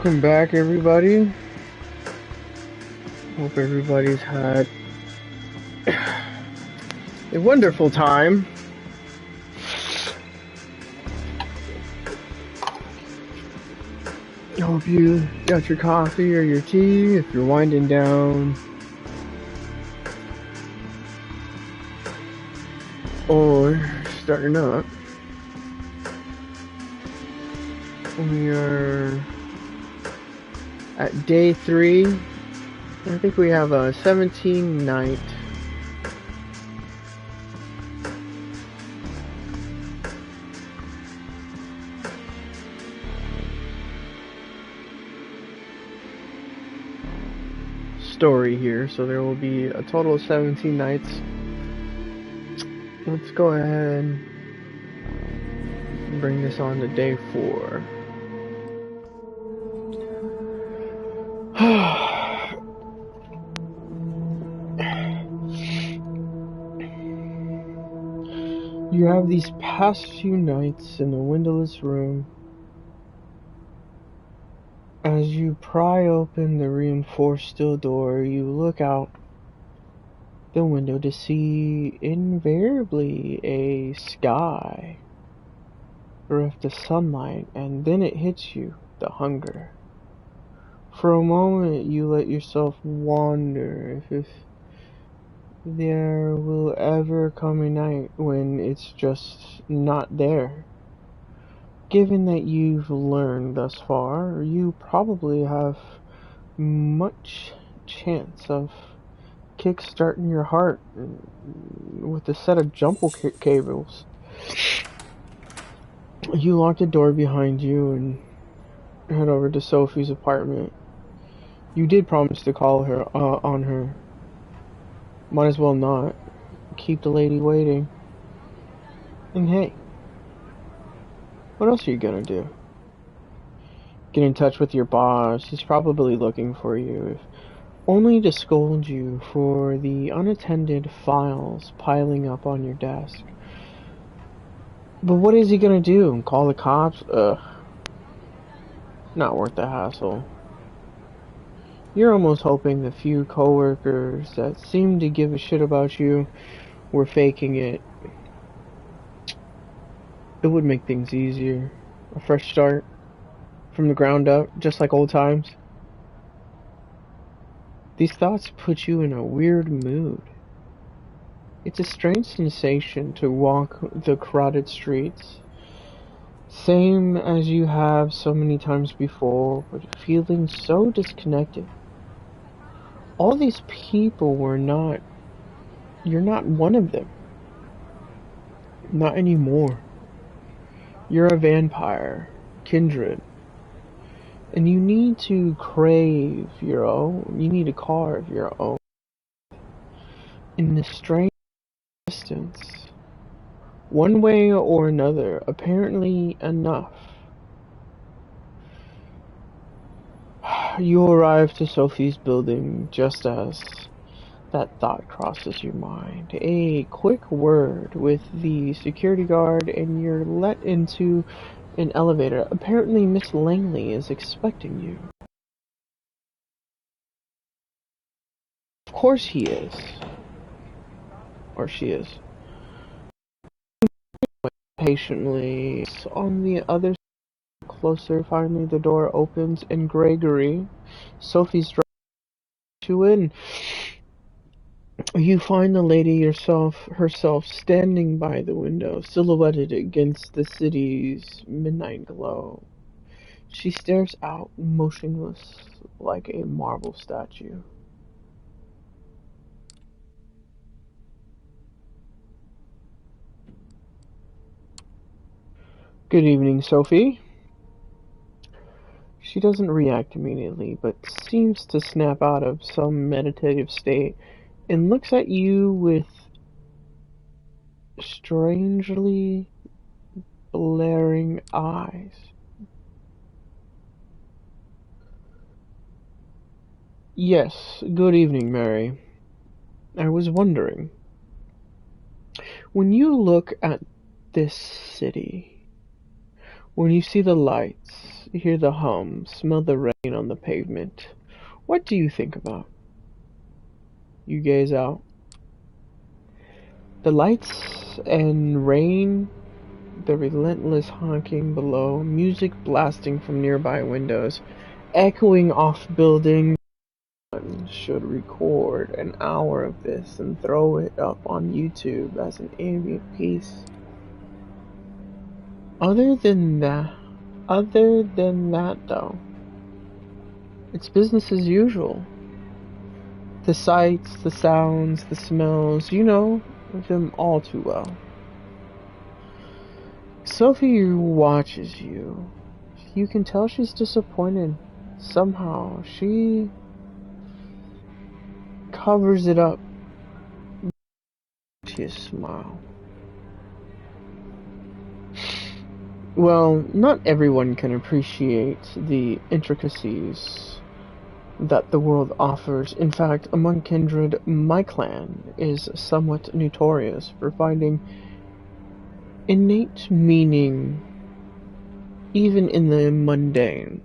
Welcome back, everybody. Hope everybody's had a wonderful time. I hope you got your coffee or your tea if you're winding down. Or starting up. We are at day 3. I think we have a 17 night. Story here, so there will be a total of 17 nights. Let's go ahead and bring this on to day 4. You have these past few nights in the windowless room. As you pry open the reinforced steel door, you look out the window to see invariably a sky bereft of sunlight, and then it hits you, the hunger. For a moment you let yourself wonder if there will ever come a night when it's just not there. Given that you've learned thus far, you probably have much chance of kick-starting your heart with a set of jumble cables. You lock the door behind you and head over to Sophie's apartment. You did promise to call her on her. Might as well not. Keep the lady waiting. And hey, what else are you gonna do? Get in touch with your boss. He's probably looking for you, if only to scold you for the unattended files piling up on your desk. But what is he gonna do? Call the cops? Ugh. Not worth the hassle. You're almost hoping the few coworkers that seemed to give a shit about you were faking it. It would make things easier. A fresh start. From the ground up, just like old times. These thoughts put you in a weird mood. It's a strange sensation to walk the crowded streets, same as you have so many times before, but feeling so disconnected. All these people were not... You're not one of them. Not anymore. You're a vampire, kindred. And you need to crave your own. You need to carve your own. In the strange distance, one way or another, apparently enough. You arrive to Sophie's building just as that thought crosses your mind. A quick word with the security guard and you're let into an elevator. Apparently Miss Langley is expecting you. Of course he is. Or she is. Patiently. On the other side, closer, finally the door opens and Gregory, Sophie's driving you in. You find the lady herself standing by the window, silhouetted against the city's midnight glow. She stares out, motionless, like a marble statue. Good evening, Sophie. She doesn't react immediately, but seems to snap out of some meditative state and looks at you with strangely glaring eyes. Yes, good evening, Mary. I was wondering, when you look at this city, when you see the lights, hear the hum, smell the rain on the pavement. What do you think about? You gaze out. The lights and rain, the relentless honking below, music blasting from nearby windows, echoing off buildings. One should record an hour of this and throw it up on YouTube as an ambient piece. Other than that though, it's business as usual. The sights, the sounds, the smells, you know them all too well. Sophie watches you. You can tell she's disappointed. Somehow, she covers it up with a smile. Well, not everyone can appreciate the intricacies that the world offers. In fact, among kindred, my clan is somewhat notorious for finding innate meaning even in the mundane.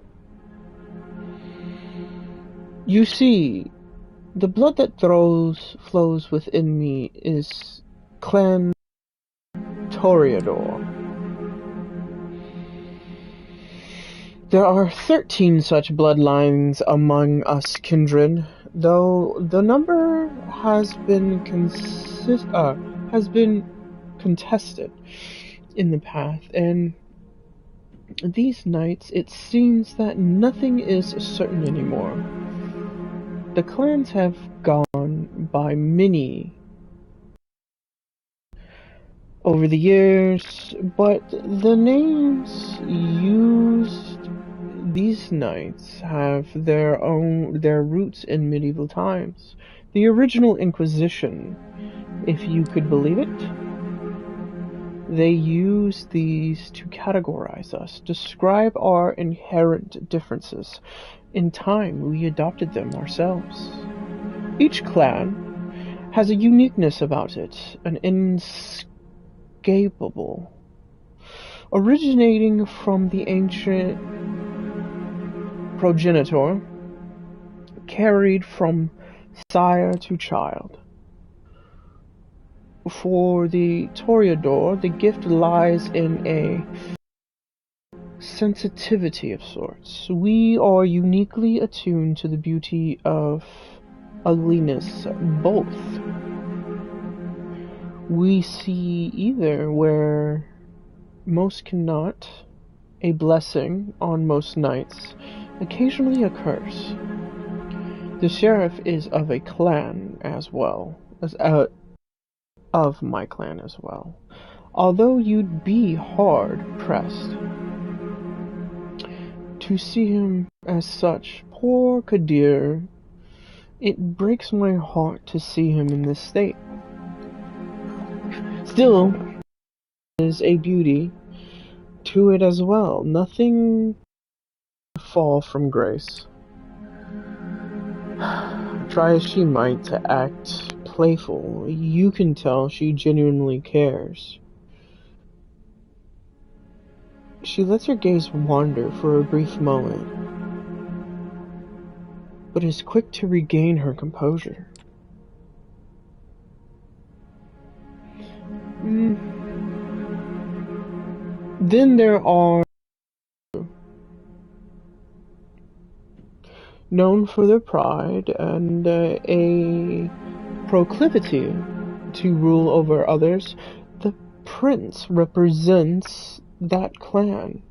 You see, the blood that flows within me is Clan Toreador. There are 13 such bloodlines among us kindred, though the number has been contested in the past, and these nights it seems that nothing is certain anymore. The clans have gone by many over the years, but the names used these nights have their roots in medieval times. The original Inquisition, if you could believe it. They used these to categorize us, describe our inherent differences. In time, we adopted them ourselves. Each clan has a uniqueness about it, an inescapable, originating from the ancient progenitor, carried from sire to child. For the Toreador, the gift lies in a sensitivity of sorts. We are uniquely attuned to the beauty of ugliness, both. We see either where most cannot, a blessing on most nights, occasionally a curse. The sheriff is of a clan as well, of my clan as well, although you'd be hard-pressed to see him as such. Poor Kadir, it breaks my heart to see him in this state. Still, there is a beauty to it as well. Nothing fall from grace. Try as she might to act playful, you can tell she genuinely cares. She lets her gaze wander for a brief moment, but is quick to regain her composure. Then there are known for their pride and a proclivity to rule over others. The prince represents that clan,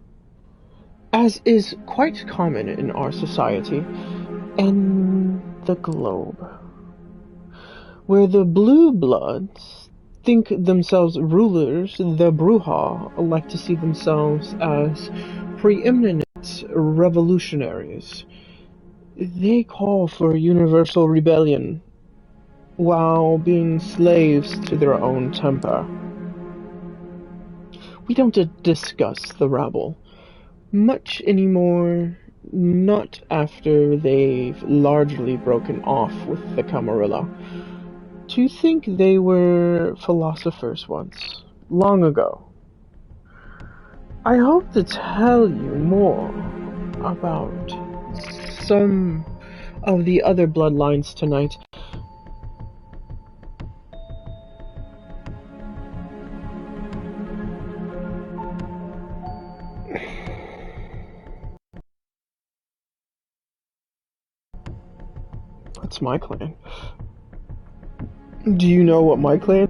as is quite common in our society and the globe, where the blue bloods think themselves rulers. The Bruja like to see themselves as preeminent revolutionaries. They call for universal rebellion while being slaves to their own temper. We don't discuss the rabble much anymore, not after they've largely broken off with the Camarilla. To think they were philosophers once, long ago. I hope to tell you more about some of the other bloodlines tonight. That's my clan. Do you know what my clan?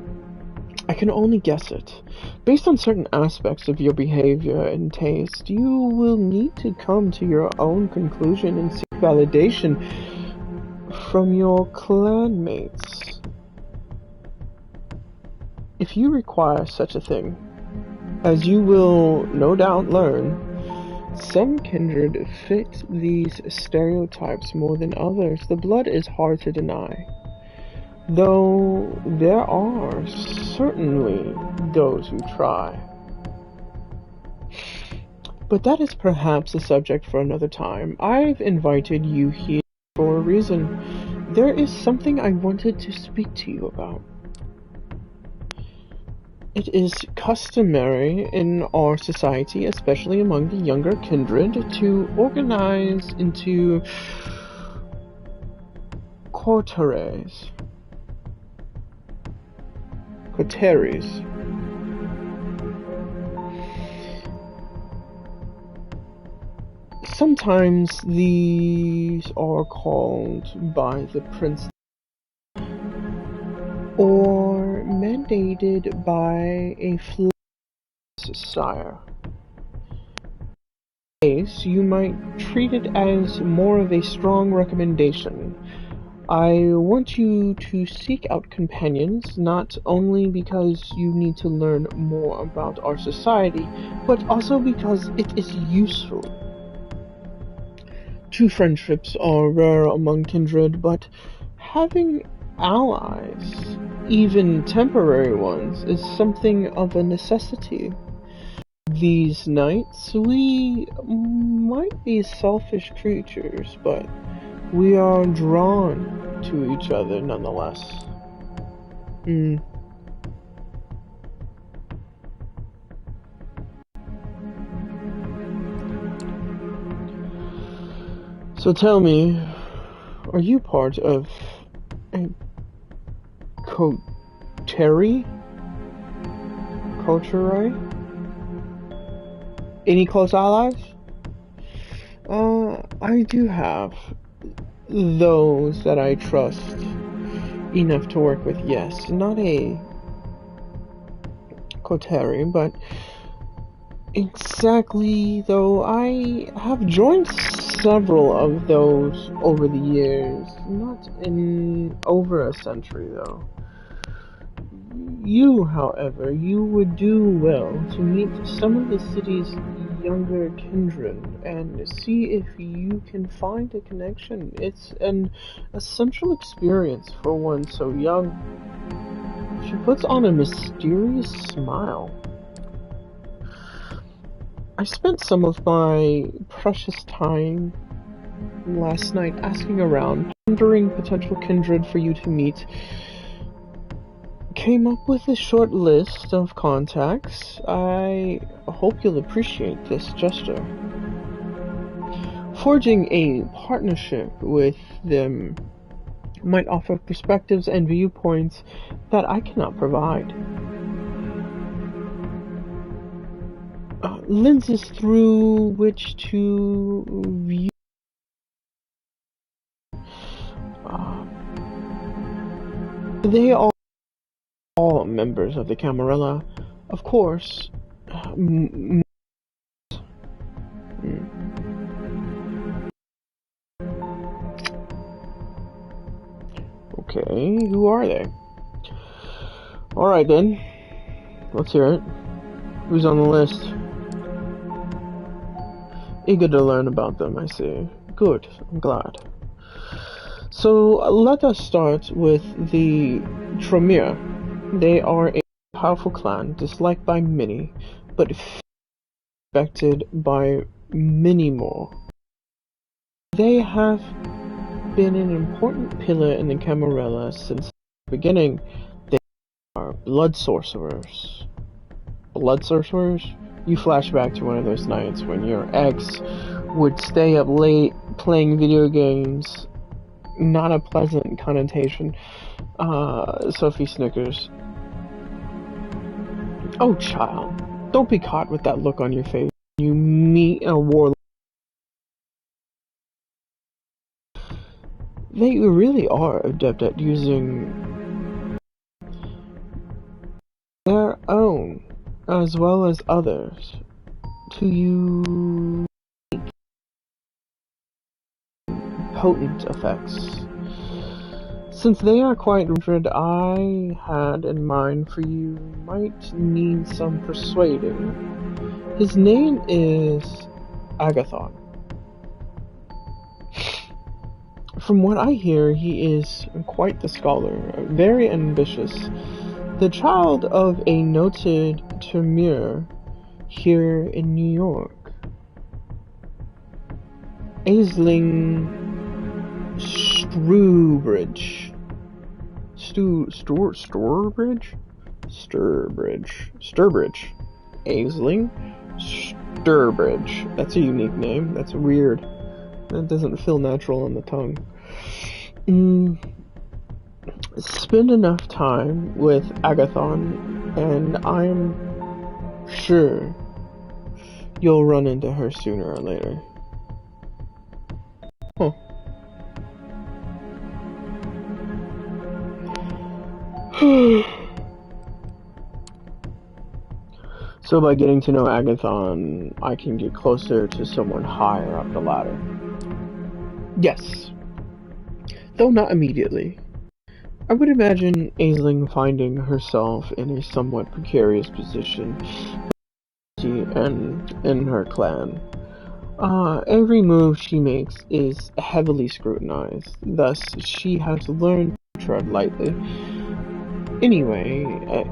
I can only guess it. Based on certain aspects of your behavior and taste, you will need to come to your own conclusion and seek validation from your clanmates. If you require such a thing, as you will no doubt learn, some kindred fit these stereotypes more than others. The blood is hard to deny, though there are certainly those who try. But that is perhaps a subject for another time. I've invited you here for a reason. There is something I wanted to speak to you about. It is customary in our society, especially among the younger kindred, to organize into Coteries. Coteries. Sometimes these are called by the prince or mandated by a sire. In this case, you might treat it as more of a strong recommendation. I want you to seek out companions, not only because you need to learn more about our society, but also because it is useful. True friendships are rare among kindred, but having allies, even temporary ones, is something of a necessity. These nights, we might be selfish creatures, but we are drawn to each other nonetheless. So tell me, are you part of a Coterie? Any close allies? I do have those that I trust enough to work with, yes. Not a Coterie, but exactly, though I have joined several of those over the years. Not in over a century, though. You, however, you would do well to meet some of the city's younger kindred and see if you can find a connection. It's an essential experience for one so young. She puts on a mysterious smile. I spent some of my precious time last night asking around, pondering potential kindred for you to meet. Came up with a short list of contacts. I hope you'll appreciate this gesture. Forging a partnership with them might offer perspectives and viewpoints that I cannot provide. Lenses through which to view. They are all members of the Camarilla, of course. Okay, who are they? Alright then, let's hear it. Who's on the list? Eager to learn about them, I see. Good, I'm glad. So, let us start with the Tremere. They are a powerful clan, disliked by many, but respected by many more. They have been an important pillar in the Camarilla since the beginning. They are blood sorcerers. Blood sorcerers? You flash back to one of those nights when your ex would stay up late playing video games. Not a pleasant connotation. Sophie snickers. Oh, child, don't be caught with that look on your face. You meet a warlord. They really are adept at using their own, as well as others, to use potent effects. Since they are quite rigid, I had in mind for you might need some persuading. His name is Agathon. From what I hear, he is quite the scholar, very ambitious, the child of a noted Tremere here in New York. Aisling Sturbridge. Sturbridge. Aisling Sturbridge. That's a unique name. That's weird. That doesn't feel natural on the tongue. Spend enough time with Agathon, and I'm sure you'll run into her sooner or later. Huh. So by getting to know Agathon, I can get closer to someone higher up the ladder. Yes. Though not immediately. I would imagine Aisling finding herself in a somewhat precarious position and in her clan. Every move she makes is heavily scrutinized, thus she has learned to tread lightly. Anyway,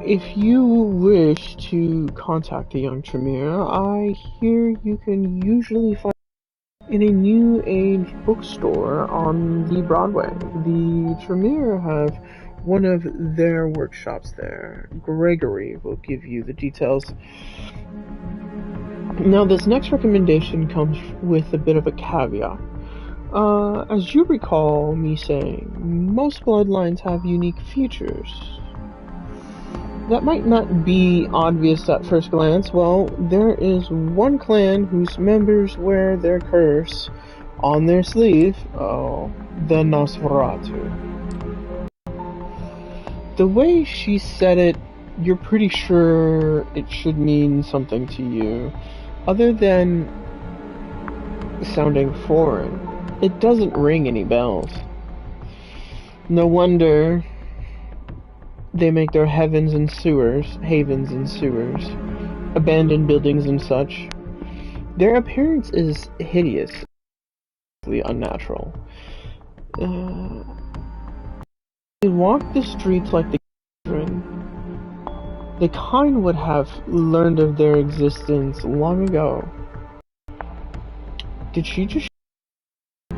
if you wish to contact the young Tremere, I hear you can usually find in a new age bookstore on the Broadway. The Tremere have one of their workshops there. Gregory will give you the details. Now, this next recommendation comes with a bit of a caveat. As you recall me saying, most bloodlines have unique features that might not be obvious at first glance. Well, there is one clan whose members wear their curse on their sleeve. Oh, the Nosferatu. The way she said it, you're pretty sure it should mean something to you. Other than sounding foreign, it doesn't ring any bells. No wonder they make their havens and sewers, abandoned buildings and such. Their appearance is hideously unnatural. They walk the streets like the children. The kind would have learned of their existence long ago. Did she just...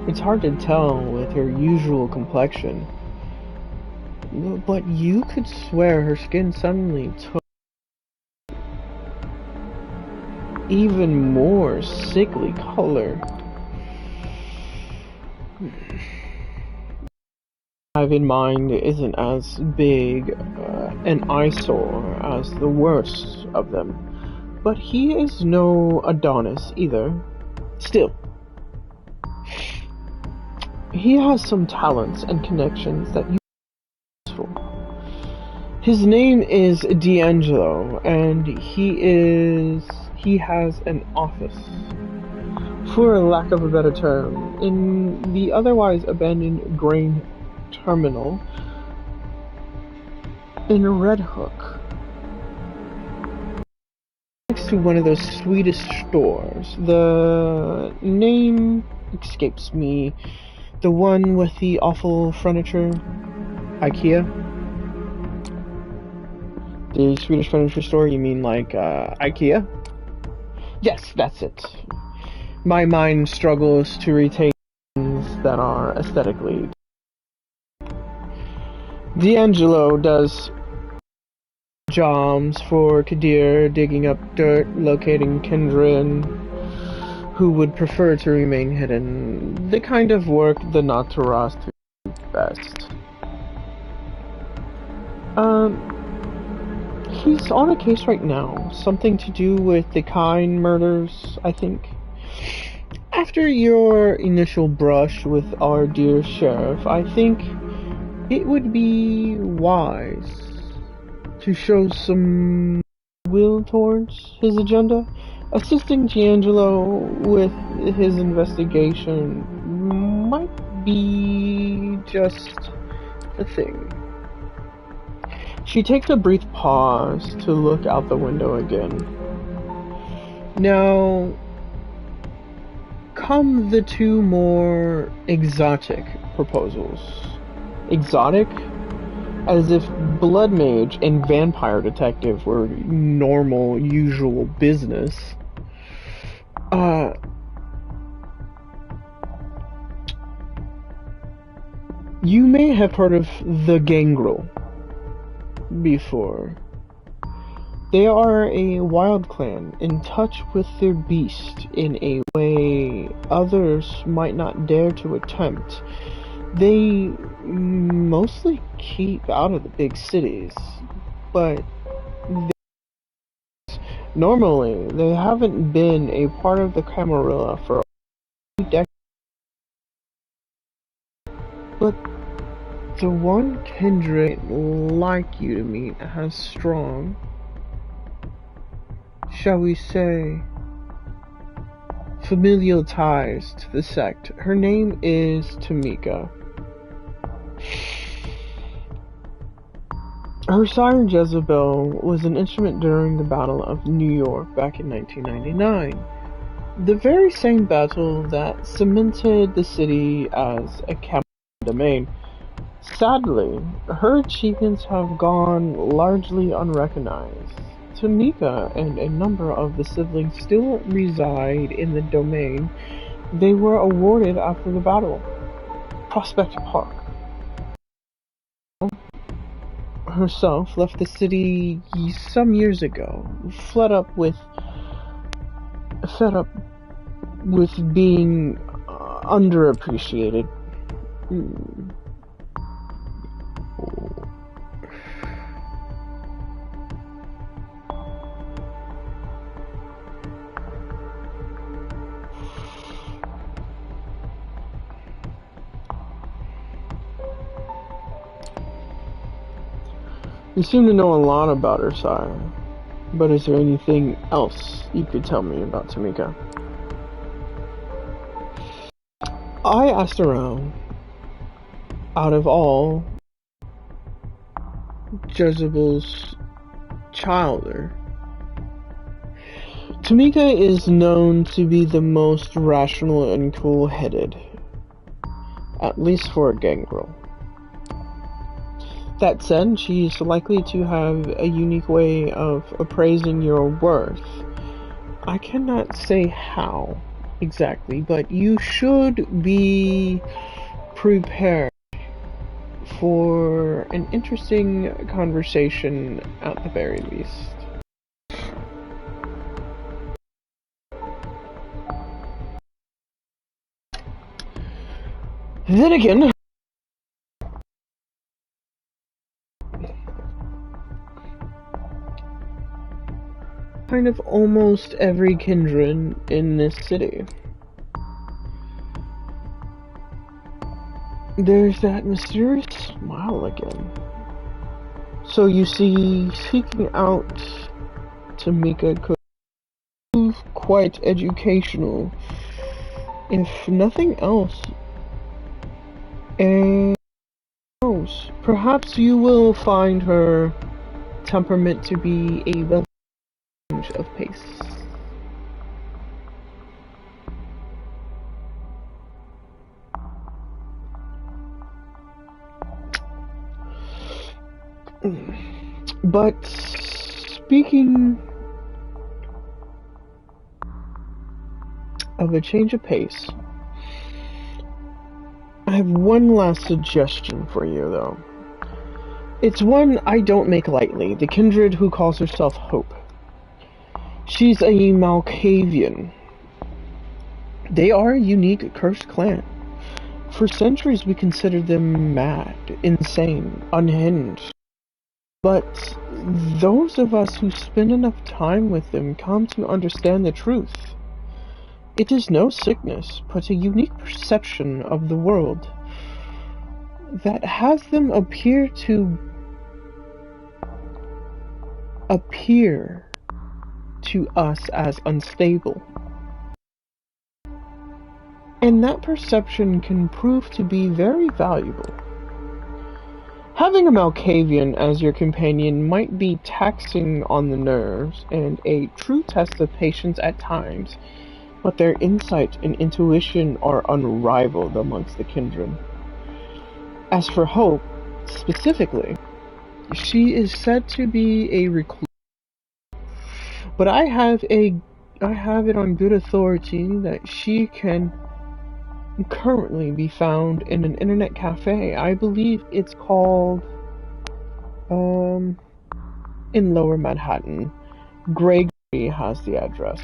It's hard to tell with her usual complexion. But you could swear her skin suddenly took even more sickly color. I have in mind isn't as big an eyesore as the worst of them, but he is no Adonis either. Still, he has some talents and connections that you. His name is D'Angelo, and he has an office, for lack of a better term, in the otherwise abandoned grain terminal in Red Hook, next to one of those Swedish stores. The name escapes me. The one with the awful furniture? IKEA? The Swedish furniture store? You mean like IKEA? Yes, that's it. My mind struggles to retain things that are aesthetically. D'Angelo does jobs for Kadir, digging up dirt, locating Kindred, who would prefer to remain hidden. The kind of work the Nocturas do best. He's on a case right now. Something to do with the Kine murders, I think. After your initial brush with our dear sheriff, I think it would be wise to show some will towards his agenda. Assisting D'Angelo with his investigation might be just the thing. She takes a brief pause to look out the window again. Now, come the two more exotic proposals. Exotic? As if Blood Mage and Vampire Detective were normal, usual business. You may have heard of the Gangrel before. They are a wild clan in touch with their beast in a way others might not dare to attempt. They mostly keep out of the big cities, but normally they haven't been a part of the Camarilla for a few decades. But the one kindred like you to meet has strong, shall we say, familial ties to the sect. Her name is Tamika. Her sire Jezebel was an instrument during the Battle of New York back in 1999. The very same battle that cemented the city as a capital domain. Sadly, her achievements have gone largely unrecognized. Tamika and a number of the siblings still reside in the domain they were awarded after the battle. Prospect Park. Herself left the city some years ago, fed up with being underappreciated. You seem to know a lot about her, sire. But is there anything else you could tell me about Tamika? I asked around. Out of all Jezebel's childer, Tamika is known to be the most rational and cool-headed, at least for a gangrel. That said, she's likely to have a unique way of appraising your worth. I cannot say how exactly, but you should be prepared for an interesting conversation at the very least. Then again, kind of almost every kindred in this city. There's that mysterious smile again. So you see, seeking out Tamika could prove quite educational, if nothing else. And who knows, perhaps you will find her temperament to be a well change of pace. But speaking of a change of pace, I have one last suggestion for you, though. It's one I don't make lightly, the kindred who calls herself Hope. She's a Malkavian. They are a unique, cursed clan. For centuries we considered them mad, insane, unhinged. But those of us who spend enough time with them come to understand the truth. It is no sickness, but a unique perception of the world that has them appear to us as unstable. And that perception can prove to be very valuable. Having a Malkavian as your companion might be taxing on the nerves and a true test of patience at times, but their insight and intuition are unrivaled amongst the kindred. As for Hope, specifically, she is said to be a recluse, but I have it on good authority that she can currently be found in an internet cafe. I believe it's called, in Lower Manhattan. Gregory has the address.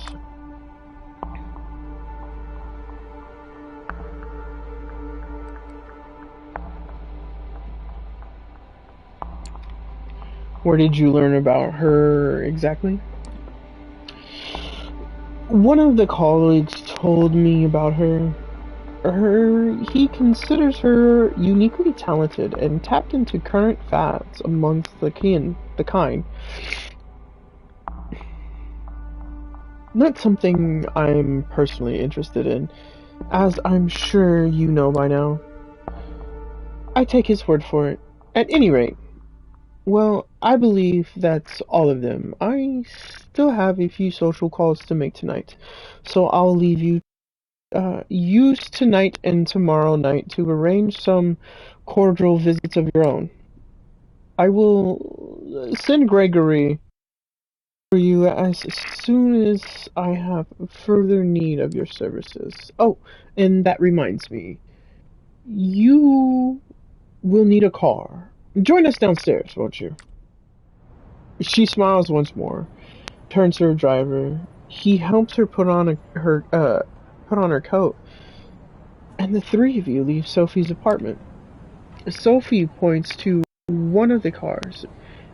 Where did you learn about her exactly? One of the colleagues told me about her. He considers her uniquely talented and tapped into current fads amongst the kind. Not something I'm personally interested in, as I'm sure you know by now. I take his word for it. At any rate, well, I believe that's all of them. I still have a few social calls to make tonight, so I'll leave you. Use tonight and tomorrow night to arrange some cordial visits of your own. I will send Gregory for you as soon as I have further need of your services. Oh, and that reminds me, you will need a car. Join us downstairs, won't you? She smiles once more, turns to her driver. He helps her put on her coat, and the three of you leave Sophie's apartment. Sophie points to one of the cars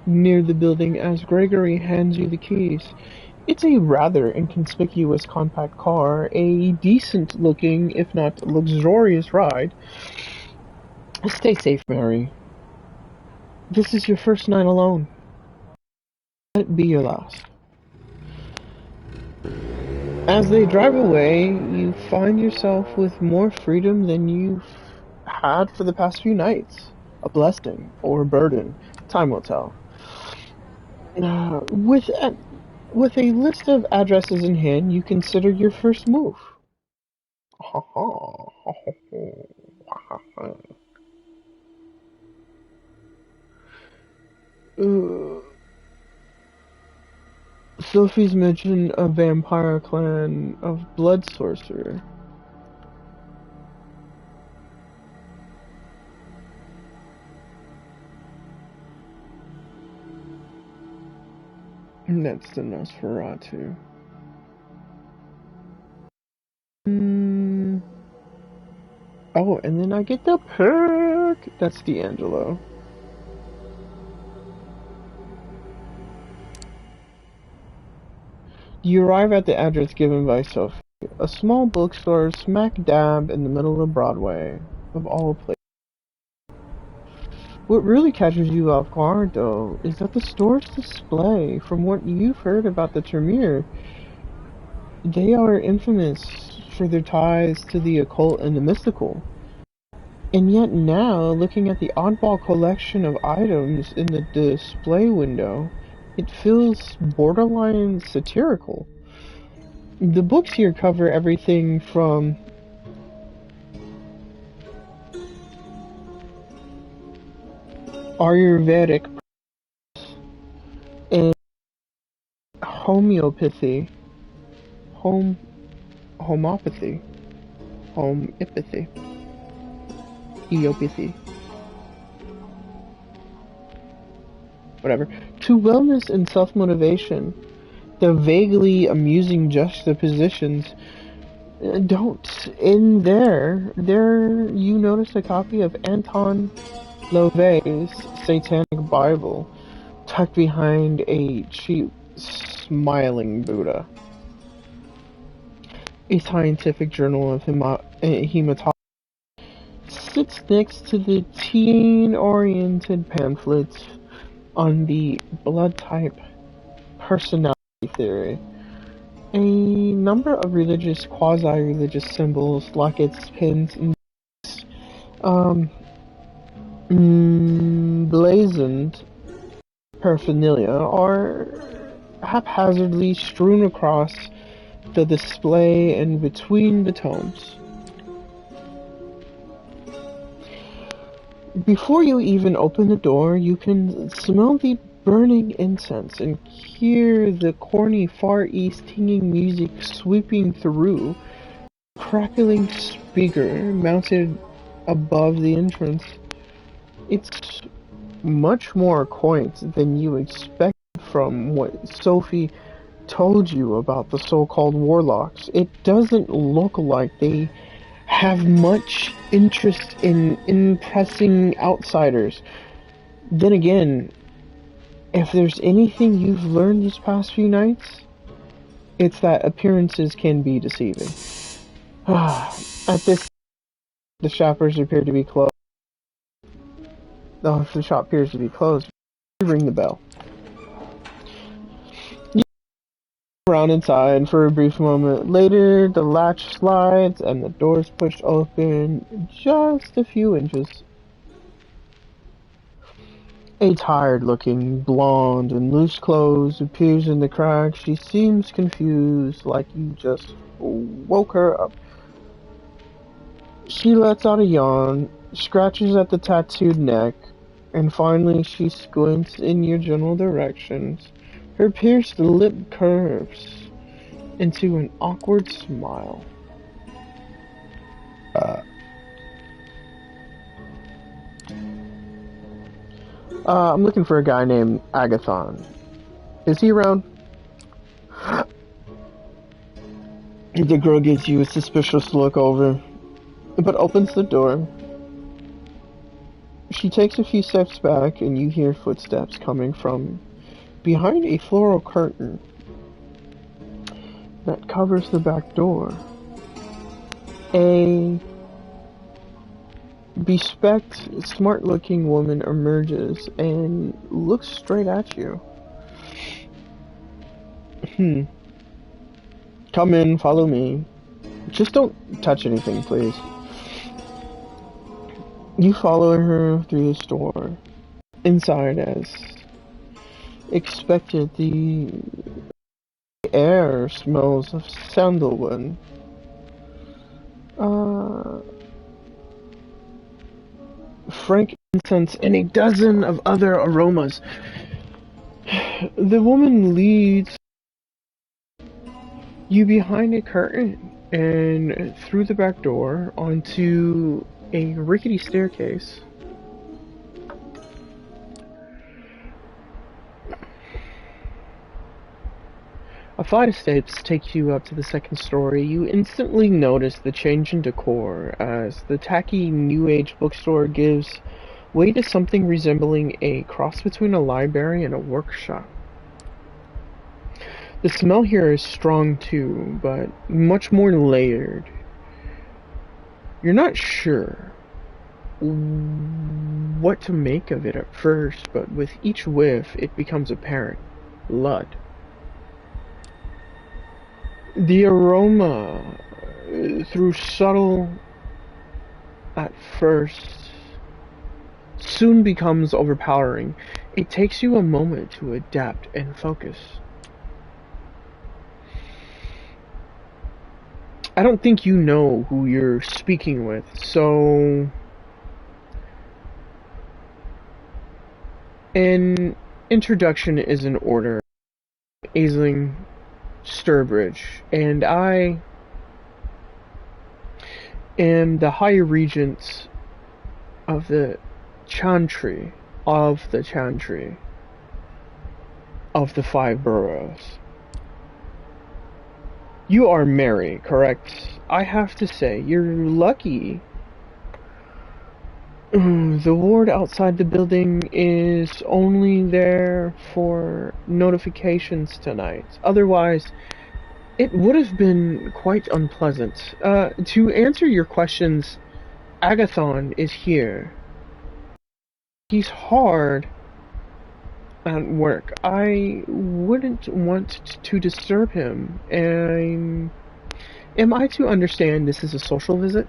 near the building as Gregory hands you the keys. It's a rather inconspicuous compact car, a decent looking, if not luxurious ride. Stay safe, Mary. This is your first night alone. Let it be your last. As they drive away, you find yourself with more freedom than you've had for the past few nights. A blessing or a burden, time will tell. With a list of addresses in hand, you consider your first move. Sophie's mentioned a vampire clan of blood sorcerer. And that's the Nosferatu. Oh, and then I get the perk! That's D'Angelo. You arrive at the address given by Sophie. A small bookstore smack dab in the middle of Broadway, of all places. What really catches you off guard, though, is that the store's display. From what you've heard about the Tremere, they are infamous for their ties to the occult and the mystical. And yet now, looking at the oddball collection of items in the display window, it feels borderline satirical. The books here cover everything from Ayurvedic and homeopathy, homopathy, eopathy. whatever, to wellness and self-motivation. The vaguely amusing juxtapositions don't. In there you notice a copy of Anton Love's Satanic Bible tucked behind a cheap, smiling Buddha. A scientific journal of hematology sits next to the teen-oriented pamphlets on the blood type personality theory. A number of religious, quasi-religious symbols, lockets, pins, and blazoned paraphernalia are haphazardly strewn across the display and between the tomes. Before you even open the door, you can smell the burning incense and hear the corny Far East tinging music sweeping through a crackling speaker mounted above the entrance. It's much more quaint than you expected from what Sophie told you about the so-called warlocks. It doesn't look like they have much interest in impressing outsiders. Then again, if there's anything you've learned these past few nights, it's that appearances can be deceiving. At this, the shoppers appear to be closed. Oh, if the shop appears to be closed, you ring the bell. You look around inside for a brief moment. Later, the latch slides and the doors push open just a few inches. A tired-looking blonde in loose clothes appears in the crack. She seems confused, like you just woke her up. She lets out a yawn, scratches at the tattooed neck, and finally she squints in your general directions. Her pierced lip curves into an awkward smile. I'm looking for a guy named Agathon. Is he around? The girl gives you a suspicious look over, but opens the door. She takes a few steps back, and you hear footsteps coming from behind a floral curtain that covers the back door. A bespecked, smart-looking woman emerges and looks straight at you. Come in, follow me. Just don't touch anything, please. You follow her through the store. Inside, as expected, the air smells of sandalwood. Frankincense and a dozen of other aromas. The woman leads you behind a curtain and through the back door onto a rickety staircase. A flight of steps takes you up to the second story. You instantly notice the change in decor as the tacky New Age bookstore gives way to something resembling a cross between a library and a workshop. The smell here is strong too, but much more layered. You're not sure what to make of it at first, but with each whiff it becomes apparent. Blood. The aroma, through subtle at first, soon becomes overpowering. It takes you a moment to adapt and focus. I don't think you know who you're speaking with, so an introduction is in order. Aisling Sturbridge, and I am the High Regent of the Chantry. of the 5 boroughs. You are Mary, correct? I have to say, you're lucky. The ward outside the building is only there for notifications tonight. Otherwise, it would have been quite unpleasant. To answer your questions, Agathon is here. He's hard at work. I wouldn't want to disturb him. Am I to understand this is a social visit?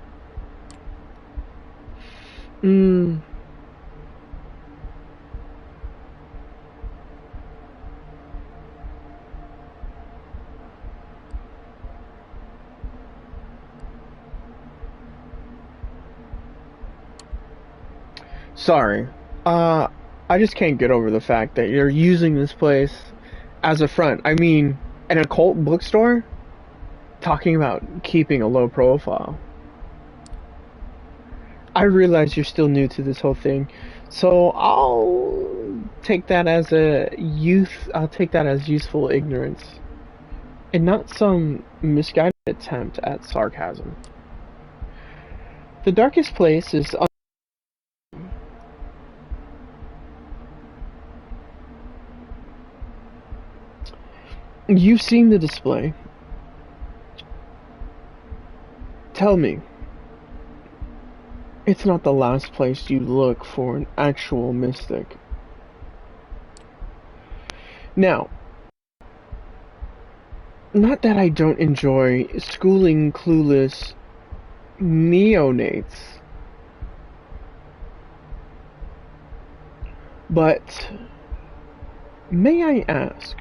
Sorry. I just can't get over the fact that you're using this place as a front. I mean, an occult bookstore? Talking about keeping a low profile. I realize you're still new to this whole thing, so I'll take that as useful ignorance, and not some misguided attempt at sarcasm. The darkest place is You've seen the display. Tell me, it's not the last place you look for an actual mystic. Now, not that I don't enjoy schooling clueless neonates, but may I ask,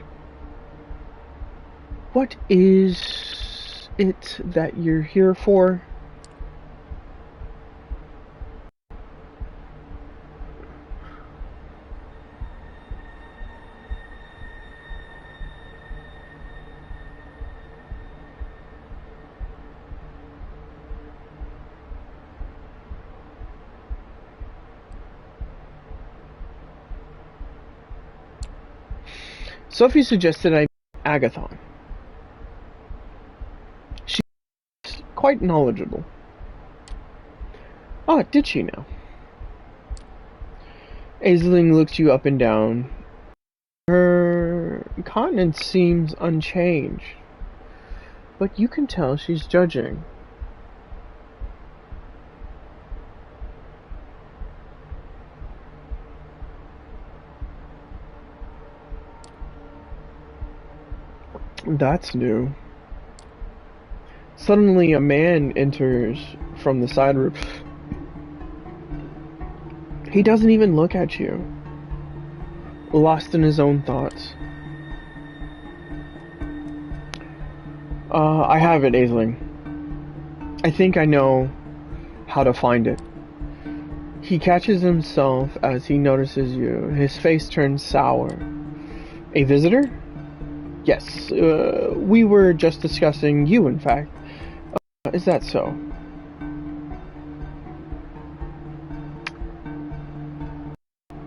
what is it that you're here for? Sophie suggested I meet Agathon. She's quite knowledgeable. Oh, did she now? Aisling looks you up and down. Her countenance seems unchanged, but you can tell she's judging. That's new. Suddenly a man enters from the side room. He doesn't even look at you, lost in his own thoughts. I have it, Aisling. I think I know how to find it. He catches himself as he notices you. His face turns sour. A visitor? Yes, we were just discussing you, in fact. Is that so?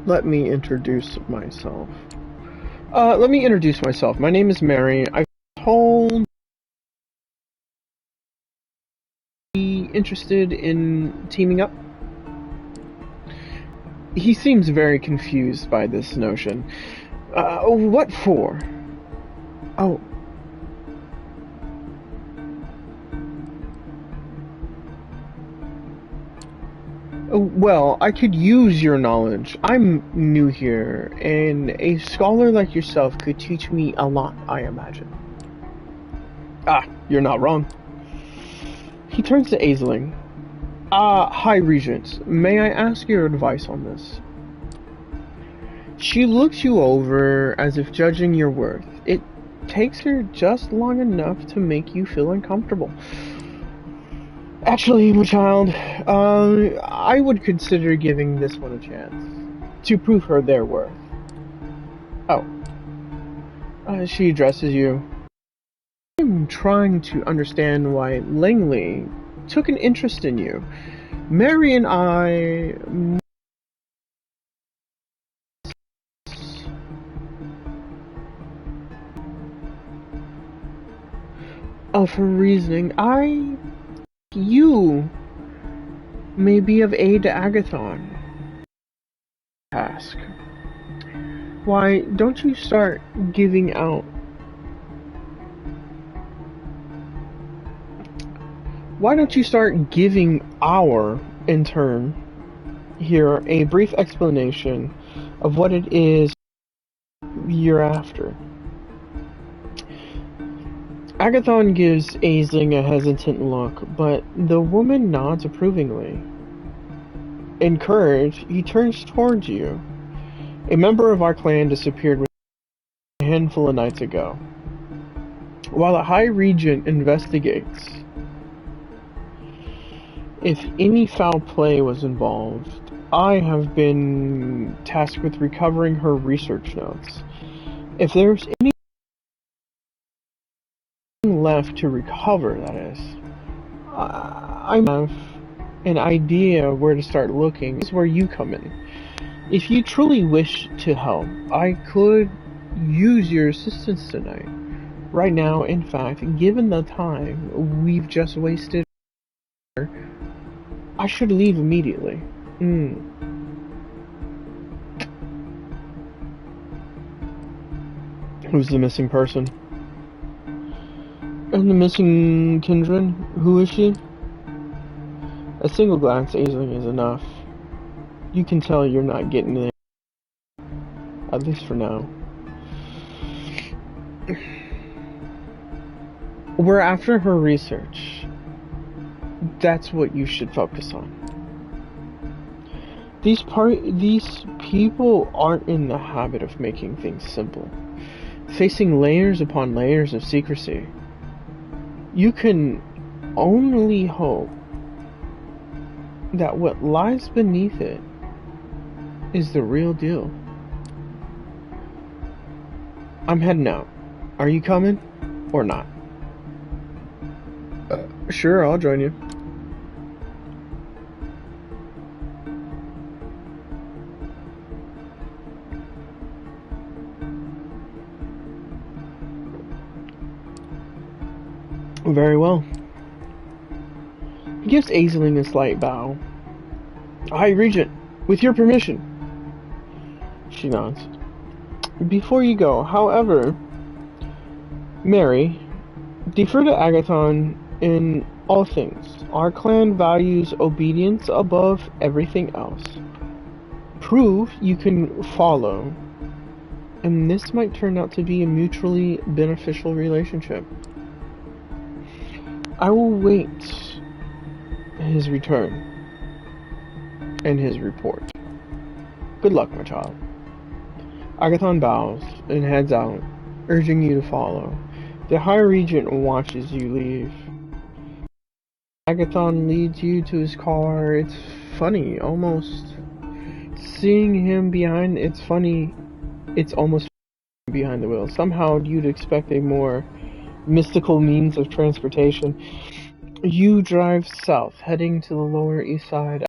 Let me introduce myself. My name is Mary. I've told you interested in teaming up. He seems very confused by this notion. What for? Oh. Well, I could use your knowledge. I'm new here, and a scholar like yourself could teach me a lot, I imagine. Ah, you're not wrong. He turns to Aisling. Hi, Regent. May I ask your advice on this? She looks you over as if judging your worth. It takes her just long enough to make you feel uncomfortable. Actually, my child, I would consider giving this one a chance to prove her their worth. Oh. She addresses you. I'm trying to understand why Langley took an interest in you. Mary and I... of her reasoning. You may be of aid to Agathon. Task. Why don't you start giving out? Why don't you start giving our intern here a brief explanation of what it is you're after? Agathon gives Aisling a hesitant look, but the woman nods approvingly. Encouraged, he turns towards you. A member of our clan disappeared a handful of nights ago. While the High Regent investigates if any foul play was involved, I have been tasked with recovering her research notes. If there's anything left to recover, that is, I have an idea where to start looking. This is where you come in. If you truly wish to help, I could use your assistance tonight. Right now, in fact, given the time we've just wasted, I should leave immediately. Who's the missing person? And the missing kindred? Who is she? A single glance Aisling is enough. You can tell you're not getting there. At least for now. We're after her research. That's what you should focus on. These people aren't in the habit of making things simple, facing layers upon layers of secrecy. You can only hope that what lies beneath it is the real deal. I'm heading out. Are you coming or not? Sure, I'll join you. Very well. He gives Aisling a slight bow. High Regent, with your permission. She nods. Before you go, however, Mary, defer to Agathon in all things. Our clan values obedience above everything else. Prove you can follow, and this might turn out to be a mutually beneficial relationship. I will wait his return and his report. Good luck, my child. Agathon bows and heads out, urging you to follow. The High Regent watches you leave. Agathon leads you to his car. It's funny, almost. Seeing him behind, it's funny. It's almost behind the wheel. Somehow you'd expect a more mystical means of transportation. You drive south, heading to the Lower East Side.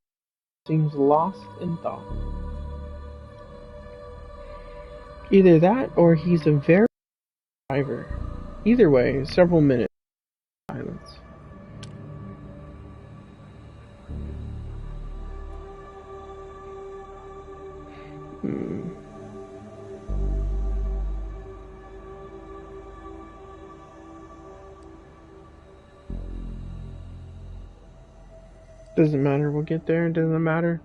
Seems lost in thought. Either that, or he's a very driver. Either way, several minutes of silence. Doesn't matter, we'll get there, it doesn't matter.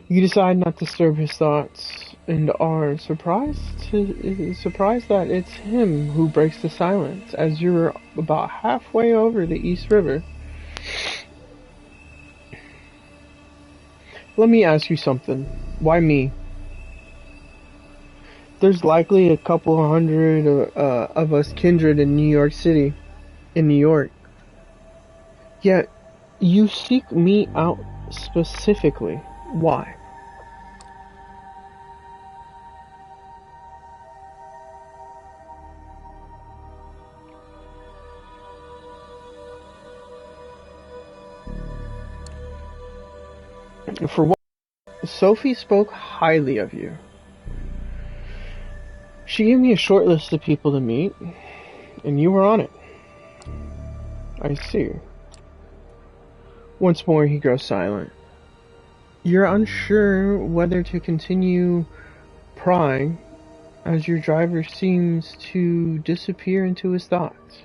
You decide not to disturb his thoughts, and are surprised that it's him who breaks the silence, as you're about halfway over the East River. Let me ask you something. Why me? There's likely a couple hundred of us kindred in New York City, in New York. Yet, you seek me out specifically. Why? For what? Sophie spoke highly of you. She gave me a short list of people to meet. And you were on it. I see. Once more he grows silent. You're unsure whether to continue prying, as your driver seems to disappear into his thoughts.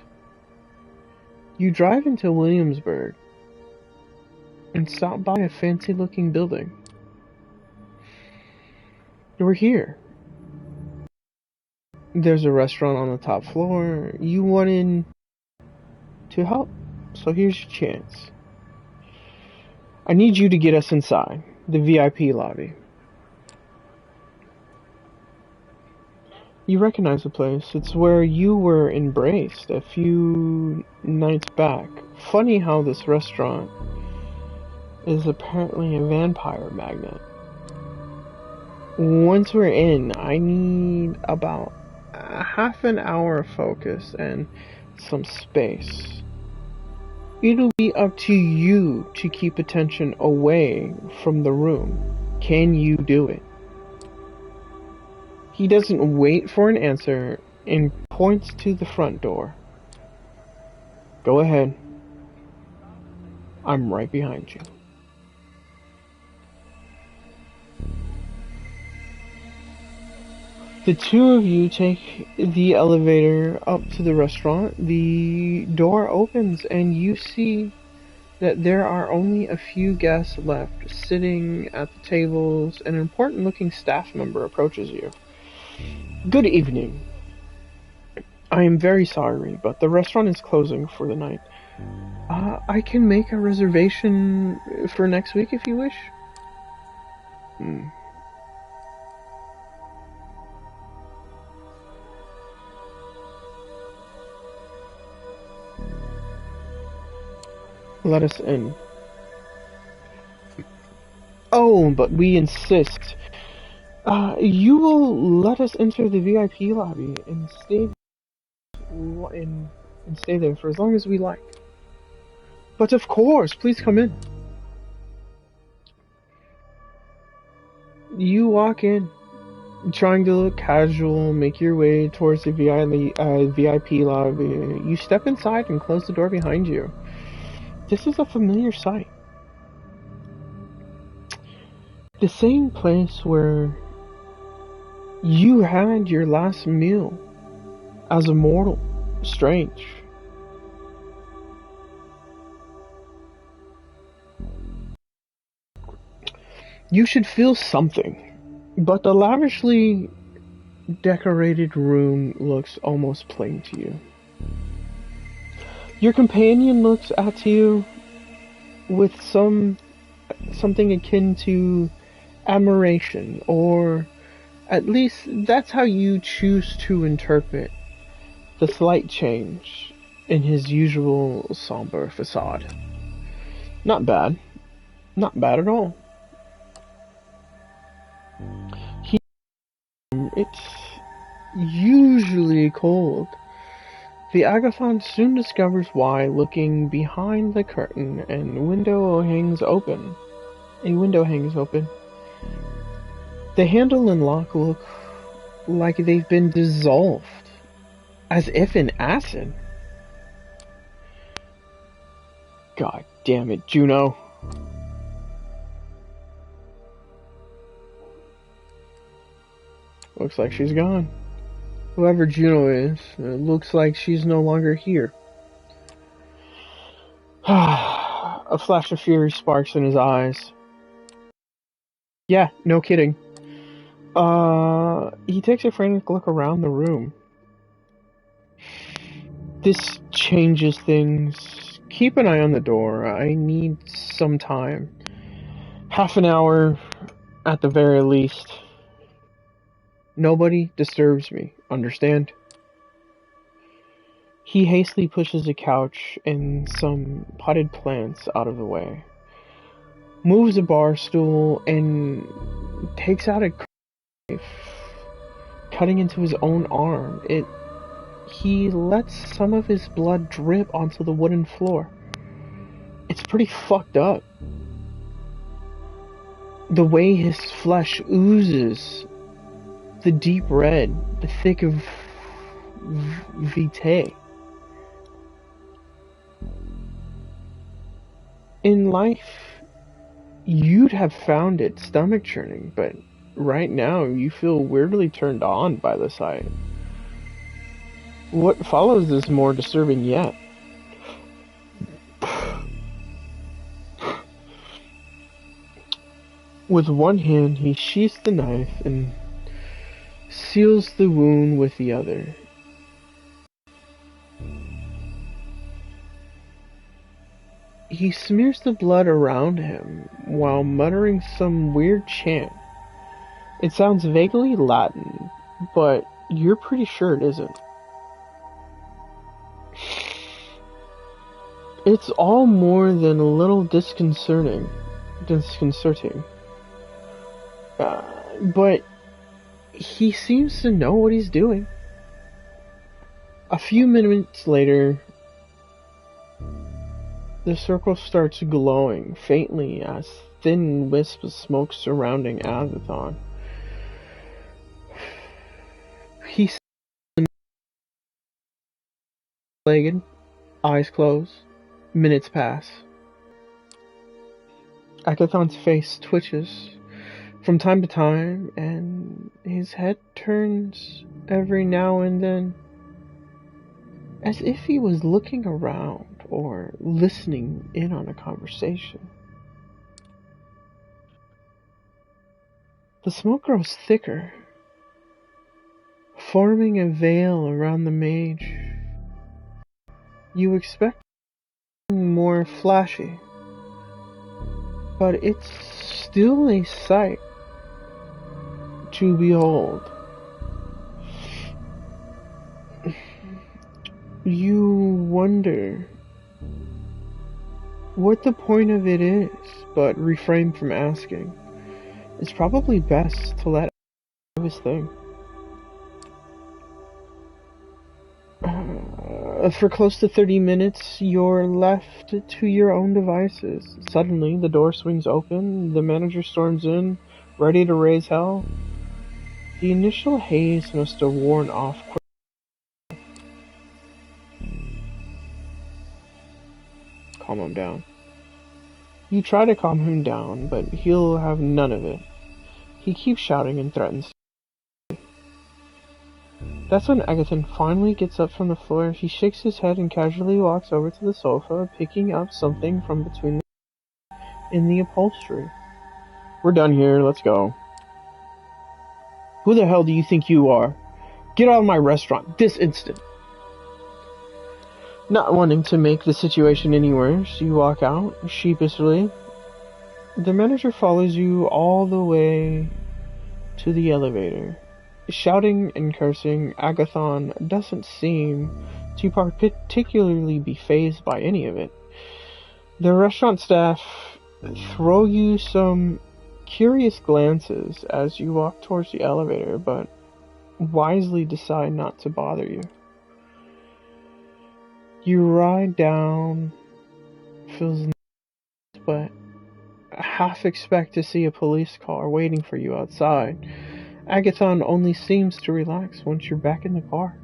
You drive into Williamsburg and stop by a fancy-looking building. We're here. There's a restaurant on the top floor. You wanted to help, so here's your chance. I need you to get us inside the VIP lobby. You recognize the place. It's where you were embraced a few nights back. Funny how this restaurant is apparently a vampire magnet. Once we're in, I need about a half an hour of focus and some space. It'll be up to you to keep attention away from the room. Can you do it? He doesn't wait for an answer and points to the front door. Go ahead. I'm right behind you. The two of you take the elevator up to the restaurant. The door opens and you see that there are only a few guests left sitting at the tables. An important looking staff member approaches you. Good evening. I am very sorry, but the restaurant is closing for the night. I can make a reservation for next week if you wish. Let us in. Oh, but we insist. You will let us enter the VIP lobby and stay there for as long as we like. But of course, please come in. You walk in, trying to look casual, make your way towards the VIP lobby. You step inside and close the door behind you. This is a familiar sight. The same place where you had your last meal as a mortal. Strange. You should feel something, but the lavishly decorated room looks almost plain to you. Your companion looks at you with something akin to admiration, or at least that's how you choose to interpret the slight change in his usual somber facade. Not bad. Not bad at all. It's usually cold. The Agathon soon discovers why, looking behind the curtain, and a window hangs open. The handle and lock look like they've been dissolved, as if in acid. God damn it, Juno. Looks like she's gone. Whoever Juno is, it looks like she's no longer here. A flash of fury sparks in his eyes. Yeah, no kidding. He takes a frantic look around the room. This changes things. Keep an eye on the door. I need some time. Half an hour at the very least. Nobody disturbs me, understand? He hastily pushes a couch and some potted plants out of the way, moves a bar stool, and takes out a knife, cutting into his own arm. He lets some of his blood drip onto the wooden floor. It's pretty fucked up. The way his flesh oozes. The deep red, the thick of vitae. In life, you'd have found it stomach churning, but right now you feel weirdly turned on by the sight. What follows is more disturbing yet. With one hand, he sheaths the knife and seals the wound with the other. He smears the blood around him while muttering some weird chant. It sounds vaguely Latin, but you're pretty sure it isn't. It's all more than a little disconcerting. But he seems to know what he's doing. A few minutes later, the circle starts glowing faintly as thin wisps of smoke surrounding Agathon. He's legged, eyes closed. Minutes pass. Agathon's face twitches from time to time, and his head turns every now and then, as if he was looking around or listening in on a conversation. The smoke grows thicker, forming a veil around the mage. You expect more flashy, but it's still a sight to behold. You wonder what the point of it is, but refrain from asking. It's probably best to let him do his thing. For close to 30 minutes, you're left to your own devices. Suddenly, the door swings open, the manager storms in, ready to raise hell. The initial haze must have worn off quickly. Calm him down. You try to calm him down, but he'll have none of it. He keeps shouting and threatens. That's when Agathon finally gets up from the floor. He shakes his head and casually walks over to the sofa, picking up something from between in the upholstery. We're done here, let's go. Who the hell do you think you are? Get out of my restaurant, this instant! Not wanting to make the situation any worse, you walk out, sheepishly. The manager follows you all the way to the elevator. Shouting and cursing, Agathon doesn't seem to particularly be fazed by any of it. The restaurant staff throw you some curious glances as you walk towards the elevator, but wisely decide not to bother you. You ride down, feels nice, but half expect to see a police car waiting for you outside. Agathon only seems to relax once you're back in the car.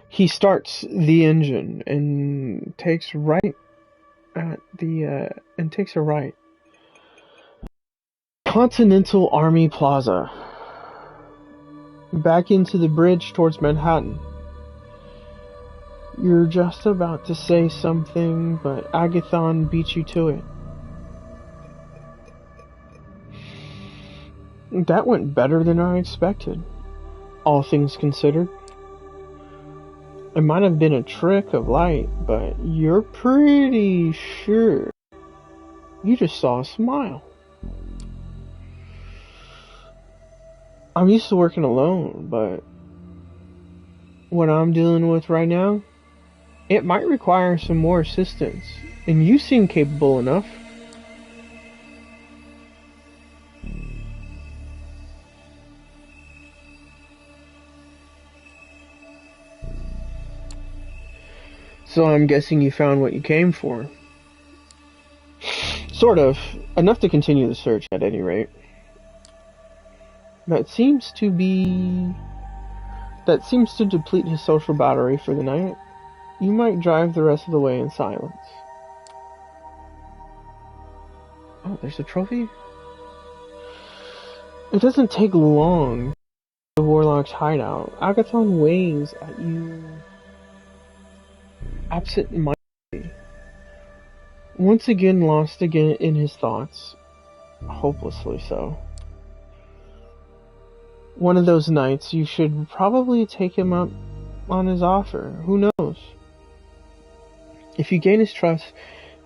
He starts the engine and takes a right. Continental Army Plaza. Back into the bridge towards Manhattan. You're just about to say something, but Agathon beats you to it. That went better than I expected, all things considered. It might have been a trick of light, but you're pretty sure you just saw a smile. I'm used to working alone, but what I'm dealing with right now, it might require some more assistance, and you seem capable enough. So I'm guessing you found what you came for. Sort of. Enough to continue the search, at any rate. That seems to be That seems to deplete his social battery for the night. You might drive the rest of the way in silence. Oh, there's a trophy? It doesn't take long. The Warlock's hideout. Agathon waves at you absent-mindedly. Once again lost again in his thoughts. Hopelessly so. One of those nights you should probably take him up on his offer. Who knows? If you gain his trust,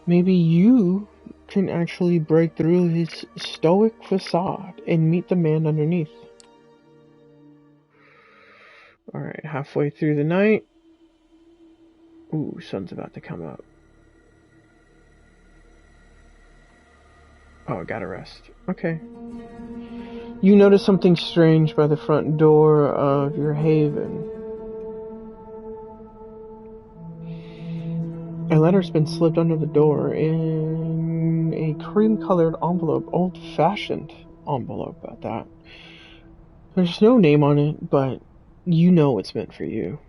maybe you can actually break through his stoic facade and meet the man underneath. Alright, halfway through the night. Ooh, sun's about to come up. Oh, gotta rest. Okay. You notice something strange by the front door of your haven. A letter's been slipped under the door in a cream-colored envelope, old-fashioned envelope at that. There's no name on it, but you know it's meant for you.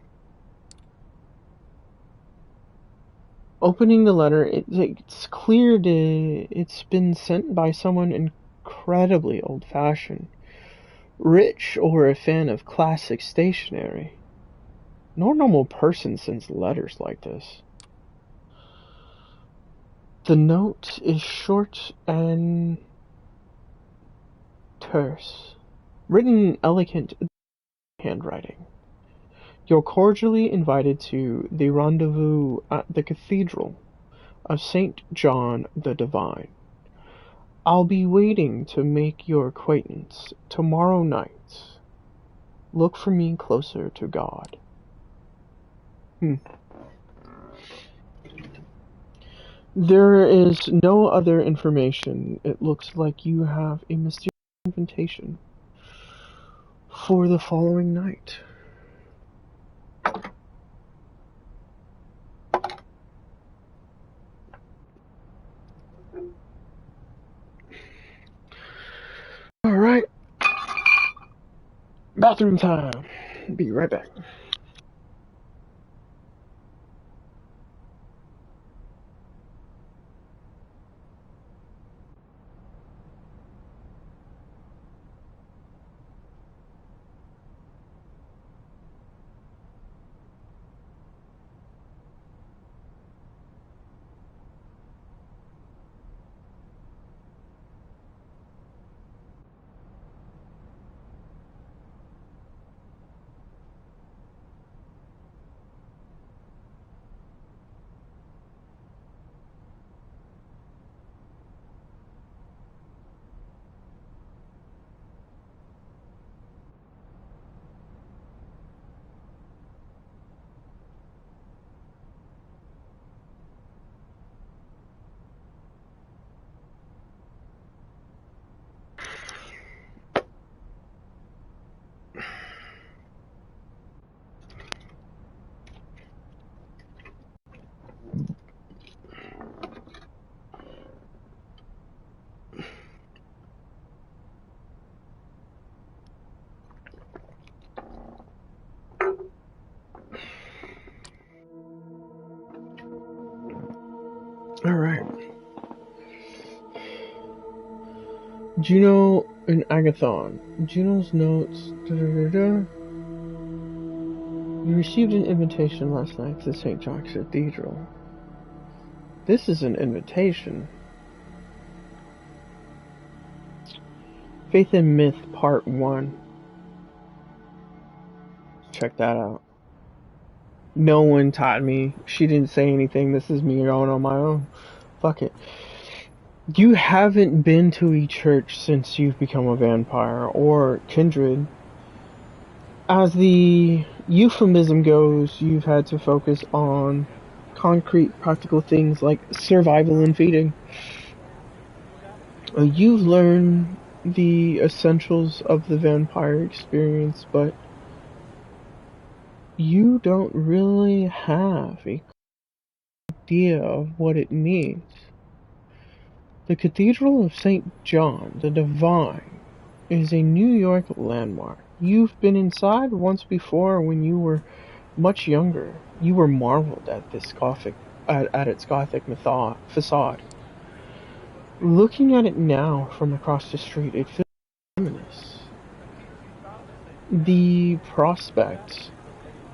Opening the letter, it's clear it's been sent by someone incredibly old-fashioned, rich, or a fan of classic stationery. No normal person sends letters like this. The note is short and terse, written in elegant handwriting. You're cordially invited to the rendezvous at the Cathedral of St. John the Divine. I'll be waiting to make your acquaintance tomorrow night. Look for me closer to God. There is no other information. It looks like you have a mysterious invitation for the following night. Alright. Bathroom time. Be right back. Alright. Juno and Agathon. Juno's notes. You received an invitation last night to St. John's Cathedral. This is an invitation. Faith and Myth Part 1. Check that out. No one taught me. She didn't say anything. This is me going on my own. Fuck it. You haven't been to a church since you've become a vampire, or kindred. As the euphemism goes, you've had to focus on concrete, practical things like survival and feeding. You've learned the essentials of the vampire experience, but you don't really have a idea of what it means. The Cathedral of St. John the Divine is a New York landmark. You've been inside once before when you were much younger. You were marveled at its gothic facade. Looking at it now from across the street, it feels ominous. The prospect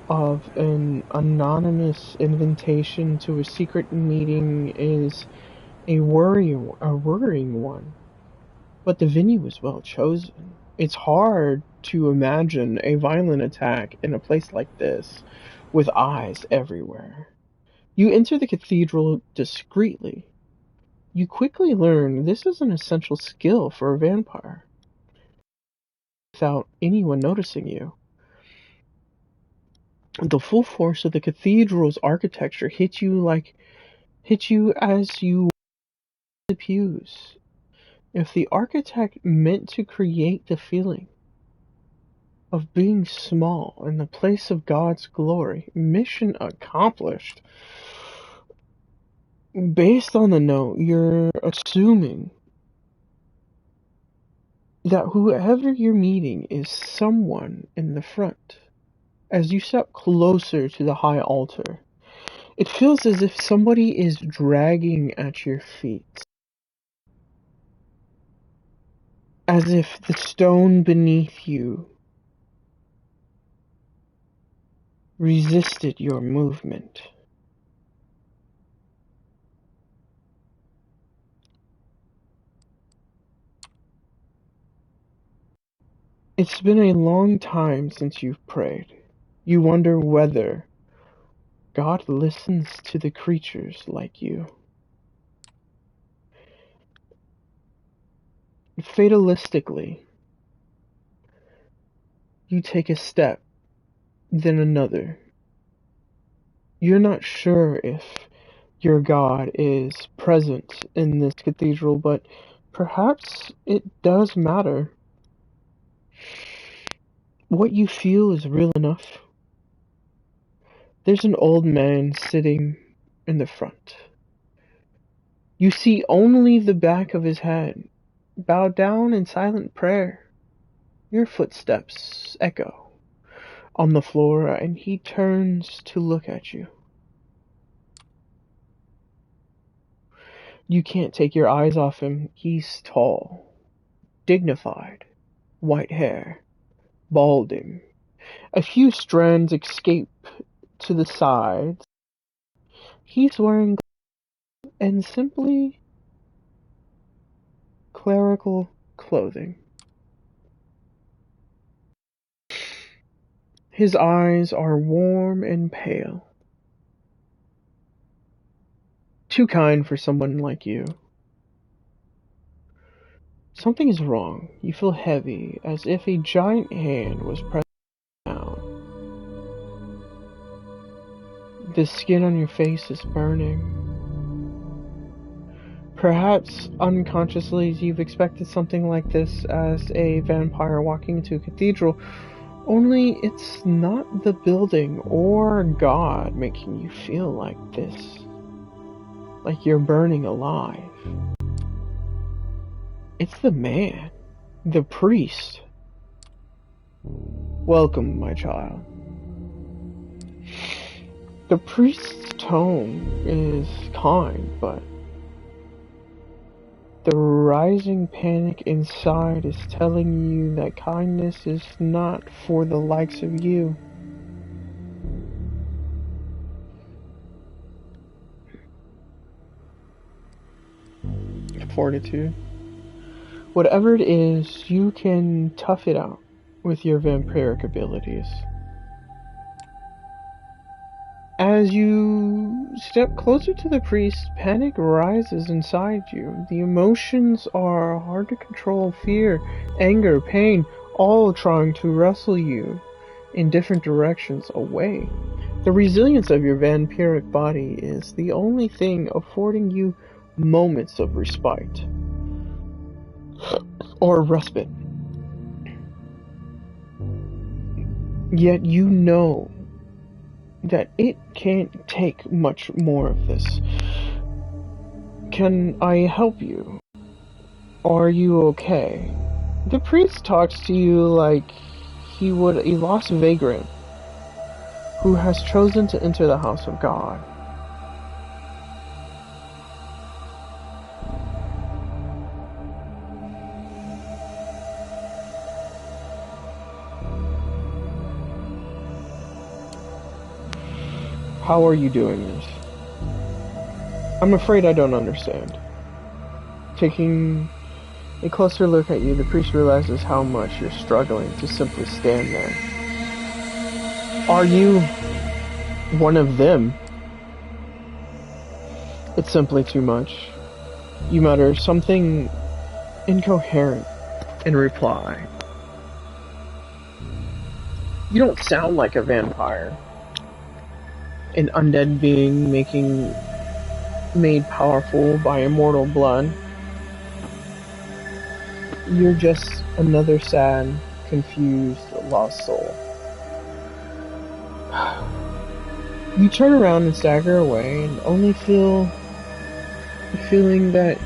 of an anonymous invitation to a secret meeting is a worrying one. But the venue was well chosen. It's hard to imagine a violent attack in a place like this, with eyes everywhere. You enter the cathedral discreetly. You quickly learn this is an essential skill for a vampire, without anyone noticing you. The full force of the cathedral's architecture hit you as you walk the pews. If the architect meant to create the feeling of being small in the place of God's glory, mission accomplished. Based on the note, you're assuming that whoever you're meeting is someone in the front. As you step closer to the high altar, it feels as if somebody is dragging at your feet. As if the stone beneath you resisted your movement. It's been a long time since you've prayed. You wonder whether God listens to the creatures like you. Fatalistically, you take a step, then another. You're not sure if your God is present in this cathedral, but perhaps it does matter. What you feel is real enough. There's an old man sitting in the front. You see only the back of his head, bowed down in silent prayer. Your footsteps echo on the floor, and he turns to look at you. You can't take your eyes off him. He's tall, dignified, white hair, balding. A few strands escape to the sides. He's wearing and simply clerical clothing. His eyes are warm and pale. Too kind for someone like you. Something is wrong. You feel heavy, as if a giant hand was pressing down. The skin on your face is burning. Perhaps unconsciously you've expected something like this as a vampire walking into a cathedral, only it's not the building or God making you feel like this. Like you're burning alive. It's the man. The priest. Welcome, my child. The priest's tone is kind, but the rising panic inside is telling you that kindness is not for the likes of you. Fortitude. Whatever it is, you can tough it out with your vampiric abilities. As you step closer to the priest, panic rises inside you. The emotions are hard to control: fear, anger, pain, all trying to wrestle you in different directions away. The resilience of your vampiric body is the only thing affording you moments of respite or respite. Yet you know that it can't take much more of this. Can I help you? Are you okay? The priest talks to you like he would a lost vagrant who has chosen to enter the house of God. How are you doing this? I'm afraid I don't understand. Taking a closer look at you, the priest realizes how much you're struggling to simply stand there. Are you one of them? It's simply too much. You mutter something incoherent in reply. You don't sound like a vampire. An undead being made powerful by immortal blood. You're just another sad, confused, lost soul. You turn around and stagger away and only feel the feeling that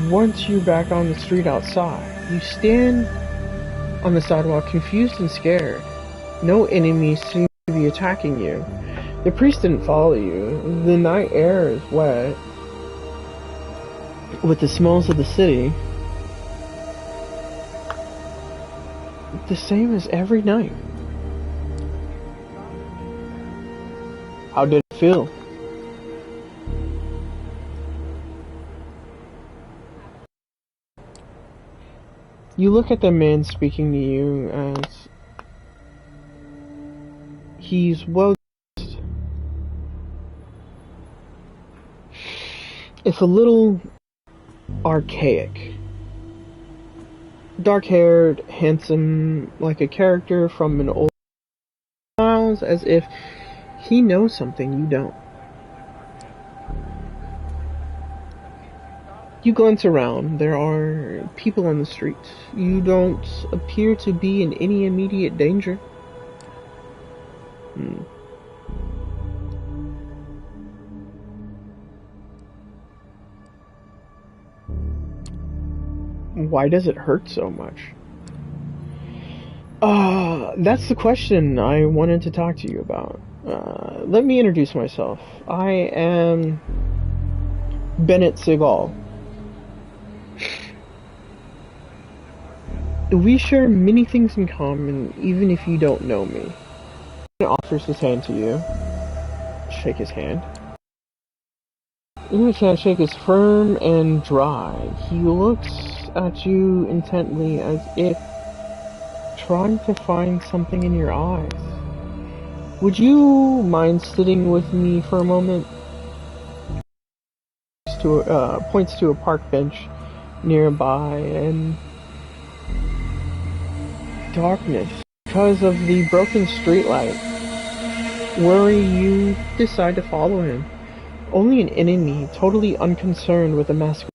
once you're back on the street outside. You stand on the sidewalk confused and scared. No enemies seem to be attacking you. The priest didn't follow you. The night air is wet with the smells of the city. The same as every night. How did it feel? You look at the man speaking to you as he's well dressed. It's a little archaic. Dark-haired, handsome, like a character from an old smiles as if he knows something you don't. You glance around. There are people on the streets. You don't appear to be in any immediate danger. Why does it hurt so much? That's the question I wanted to talk to you about. Let me introduce myself. I am Bennett Segal. We share many things in common, even if you don't know me. He offers his hand to you. Shake his hand. His handshake is firm and dry. He looks at you intently as if trying to find something in your eyes. Would you mind sitting with me for a moment? Points to a park bench nearby and darkness. Because of the broken streetlight, worry you decide to follow him. Only an enemy, totally unconcerned with a masquerade,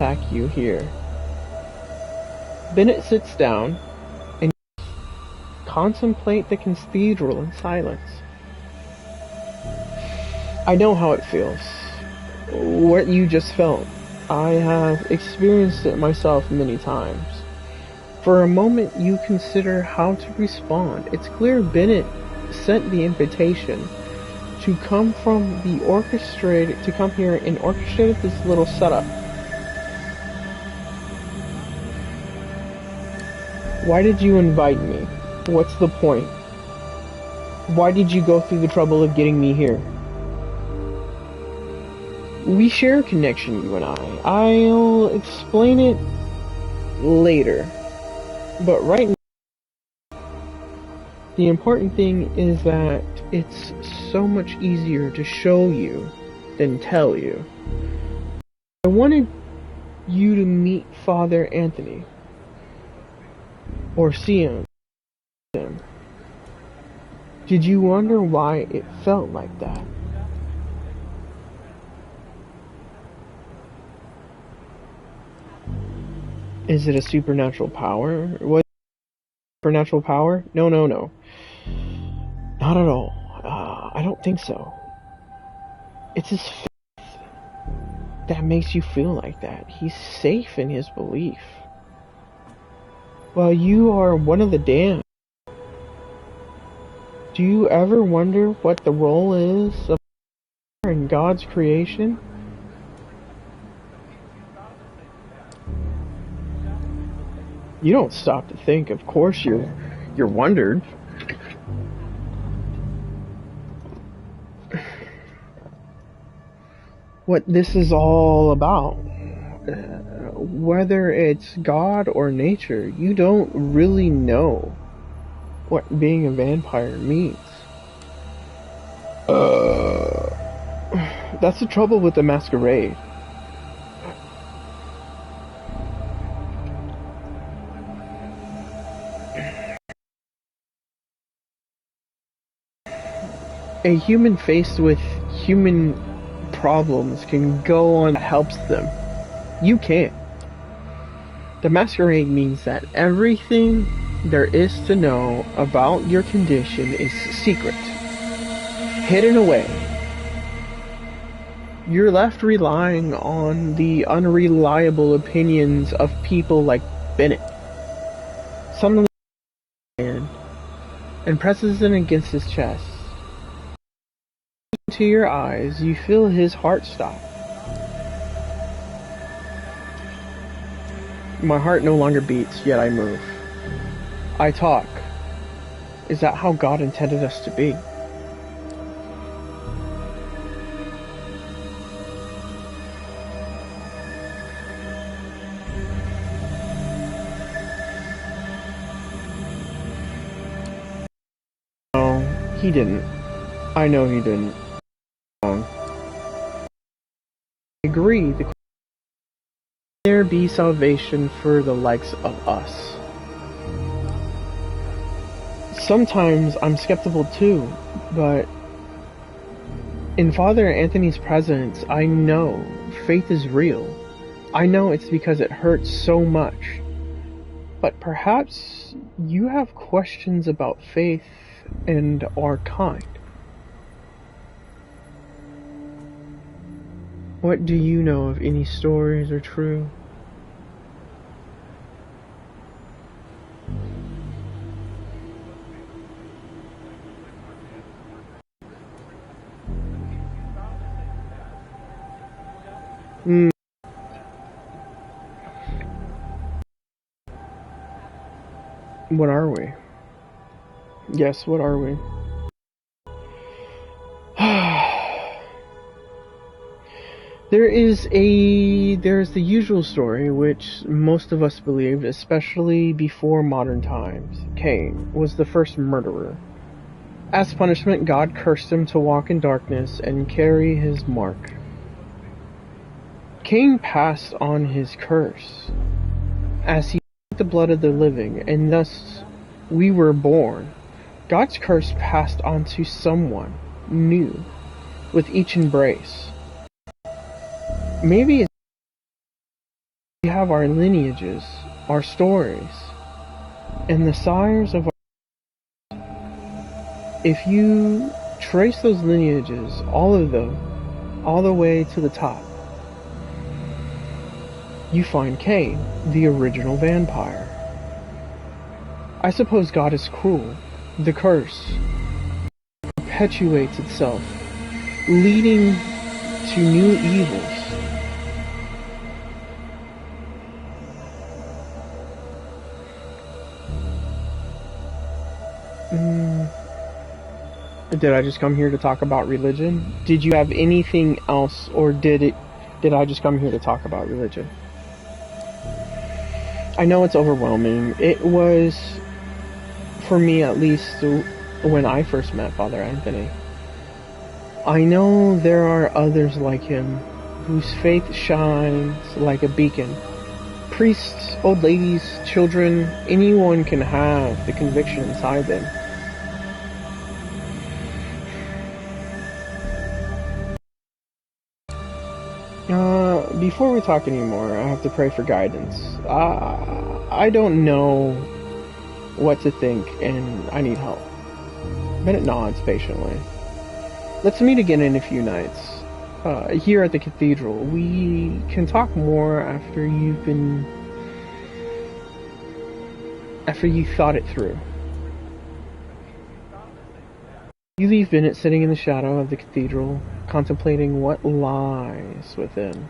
attack you here. Bennett sits down and contemplate the cathedral in silence. I know how it feels. What you just felt. I have experienced it myself many times. For a moment you consider how to respond. It's clear Bennett sent the invitation to come here and orchestrate this little setup. Why did you invite me? What's the point? Why did you go through the trouble of getting me here? We share a connection, you and I. I'll explain it later. But right now, the important thing is that it's so much easier to show you than tell you. I wanted you to meet Father Anthony. Or see him. Did you wonder why it felt like that? Is it a supernatural power? What supernatural power? No. Not at all. I don't think so. It's his faith. that makes you feel like that. He's safe in his belief. Well, you are one of the damned. Do you ever wonder what the role is of in God's creation? You don't stop to think. Of course you're wondered. What this is all about. Whether it's God or nature, you don't really know what being a vampire means. That's the trouble with the Masquerade. A human faced with human problems can go on that helps them. You can't. The Masquerade means that everything there is to know about your condition is secret, hidden away. You're left relying on the unreliable opinions of people like Bennett. Suddenly, and presses it against his chest. To your eyes, you feel his heart stop. My heart no longer beats, yet I move. I talk. Is that how God intended us to be? No, he didn't. I know he didn't. I agree. There be salvation for the likes of us. Sometimes I'm skeptical too, but in Father Anthony's presence, I know faith is real. I know it's because it hurts so much. But perhaps you have questions about faith and are kind. What do you know if any stories are true? What are we? Yes, what are we? There's the usual story which most of us believed, especially before modern times. Cain was the first murderer. As punishment, God cursed him to walk in darkness and carry his mark. Cain passed on his curse as he took the blood of the living, and thus we were born. God's curse passed on to someone new with each embrace. Maybe we have our lineages, our stories, and the sires of our... If you trace those lineages, all of them, all the way to the top, you find Cain, the original vampire. I suppose God is cruel. The curse perpetuates itself, leading to new evils. Did I just come here to talk about religion? Did you have anything else, or did I just come here to talk about religion? I know it's overwhelming. It was, for me at least, when I first met Father Anthony. I know there are others like him, whose faith shines like a beacon. Priests, old ladies, children, anyone can have the conviction inside them. Before we talk anymore, I have to pray for guidance. I don't know what to think, and I need help. Bennett nods patiently. Let's meet again in a few nights. here at the cathedral. We can talk more after you've thought it through. You leave Bennett sitting in the shadow of the cathedral, contemplating what lies within.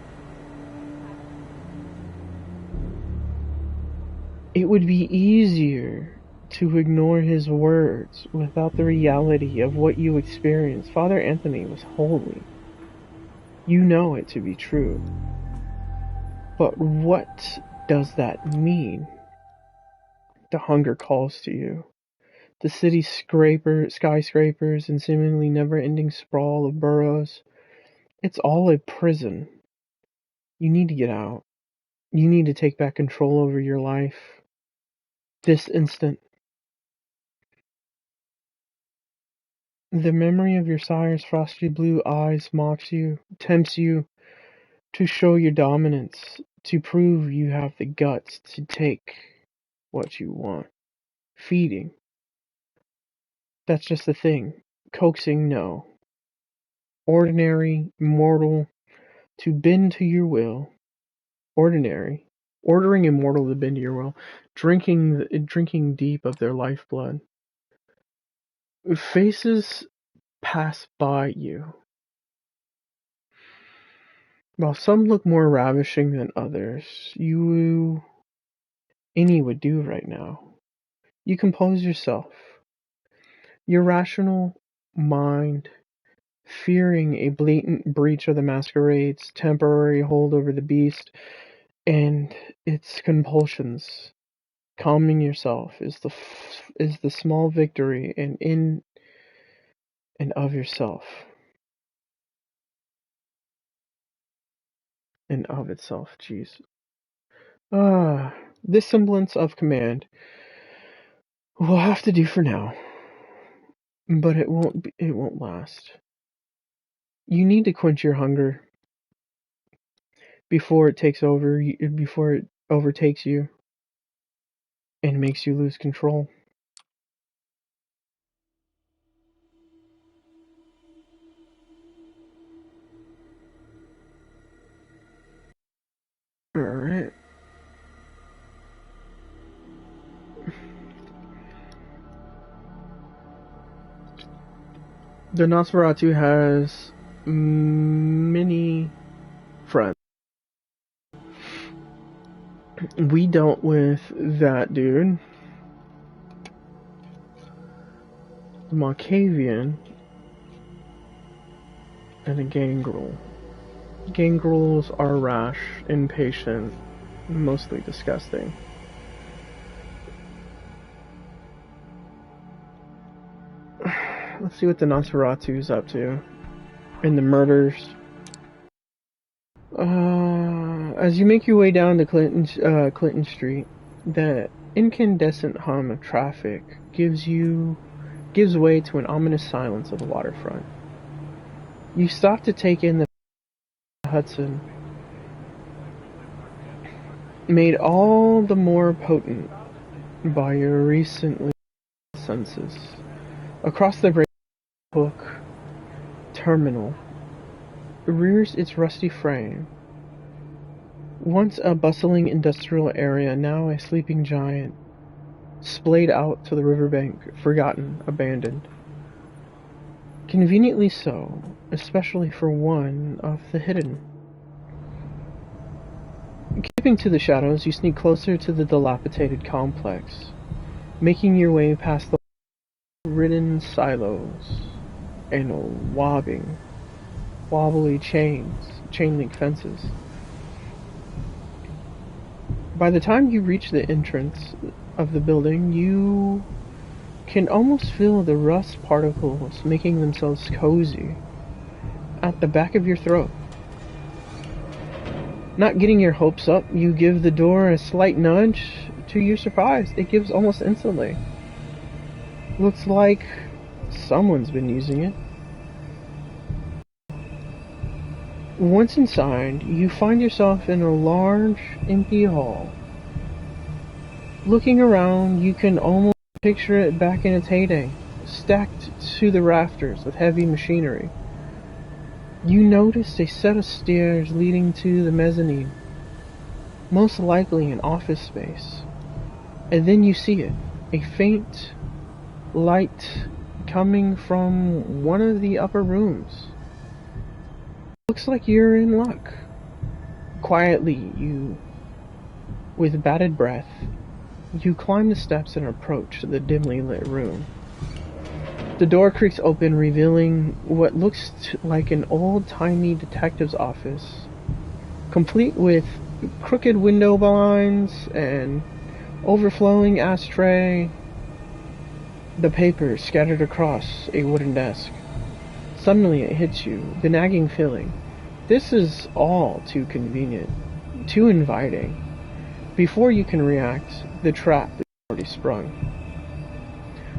It would be easier to ignore his words without the reality of what you experienced. Father Anthony was holy. You know it to be true. But what does that mean? The hunger calls to you. The city's skyscrapers and seemingly never-ending sprawl of boroughs. It's all a prison. You need to get out. You need to take back control over your life. This instant. The memory of your sire's frosty blue eyes mocks you, tempts you to show your dominance, to prove you have the guts to take what you want. Feeding. That's just the thing. Coaxing, no. Ordinary, mortal, to bend to your will. Ordinary. Ordering immortal to bend to your will. Drinking deep of their lifeblood. Faces pass by you. While some look more ravishing than others, any would do right now. You compose yourself. Your rational mind, fearing a blatant breach of the Masquerade's temporary hold over the beast and its compulsions, calming yourself is the small victory in and of yourself. And of itself, jeez. This semblance of command will have to do for now. But it won't last. You need to quench your hunger before it overtakes you and makes you lose control. Alright. The Nosferatu has many friends. We dealt with that dude, the Malkavian, and a gangrel. Gangrels are rash, impatient, mostly disgusting. Let's see what the Nosferatu's up to. And the murders. As you make your way down to Clinton Street, the incandescent hum of traffic gives way to an ominous silence of the waterfront. You stop to take in the Hudson, made all the more potent by your recently senses. Across the great Hook terminal rears its rusty frame. Once a bustling industrial area, now a sleeping giant, splayed out to the riverbank, forgotten, abandoned. Conveniently so, especially for one of the hidden. Keeping to the shadows, you sneak closer to the dilapidated complex, making your way past the ridden silos and wobbly chain link fences. By the time you reach the entrance of the building, you can almost feel the rust particles making themselves cozy at the back of your throat. Not getting your hopes up, you give the door a slight nudge. To your surprise, it gives almost instantly. Looks like someone's been using it. Once inside, you find yourself in a large, empty hall. Looking around, you can almost picture it back in its heyday, stacked to the rafters with heavy machinery. You notice a set of stairs leading to the mezzanine, most likely an office space. And then you see it, a faint light coming from one of the upper rooms. Looks like you're in luck. Quietly, with bated breath, you climb the steps and approach the dimly lit room. The door creaks open, revealing what looks like an old-timey detective's office, complete with crooked window blinds and overflowing ashtray, the papers scattered across a wooden desk. Suddenly it hits you, the nagging feeling. This is all too convenient, too inviting. Before you can react, the trap is already sprung.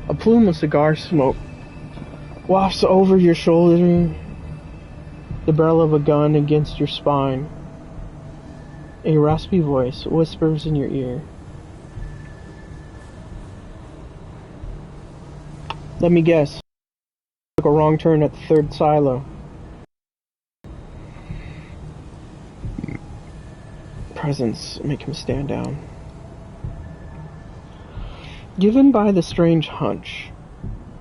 A plume of cigar smoke wafts over your shoulder, the barrel of a gun against your spine. A raspy voice whispers in your ear. Let me guess. Took a wrong turn at the third silo. Presence make him stand down. Given by the strange hunch,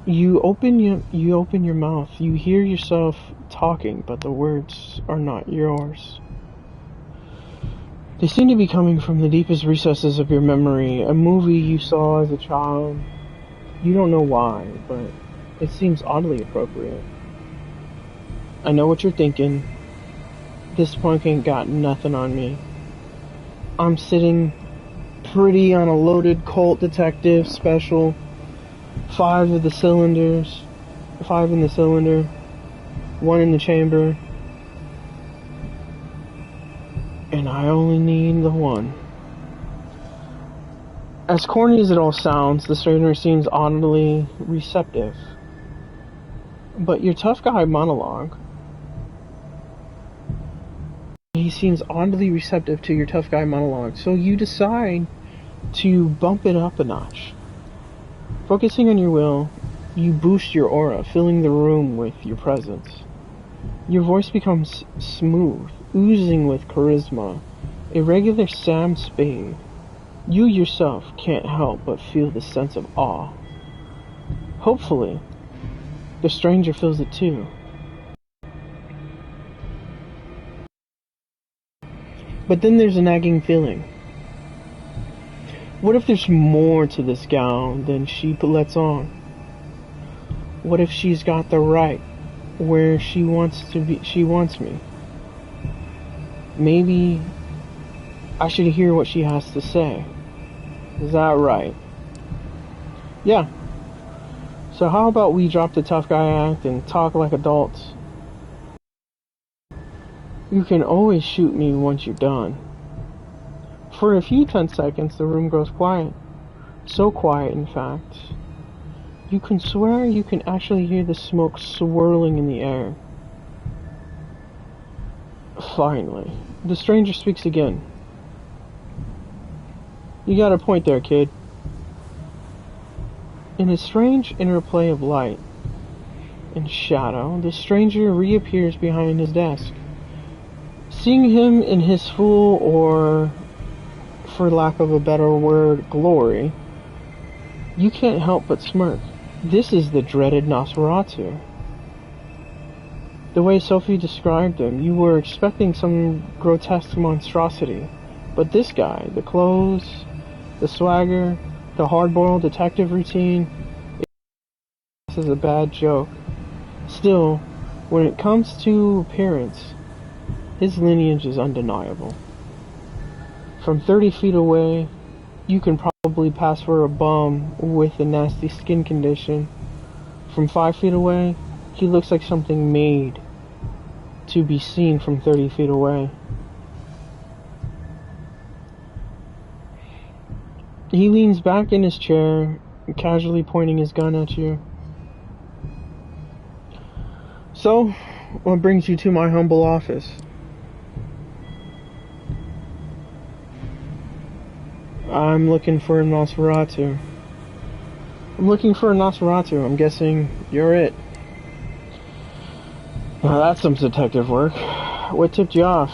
you open your mouth. You hear yourself talking, but the words are not yours. They seem to be coming from the deepest recesses of your memory, a movie you saw as a child. You don't know why, but it seems oddly appropriate. I know what you're thinking. This punk ain't got nothing on me. I'm sitting pretty on a loaded Colt detective special. 5 in the cylinder, 1 in the chamber. And I only need the 1. As corny as it all sounds, the stranger seems oddly receptive. But your tough guy monologue, he seems oddly receptive to your tough guy monologue, so you decide to bump it up a notch. Focusing on your will, you boost your aura, filling the room with your presence. Your voice becomes smooth, oozing with charisma, a regular Sam Spade. You yourself can't help but feel the sense of awe. Hopefully, the stranger feels it too. But then there's a nagging feeling. What if there's more to this gal than she lets on? What if she's got the right where she wants me? Maybe I should hear what she has to say. Is that right? Yeah. So how about we drop the tough guy act and talk like adults? You can always shoot me once you're done. For a few 10 seconds, the room goes quiet. So quiet, in fact. You can swear you can actually hear the smoke swirling in the air. Finally, the stranger speaks again. You got a point there, kid. In a strange interplay of light and shadow, the stranger reappears behind his desk. Seeing him in his full, or for lack of a better word, glory, you can't help but smirk. This is the dreaded Nosferatu. The way Sophie described him, you were expecting some grotesque monstrosity. But this guy, the clothes, the swagger, the hard-boiled detective routine, this is a bad joke. Still, when it comes to appearance, his lineage is undeniable. From 30 feet away, you can probably pass for a bum with a nasty skin condition. From 5 feet away, he looks like something made to be seen from 30 feet away. He leans back in his chair, casually pointing his gun at you. So, what brings you to my humble office? I'm looking for a Nosferatu. I'm guessing you're it. Now that's some detective work. What tipped you off?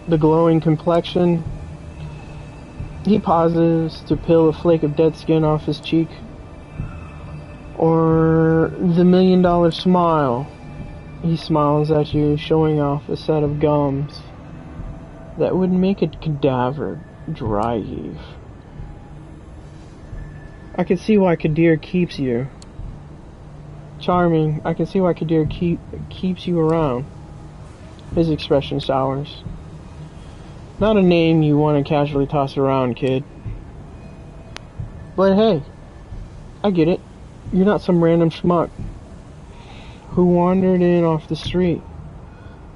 The glowing complexion? He pauses to peel a flake of dead skin off his cheek. Or the $1 million smile? He smiles at you, showing off a set of gums that would make a cadaver dry heave. I can see why Kadir keeps you. Charming. I can see why Kadir keeps you around. His expression sours. Not a name you want to casually toss around, kid. But hey, I get it. You're not some random schmuck who wandered in off the street.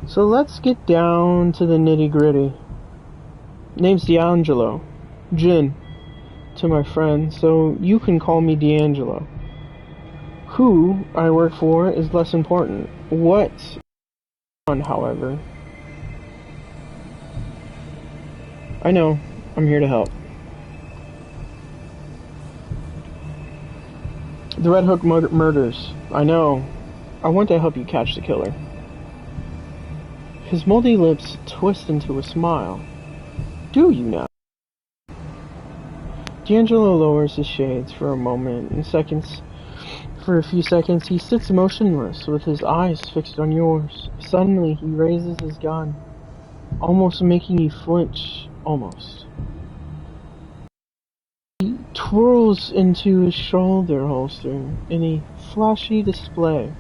So let's get down to the nitty-gritty. Name's D'Angelo. Jin to my friend, so you can call me D'Angelo. Who I work for is less important. What's on, however. I know, I'm here to help. The Red Hook murders. I know. I want to help you catch the killer. His moldy lips twist into a smile. Do you now? D'Angelo lowers his shades for a moment, and for a few seconds, he sits motionless with his eyes fixed on yours. Suddenly, he raises his gun, almost making you flinch. Almost. He twirls into his shoulder holster in a flashy display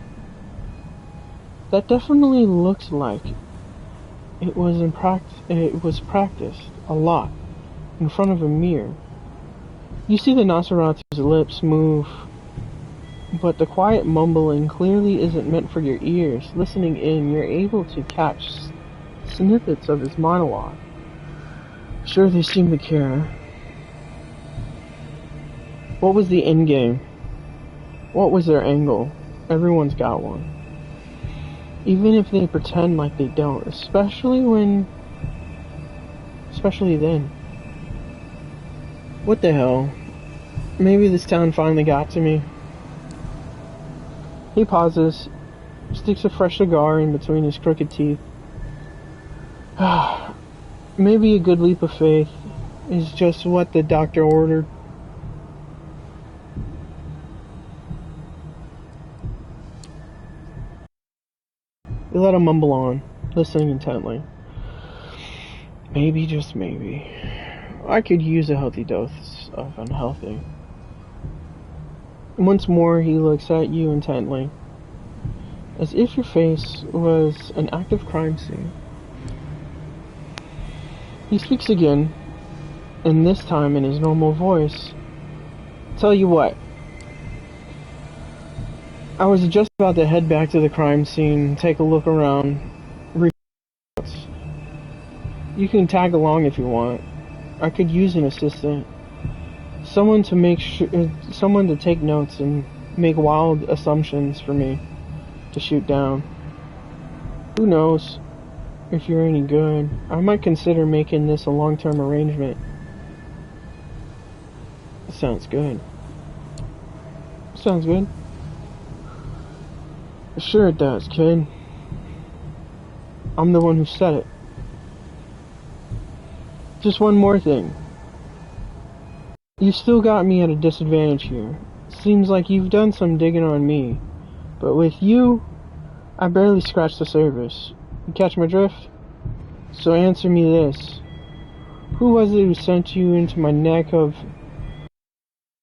that definitely looks like it was practiced a lot in front of a mirror. You see the Nosferatu's lips move, but the quiet mumbling clearly isn't meant for your ears. Listening in, you're able to catch snippets of his monologue. Sure, they seem to care. What was the end game? What was their angle? Everyone's got one. Even if they pretend like they don't, especially then. What the hell? Maybe this town finally got to me. He pauses, sticks a fresh cigar in between his crooked teeth. Maybe a good leap of faith is just what the doctor ordered. You let him mumble on, listening intently. Maybe, just maybe, I could use a healthy dose of unhealthy. Once more, he looks at you intently, as if your face was an active crime scene. He speaks again, and this time in his normal voice. Tell you what, I was just about to head back to the crime scene, take a look around. You can tag along if you want. I could use an assistant. Someone to take notes and make wild assumptions for me to shoot down. Who knows if you're any good? I might consider making this a long-term arrangement. Sounds good. Sounds good. Sure it does, kid. I'm the one who said it. Just one more thing. You still got me at a disadvantage here. Seems like you've done some digging on me. But with you, I barely scratched the surface. You catch my drift? So answer me this. Who was it who sent you into my neck of...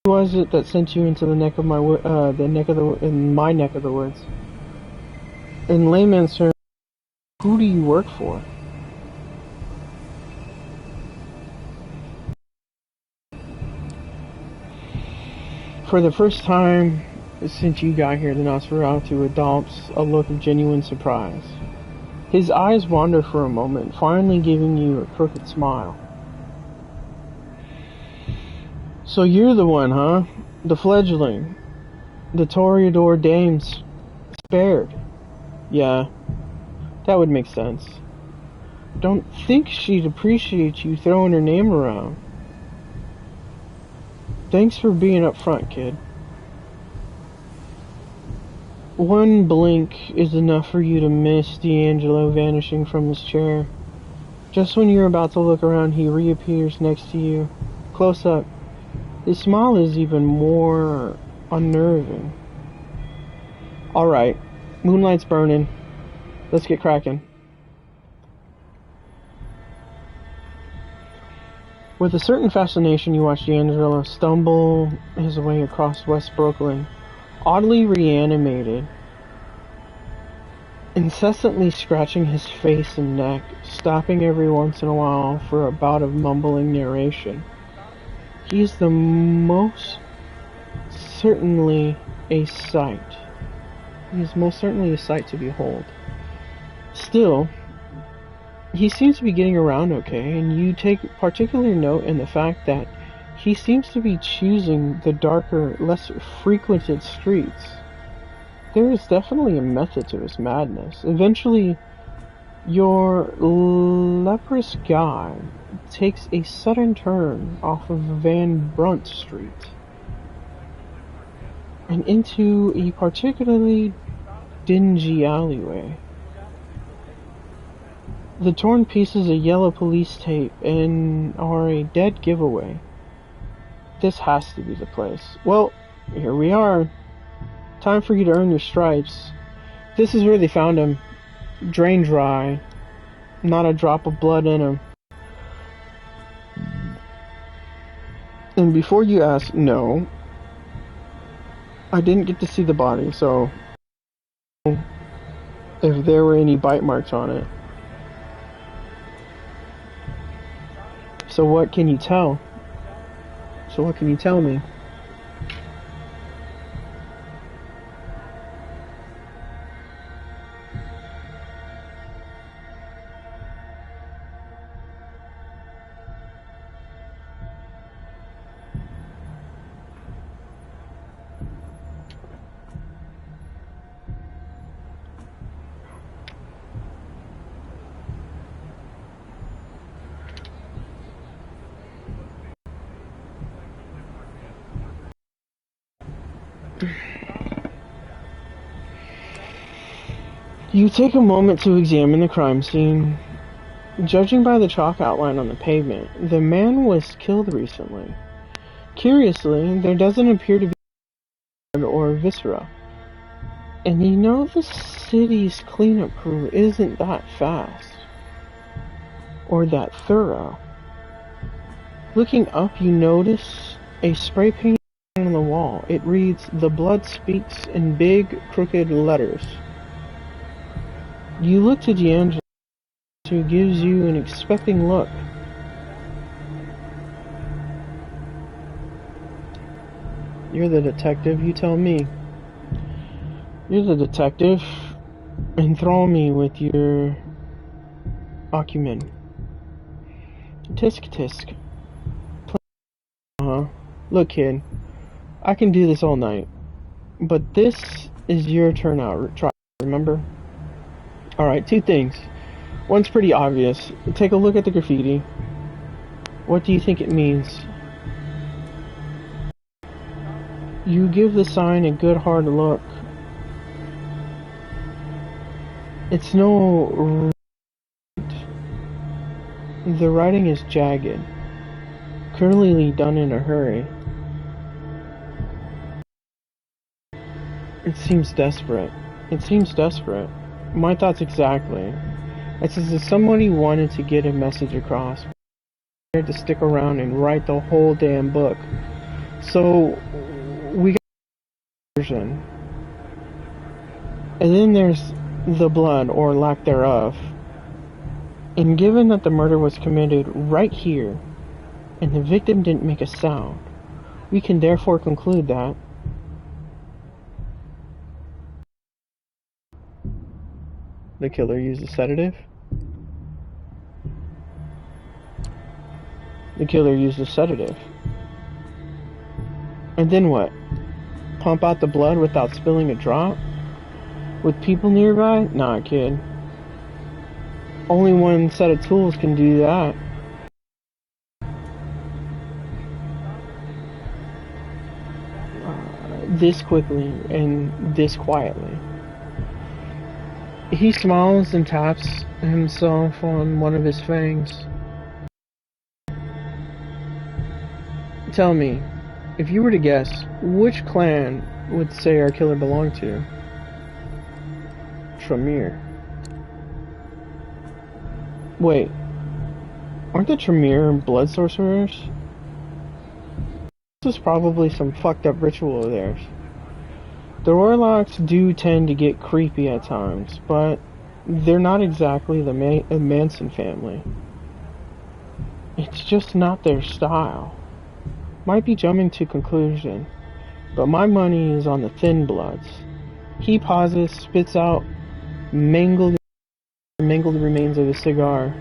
Who was it that sent you into the neck of my... in my neck of the woods? In layman's terms, who do you work for? For the first time since you got here, the Nosferatu adopts a look of genuine surprise. His eyes wander for a moment, finally giving you a crooked smile. So you're the one, huh? The fledgling. The Toreador dames spared. Yeah, that would make sense. Don't think she'd appreciate you throwing her name around. Thanks for being up front, kid. One blink is enough for you to miss D'Angelo vanishing from his chair. Just when you're about to look around, he reappears next to you. Close up. His smile is even more unnerving. Alright, moonlight's burning. Let's get cracking. With a certain fascination, you watch D'Angelo stumble his way across West Brooklyn, oddly reanimated, incessantly scratching his face and neck, stopping every once in a while for a bout of mumbling narration. He is the most certainly a sight. He is most certainly a sight to behold. Still, he seems to be getting around okay, and you take particular note in the fact that he seems to be choosing the darker, less frequented streets. There is definitely a method to his madness. Eventually, your leprous guide takes a sudden turn off of Van Brunt Street and into a particularly dingy alleyway. The torn pieces of yellow police tape and are a dead giveaway. This has to be the place. Well, here we are. Time for you to earn your stripes. This is where they found him. Drain dry. Not a drop of blood in him. And before you ask, no. I didn't get to see the body, so if there were any bite marks on it. So what can you tell? So what can you tell me? You take a moment to examine the crime scene. Judging by the chalk outline on the pavement, the man was killed recently. Curiously, there doesn't appear to be blood or viscera. And you know the city's cleanup crew isn't that fast. Or that thorough. Looking up, you notice a spray paint on the wall. It reads, "The blood speaks," in big, crooked letters. You look to D'Angelo, who gives you an expecting look. You're the detective, you tell me. You're the detective. Enthrall me with your acumen. Tisk tisk. Look, kid, I can do this all night. But this is your turnout trial, remember? Alright, two things. One's pretty obvious. Take a look at the graffiti. What do you think it means? You give the sign a good hard look. It's no... The writing is jagged. Clearly done in a hurry. It seems desperate. It seems desperate. My thoughts exactly. It's as if somebody wanted to get a message across. To stick around and write the whole damn book. So, we got a version. And then there's the blood, or lack thereof. And given that the murder was committed right here, and the victim didn't make a sound, we can therefore conclude that the killer used a sedative. The killer used a sedative. And then what? Pump out the blood without spilling a drop? With people nearby? Nah, kid. Only one set of tools can do that. This quickly and this quietly. He smiles and taps himself on one of his fangs. Tell me, if you were to guess, which clan would say our killer belonged to? Tremere. Wait, aren't the Tremere blood sorcerers? This is probably some fucked up ritual of theirs. The Roylocks do tend to get creepy at times, but they're not exactly the Manson family. It's just not their style. Might be jumping to conclusion, but my money is on the Thin Bloods. He pauses, spits out mangled remains of a cigar.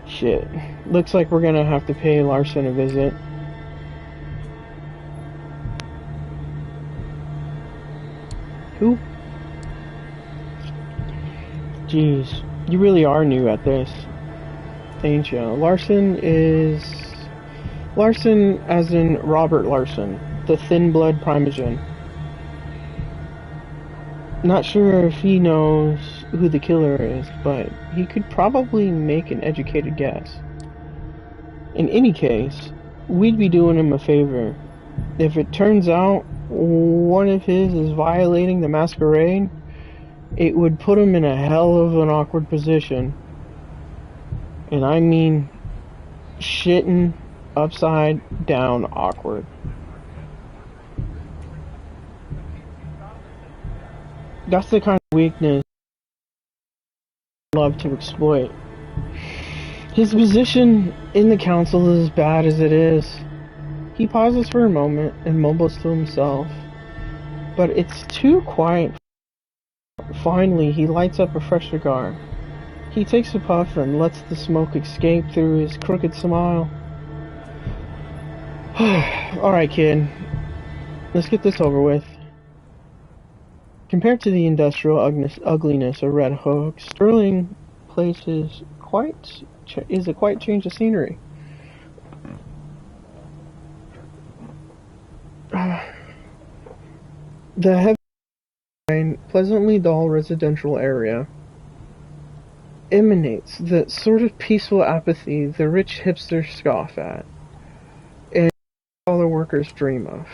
Shit. Looks like we're gonna have to pay Larson a visit. Who? Jeez, you really are new at this, ain't ya? Larson as in Robert Larson, the Thin Blood Primogen. Not sure if he knows who the killer is, but he could probably make an educated guess. In any case, we'd be doing him a favor. If it turns out one of his is violating the Masquerade, it would put him in a hell of an awkward position. And I mean shitting upside down awkward. That's the kind of weakness I love to exploit. His position in the council is as bad as it is. He pauses for a moment and mumbles to himself, but it's too quiet. Finally, he lights up a fresh cigar. He takes a puff and lets the smoke escape through his crooked smile. Alright, kid. Let's get this over with. Compared to the industrial ugliness of Red Hook, Sterling Place is a quite change of scenery. The heavy, pleasantly dull residential area emanates the sort of peaceful apathy the rich hipsters scoff at and collar workers dream of.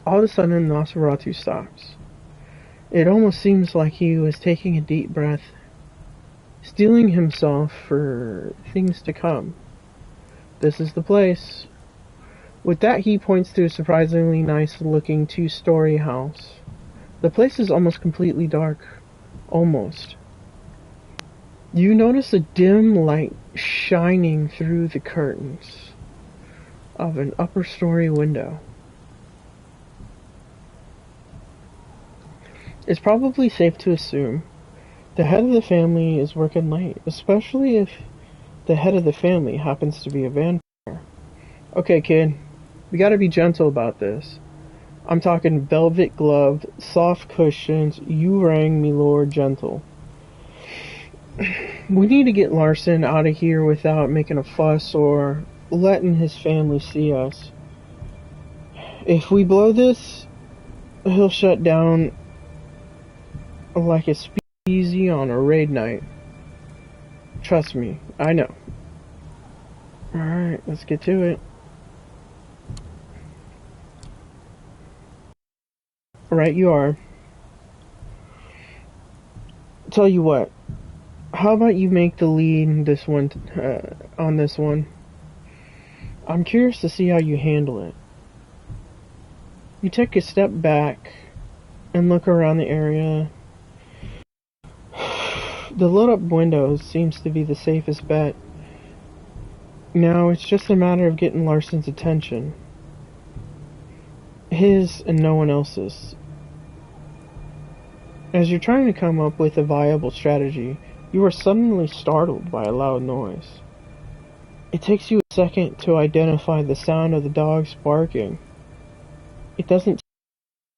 All of a sudden, Nosferatu stops. It almost seems like he was taking a deep breath, steeling himself for things to come. This is the place. With that, he points to a surprisingly nice-looking two-story house. The place is almost completely dark. Almost. You notice a dim light shining through the curtains of an upper-story window. It's probably safe to assume the head of the family is working late, especially if the head of the family happens to be a vampire. Okay, kid, we gotta be gentle about this. I'm talking velvet gloved, soft cushions, you rang me lord gentle. We need to get Larson out of here without making a fuss or letting his family see us. If we blow this, he'll shut down like a speakeasy on a raid night. Trust me, I know. Alright, let's get to it. Right you are. Tell you what, how about you make the lead this one on this one? I'm curious to see how you handle it. You take a step back and look around the area. The lit up windows seems to be the safest bet. Now it's just a matter of getting Larson's attention. His and no one else's. As you're trying to come up with a viable strategy, you are suddenly startled by a loud noise. It takes you a second to identify the sound of the dogs barking. It doesn't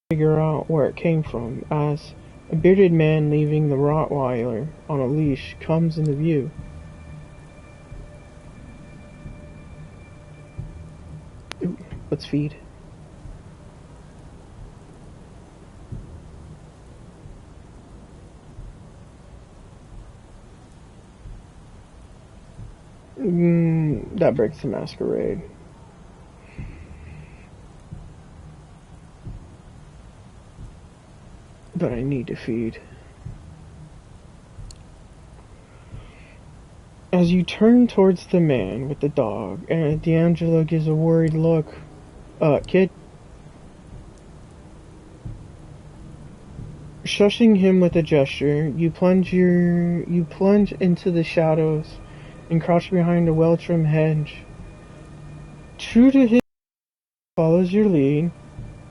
figure out where it came from, as a bearded man leaving the Rottweiler on a leash comes into view. Ooh, let's feed. That breaks the Masquerade. But I need to feed. As you turn towards the man with the dog, and D'Angelo gives a worried look. Kid? Shushing him with a gesture, you plunge into the shadows and crouch behind a well-trimmed hedge. True to his follows your lead,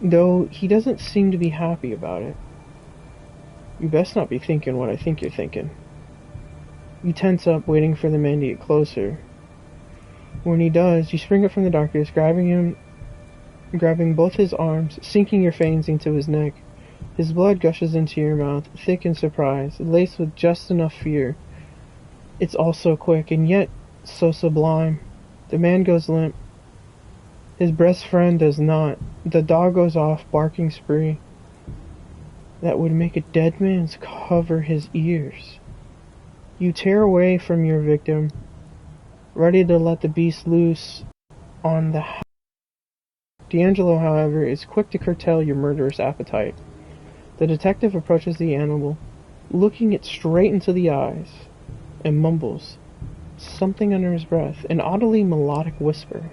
though he doesn't seem to be happy about it. You best not be thinking what I think you're thinking. You tense up, waiting for the man to get closer. When he does, you spring up from the darkness, grabbing both his arms, sinking your fangs into his neck. His blood gushes into your mouth, thick in surprise, laced with just enough fear. It's all so quick, and yet so sublime. The man goes limp. His best friend does not. The dog goes off, barking spree that would make a dead man's cover his ears. You tear away from your victim, ready to let the beast loose on the house. D'Angelo, however, is quick to curtail your murderous appetite. The detective approaches the animal, looking it straight into the eyes, and mumbles something under his breath, an oddly melodic whisper.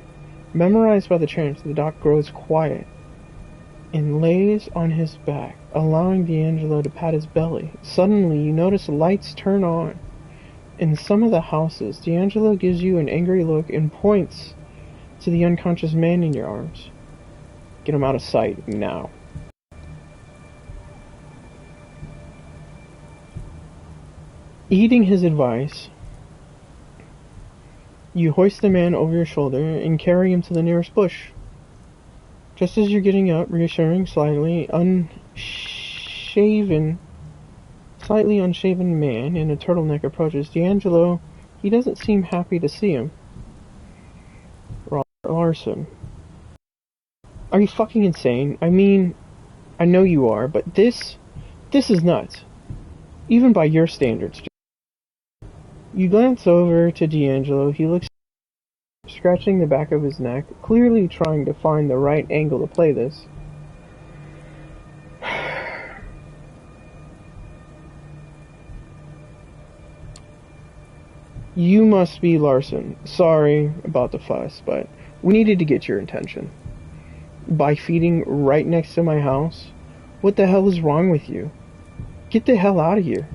Memorized by the trance, the dog grows quiet and lays on his back, allowing D'Angelo to pat his belly. Suddenly, you notice lights turn on in some of the houses. D'Angelo gives you an angry look and points to the unconscious man in your arms. Get him out of sight now. Heeding his advice, you hoist the man over your shoulder and carry him to the nearest bush. Just as you're getting up, reassuring, slightly unshaven man in a turtleneck approaches D'Angelo. He doesn't seem happy to see him. Robert Larson. Are you fucking insane? I mean, I know you are, but this is nuts. Even by your standards. You glance over to D'Angelo. He looks, scratching the back of his neck, clearly trying to find the right angle to play this. You must be Larson. Sorry about the fuss, but we needed to get your attention. By feeding right next to my house? What the hell is wrong with you? Get the hell out of here.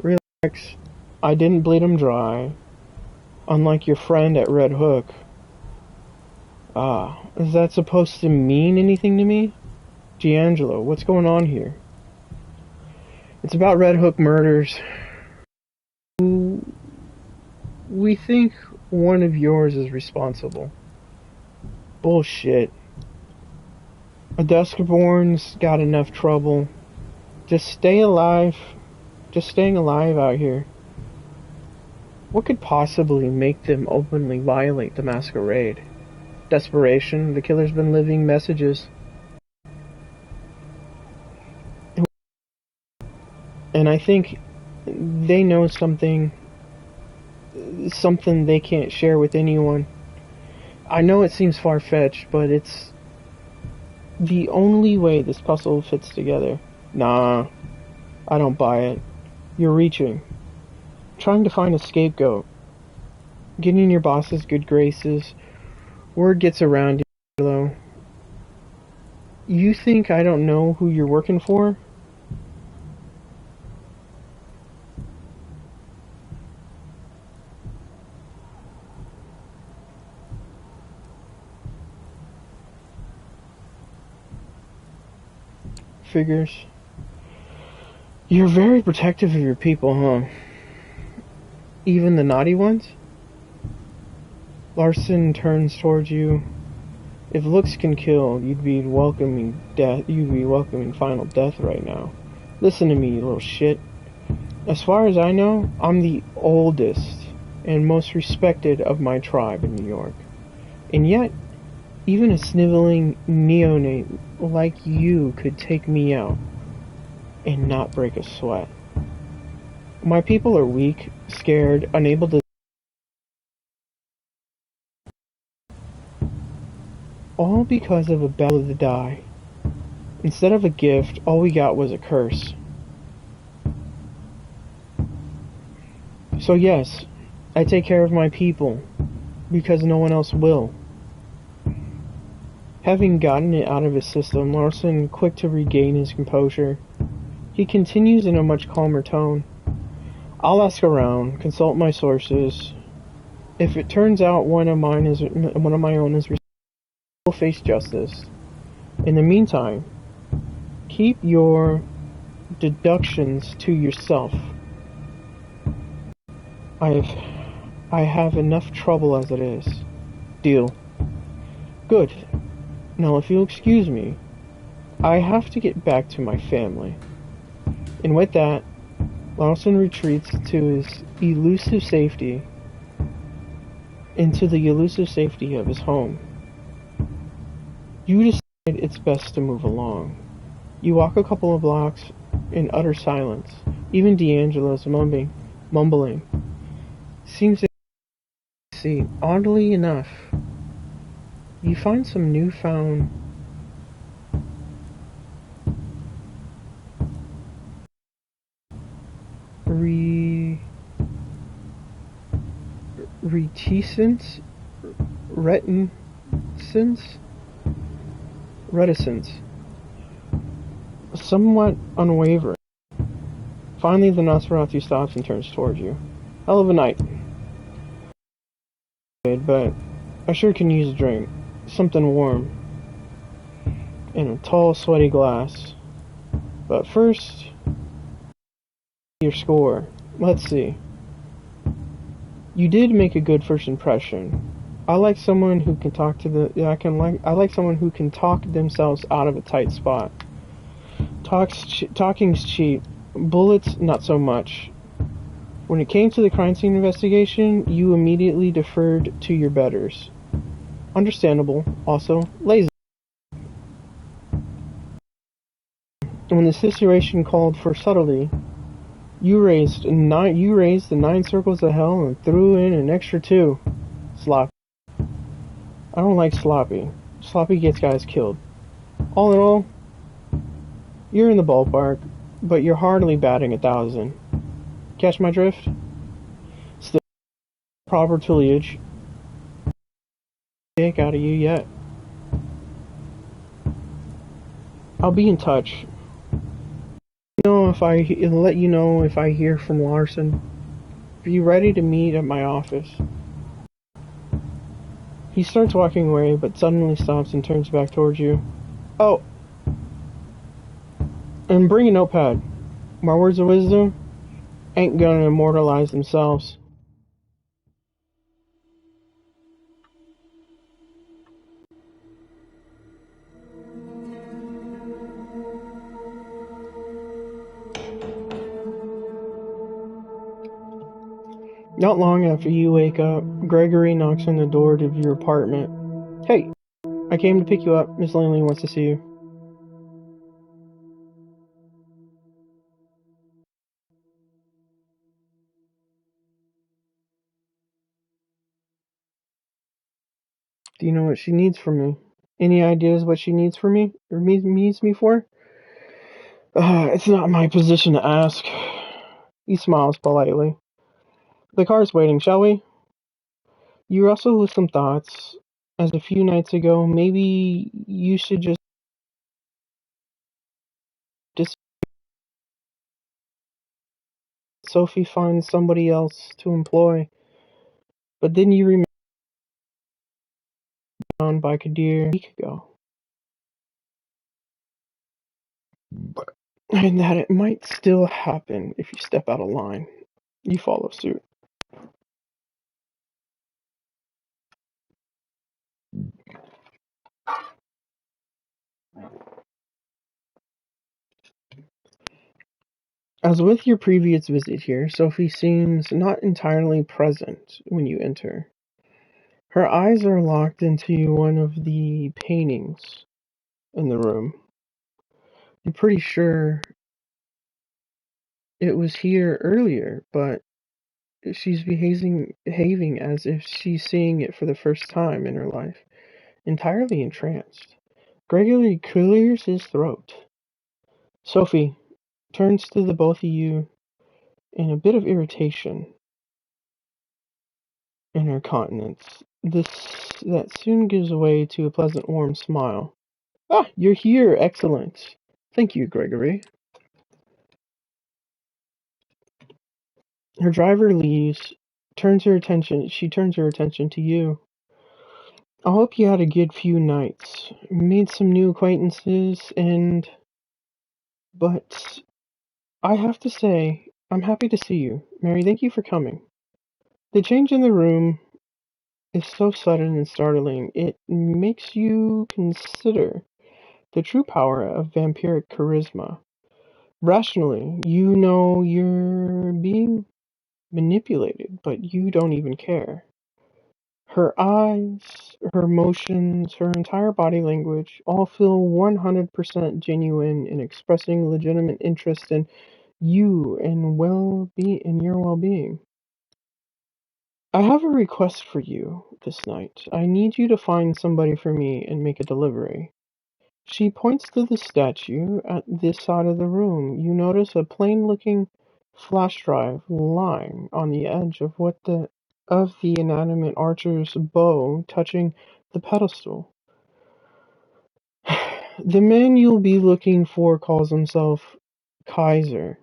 Relax. I didn't bleed him dry. Unlike your friend at Red Hook. Ah, is that supposed to mean anything to me? D'Angelo, what's going on here? It's about Red Hook murders. We think one of yours is responsible. Bullshit. A Duskborn's got enough trouble. Just staying alive out here. What could possibly make them openly violate the Masquerade? Desperation. The killer's been leaving messages. And I think they know something they can't share with anyone. I know it seems far-fetched, but it's the only way this puzzle fits together. Nah, I don't buy it. You're reaching. Trying to find a scapegoat. Getting your boss's good graces. Word gets around, D'Angelo. You think I don't know who you're working for? Figures. You're very protective of your people, huh? Even the naughty ones? Larson turns towards you. If looks can kill, you'd be welcoming death. You'd be welcoming final death right now. Listen to me, you little shit. As far as I know, I'm the oldest and most respected of my tribe in New York. And yet, Even a sniveling neonate like you could take me out and not break a sweat. My people are weak, scared, unable to. All because of a battle of the die. Instead of a gift, all we got was a curse. So yes, I take care of my people, because no one else will. Having gotten it out of his system, Larson, quick to regain his composure, he continues in a much calmer tone. I'll ask around, consult my sources. If it turns out one of my own is responsible, will face justice. In the meantime, keep your deductions to yourself. I have enough trouble as it is. Deal. Good. Now if you'll excuse me, I have to get back to my family. And with that, Lawson retreats to his elusive safety, into the elusive safety of his home. You decide it's best to move along. You walk a couple of blocks in utter silence. Even D'Angelo's mumbling seems to see. Oddly enough, you find some newfound reticence, somewhat unwavering. Finally, the Nosferatu stops and turns towards you. Hell of a night. But I sure can use a drink. Something warm. In a tall, sweaty glass. But first, your score. Let's see. You did make a good first impression. I like someone who can I like someone who can talk themselves out of a tight spot. Talking's cheap. Bullets, not so much. When it came to the crime scene investigation, you immediately deferred to your betters. Understandable. Also, lazy. When the situation called for subtlety, you raised the 9 circles of hell and threw in an extra 2. Sloppy. I don't like sloppy. Sloppy gets guys killed. All in all, you're in the ballpark, but you're hardly batting 1,000. Catch my drift? Still proper tutelage. Kick out of you yet. I'll be in touch. Let you know if I hear from Larson. Be ready to meet at my office. He starts walking away, but suddenly stops and turns back towards you. Oh, and bring a notepad. My words of wisdom ain't gonna immortalize themselves. Not long after you wake up, Gregory knocks on the door of your apartment. Hey, I came to pick you up. Miss Langley wants to see you. Do you know what she needs from me? Any ideas what she needs from me? Or needs me for? It's not my position to ask. He smiles politely. The car's waiting, shall we? You wrestle with some thoughts, as a few nights ago, maybe you should just Sophie finds somebody else to employ. But then you remember on by Kadir a week ago. And that it might still happen if you step out of line. You follow suit. As with your previous visit here, Sophie seems not entirely present when you enter. Her eyes are locked into one of the paintings in the room. I'm pretty sure it was here earlier, but she's behaving as if she's seeing it for the first time in her life, entirely entranced. Gregory clears his throat. Sophie turns to the both of you in a bit of irritation in her countenance. That soon gives way to a pleasant warm smile. Ah, you're here, excellent. Thank you, Gregory. Her driver leaves, she turns her attention to you. I hope you had a good few nights, made some new acquaintances, but I have to say, I'm happy to see you. Mary, thank you for coming. The change in the room is so sudden and startling, it makes you consider the true power of vampiric charisma. Rationally, you know you're being manipulated, but you don't even care. Her eyes, her motions, her entire body language all feel 100% genuine in expressing legitimate interest in you and in your well-being. I have a request for you this night. I need you to find somebody for me and make a delivery. She points to the statue at this side of the room. You notice a plain-looking flash drive lying on the edge of the inanimate archer's bow touching the pedestal. The man you'll be looking for calls himself Kaiser.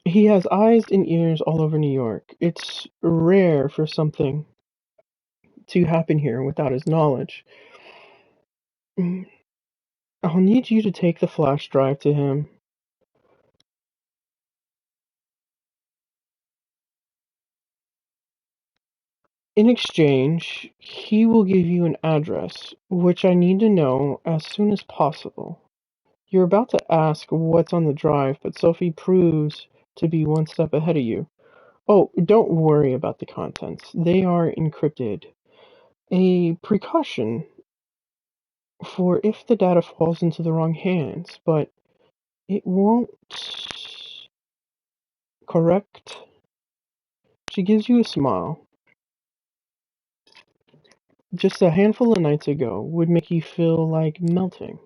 He has eyes and ears all over New York. It's rare for something to happen here without his knowledge. I'll need you to take the flash drive to him. In exchange, he will give you an address, which I need to know as soon as possible. You're about to ask what's on the drive, but Sophie proves to be one step ahead of you. Oh, don't worry about the contents. They are encrypted. A precaution for if the data falls into the wrong hands, but it won't. Correct? She gives you a smile. Just a handful of nights ago would make you feel like melting.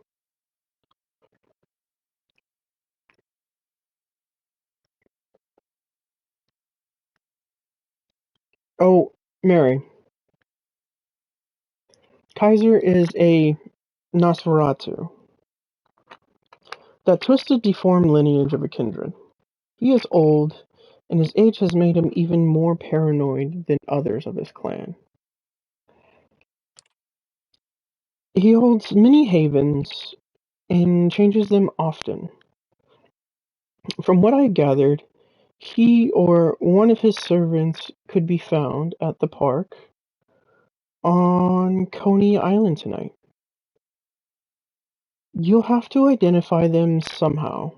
Oh, Mary, Kaiser is a Nosferatu, that twisted, deformed lineage of a kindred. He is old, and his age has made him even more paranoid than others of his clan. He holds many havens and changes them often. From what I gathered, he or one of his servants could be found at the park on Coney Island tonight. You'll have to identify them somehow.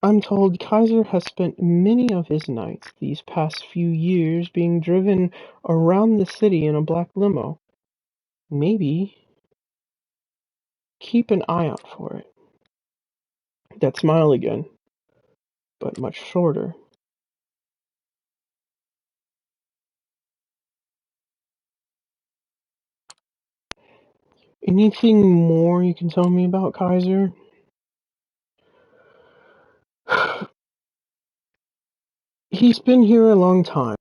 I'm told Kaiser has spent many of his nights these past few years being driven around the city in a black limo. Maybe keep an eye out for it. That smile again, but much shorter. Anything more you can tell me about Kaiser? He's been here a long time,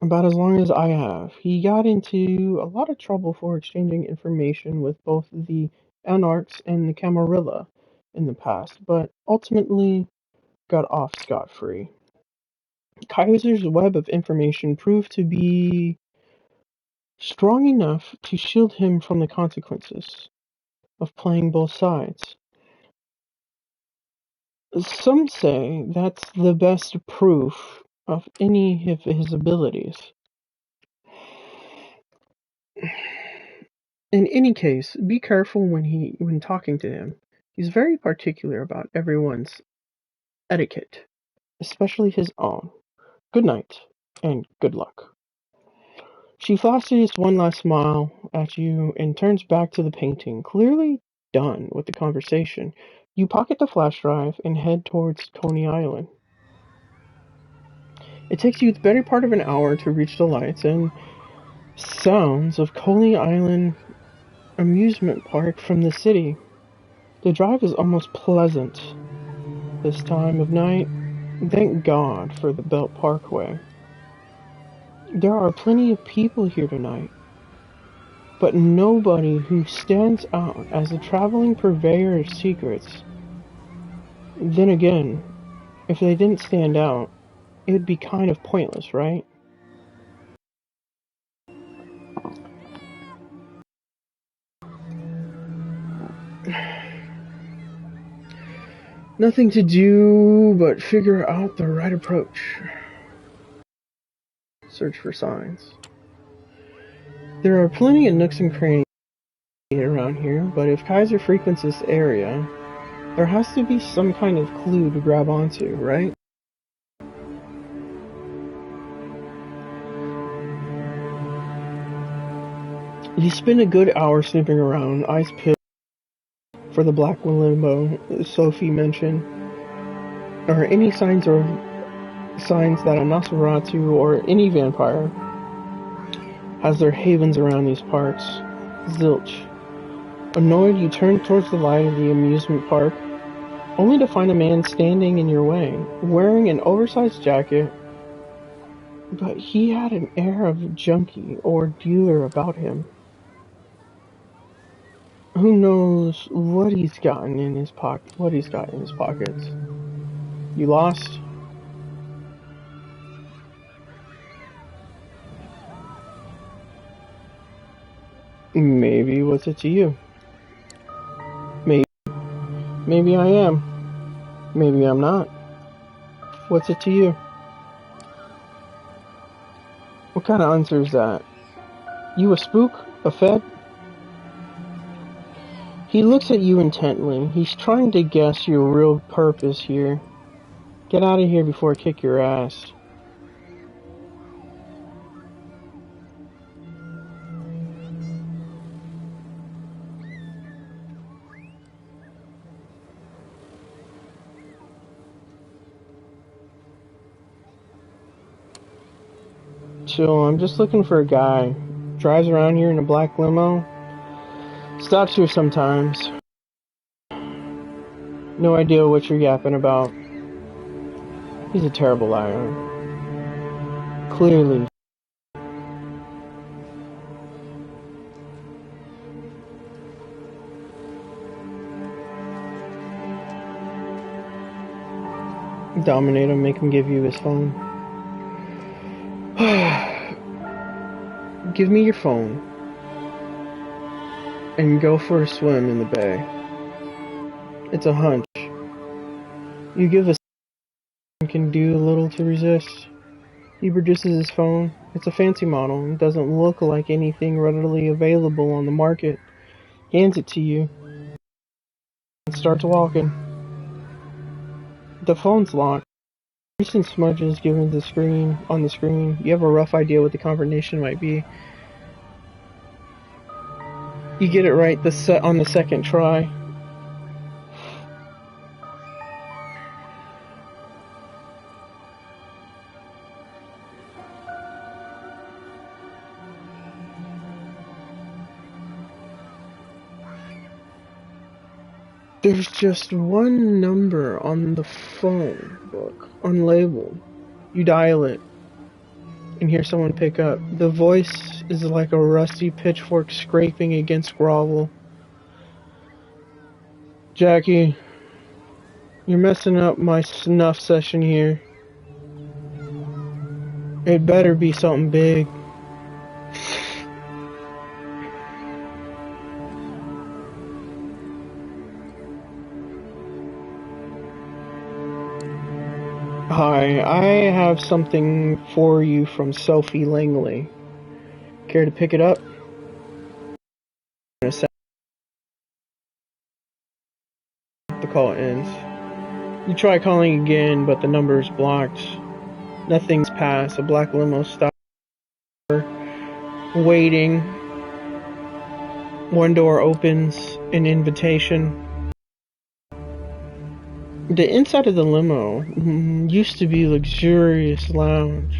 about as long as I have. He got into a lot of trouble for exchanging information with both the Anarchs and the Camarilla in the past, but ultimately got off scot-free. Kaiser's web of information proved to be strong enough to shield him from the consequences of playing both sides. Some say that's the best proof of any of his abilities. In any case, be careful when talking to him. He's very particular about everyone's etiquette, especially his own. Good night, and good luck. She flashes one last smile at you and turns back to the painting, clearly done with the conversation. You pocket the flash drive and head towards Coney Island. It takes you the better part of an hour to reach the lights and sounds of Coney Island amusement park from the city. The drive is almost pleasant this time of night. Thank God for the Belt Parkway. There are plenty of people here tonight, but nobody who stands out as a traveling purveyor of secrets. Then again, if they didn't stand out, it would be kind of pointless, right? Nothing to do but figure out the right approach. Search for signs. There are plenty of nooks and crannies around here, but if Kaiser frequents this area, there has to be some kind of clue to grab onto, right? You spend a good hour snooping around, eyes peeled for the black limbo Sophie mentioned, or any signs that a Nosferatu or any vampire has their havens around these parts. Zilch. Annoyed, you turn towards the light of the amusement park, only to find a man standing in your way, wearing an oversized jacket, but he had an air of junkie or dealer about him. Who knows what he's got in his pockets? You lost? Maybe what's it to you? Maybe I am. Maybe I'm not. What's it to you? What kind of answer is that? You a spook? A fed? He looks at you intently. He's trying to guess your real purpose here. Get out of here before I kick your ass. Chill, I'm just looking for a guy. Drives around here in a black limo. Stops here sometimes. No idea what you're yapping about. He's a terrible liar. Clearly. Dominate him, make him give you his phone. Give me your phone. And go for a swim in the bay. It's a hunch. You give a and can do little to resist. He produces his phone. It's a fancy model and doesn't look like anything readily available on the market. Hands it to you and starts walking. The phone's locked. Recent smudges given on the screen. You have a rough idea what the combination might be. You get it right on the second try. There's just one number on the phone book, unlabeled. You dial it and hear someone pick up. The voice is like a rusty pitchfork scraping against gravel. Jackie, you're messing up my snuff session here. It better be something big. Hi, I have something for you from Sophie Langley. Care to pick it up? In a second, the call ends. You try calling again, but the number is blocked. Nothing's passed. A black limo stopped, waiting. One door opens, an invitation. The inside of the limo used to be luxurious lounge.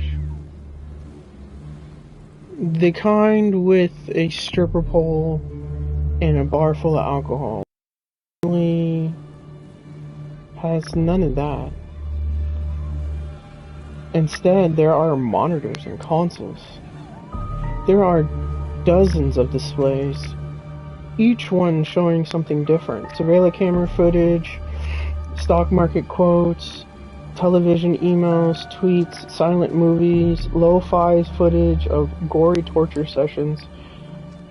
The kind with a stripper pole and a bar full of alcohol. Really has none of that. Instead, there are monitors and consoles. There are dozens of displays, each one showing something different. Surveillance camera footage, stock market quotes, television emails, tweets, silent movies, lo-fi footage of gory torture sessions.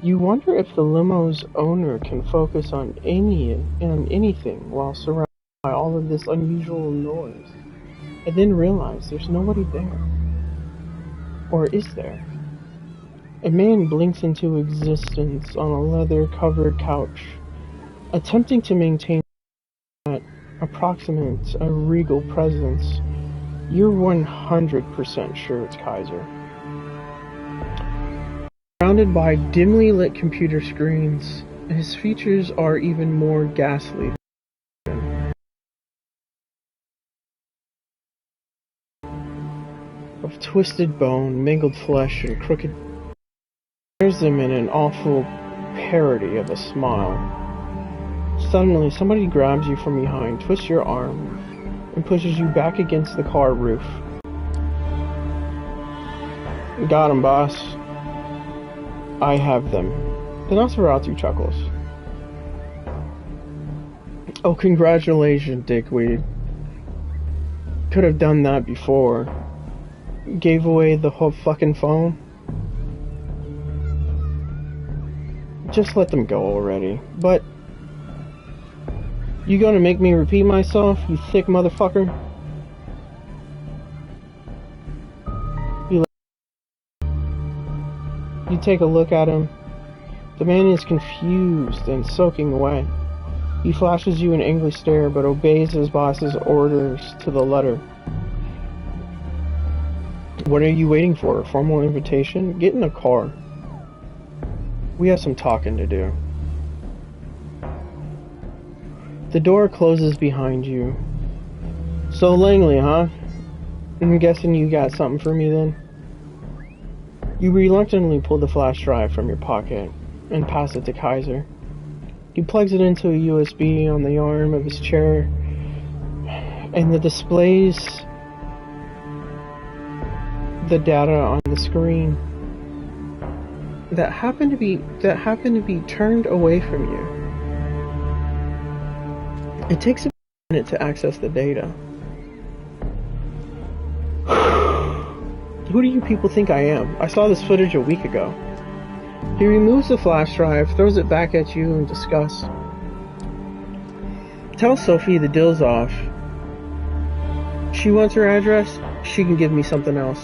You wonder if the limo's owner can focus on anything while surrounded by all of this unusual noise, and then realize there's nobody there. Or is there? A man blinks into existence on a leather-covered couch, attempting to maintain that approximates a regal presence. You're 100% sure it's Kaiser. Surrounded by dimly lit computer screens, his features are even more ghastly. Of twisted bone, mangled flesh, and crooked stares them in an awful parody of a smile. Suddenly, somebody grabs you from behind, twists your arm, and pushes you back against the car roof. Got him, boss. I have them. The Nosferatu chuckles. Oh, congratulations, dickweed. Could have done that before. Gave away the whole fucking phone. Just let them go already. But you gonna make me repeat myself, you thick motherfucker? You take a look at him. The man is confused and soaking wet. He flashes you an angry stare, but obeys his boss's orders to the letter. What are you waiting for? A formal invitation? Get in the car. We have some talking to do. The door closes behind you. So Langley, huh? I'm guessing you got something for me then? You reluctantly pull the flash drive from your pocket and pass it to Kaiser. He plugs it into a USB on the arm of his chair, and the displays the data on the screen that happen to be turned away from you. It takes a minute to access the data. Who do you people think I am? I saw this footage a week ago. He removes the flash drive, throws it back at you in disgust. Tell Sophie the deal's off. She wants her address, she can give me something else.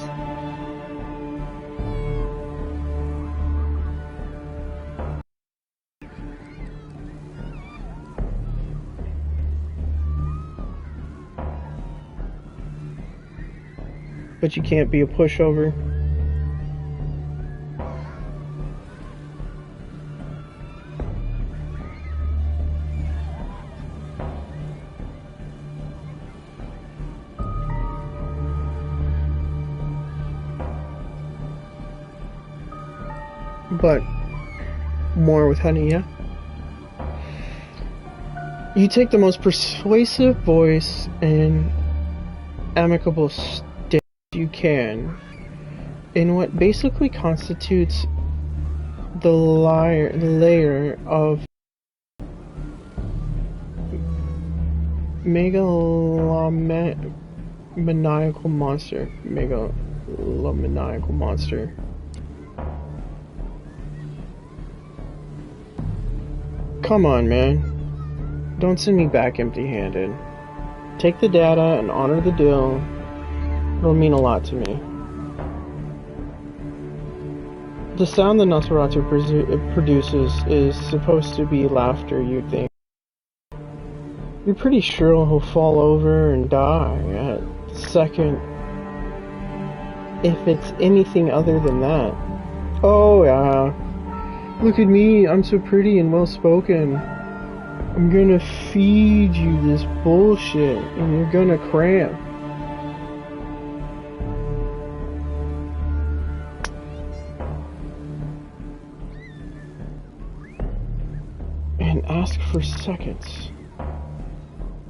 But you can't be a pushover. But more with honey, yeah? You take the most persuasive voice and amicable stance you can in what basically constitutes the layer of megalomaniacal monster. Come on, man. Don't send me back empty-handed. Take the data and honor the deal. It'll mean a lot to me. The sound the Nosferatu produces is supposed to be laughter, you'd think. You're pretty sure he'll fall over and die at the second if it's anything other than that. Oh, yeah. Look at me, I'm so pretty and well-spoken. I'm gonna feed you this bullshit, and you're gonna cramp. And ask for seconds.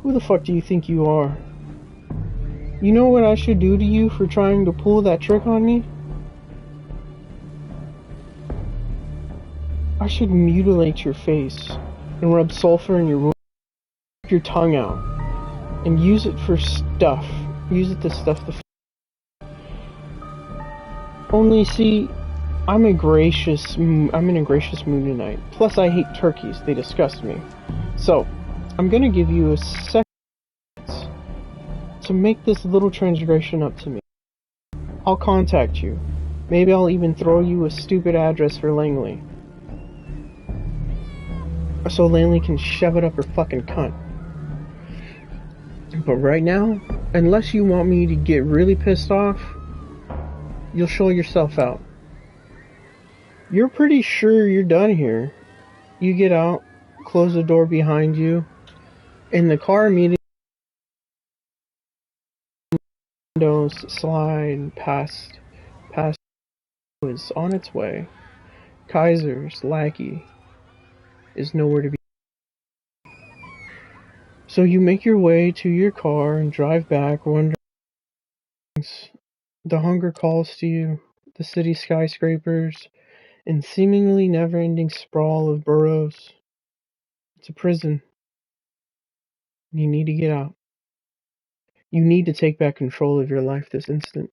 Who the fuck do you think you are? You know what I should do to you for trying to pull that trick on me? I should mutilate your face and rub sulfur in your wound, your tongue out, and use it for stuff. Use it to stuff the. Only see, I'm in a gracious mood tonight. Plus, I hate turkeys; they disgust me. So, I'm gonna give you a second to make this little transgression up to me. I'll contact you. Maybe I'll even throw you a stupid address for Langley. So Langley can shove it up her fucking cunt. But right now, unless you want me to get really pissed off, you'll show yourself out. You're pretty sure you're done here. You get out, close the door behind you, and the car immediately windows slide past is on its way. Kaiser's lackey is nowhere to be. So you make your way to your car and drive back, wondering the hunger calls to you, the city skyscrapers, and seemingly never-ending sprawl of boroughs. It's a prison. You need to get out. You need to take back control of your life this instant.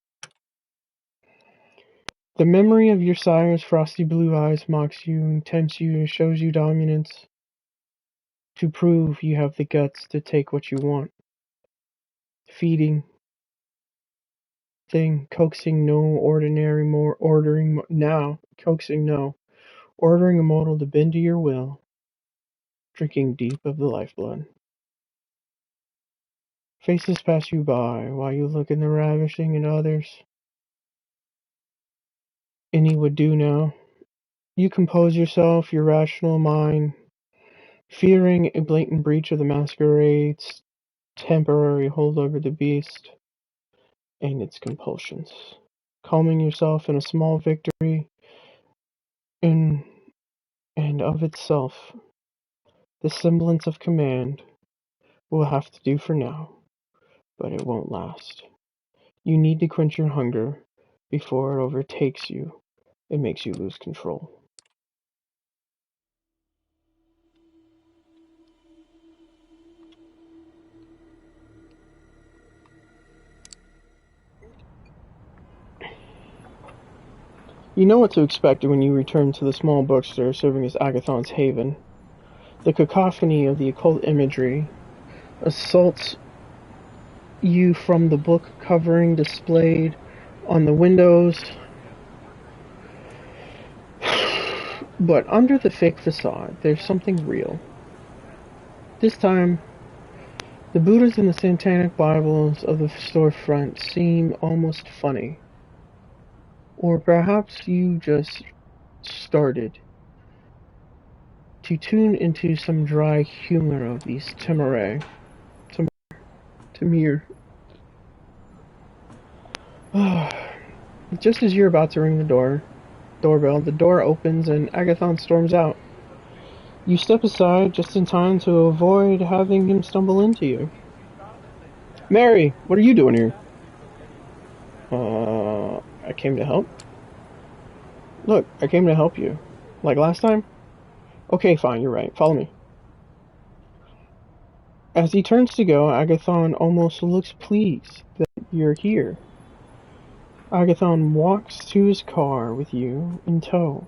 The memory of your sire's frosty blue eyes mocks you and tempts you and shows you dominance to prove you have the guts to take what you want. Feeding, coaxing no, ordering a mortal to bend to your will, drinking deep of the lifeblood. Faces pass you by while you look in the ravishing in others. Any would do now. You compose yourself, your rational mind, fearing a blatant breach of the Masquerade's temporary hold over the beast and its compulsions. Calming yourself in a small victory in and of itself, the semblance of command will have to do for now, but it won't last. You need to quench your hunger before it overtakes you. It makes you lose control. You know what to expect when you return to the small bookstore serving as Agathon's haven. The cacophony of the occult imagery assaults you from the book covering displayed on the windows. But under the fake facade, there's something real. This time, the Buddhas and the satanic Bibles of the storefront seem almost funny. Or perhaps you just started to tune into some dry humor of these Tamir. Just as you're about to ring the doorbell, the door opens and Agathon storms out. You step aside just in time to avoid having him stumble into you. Mary, what are you doing here? I came to help. Look, I came to help you. Like last time? Okay, fine, you're right. Follow me. As he turns to go, Agathon almost looks pleased that you're here. Agathon walks to his car with you in tow.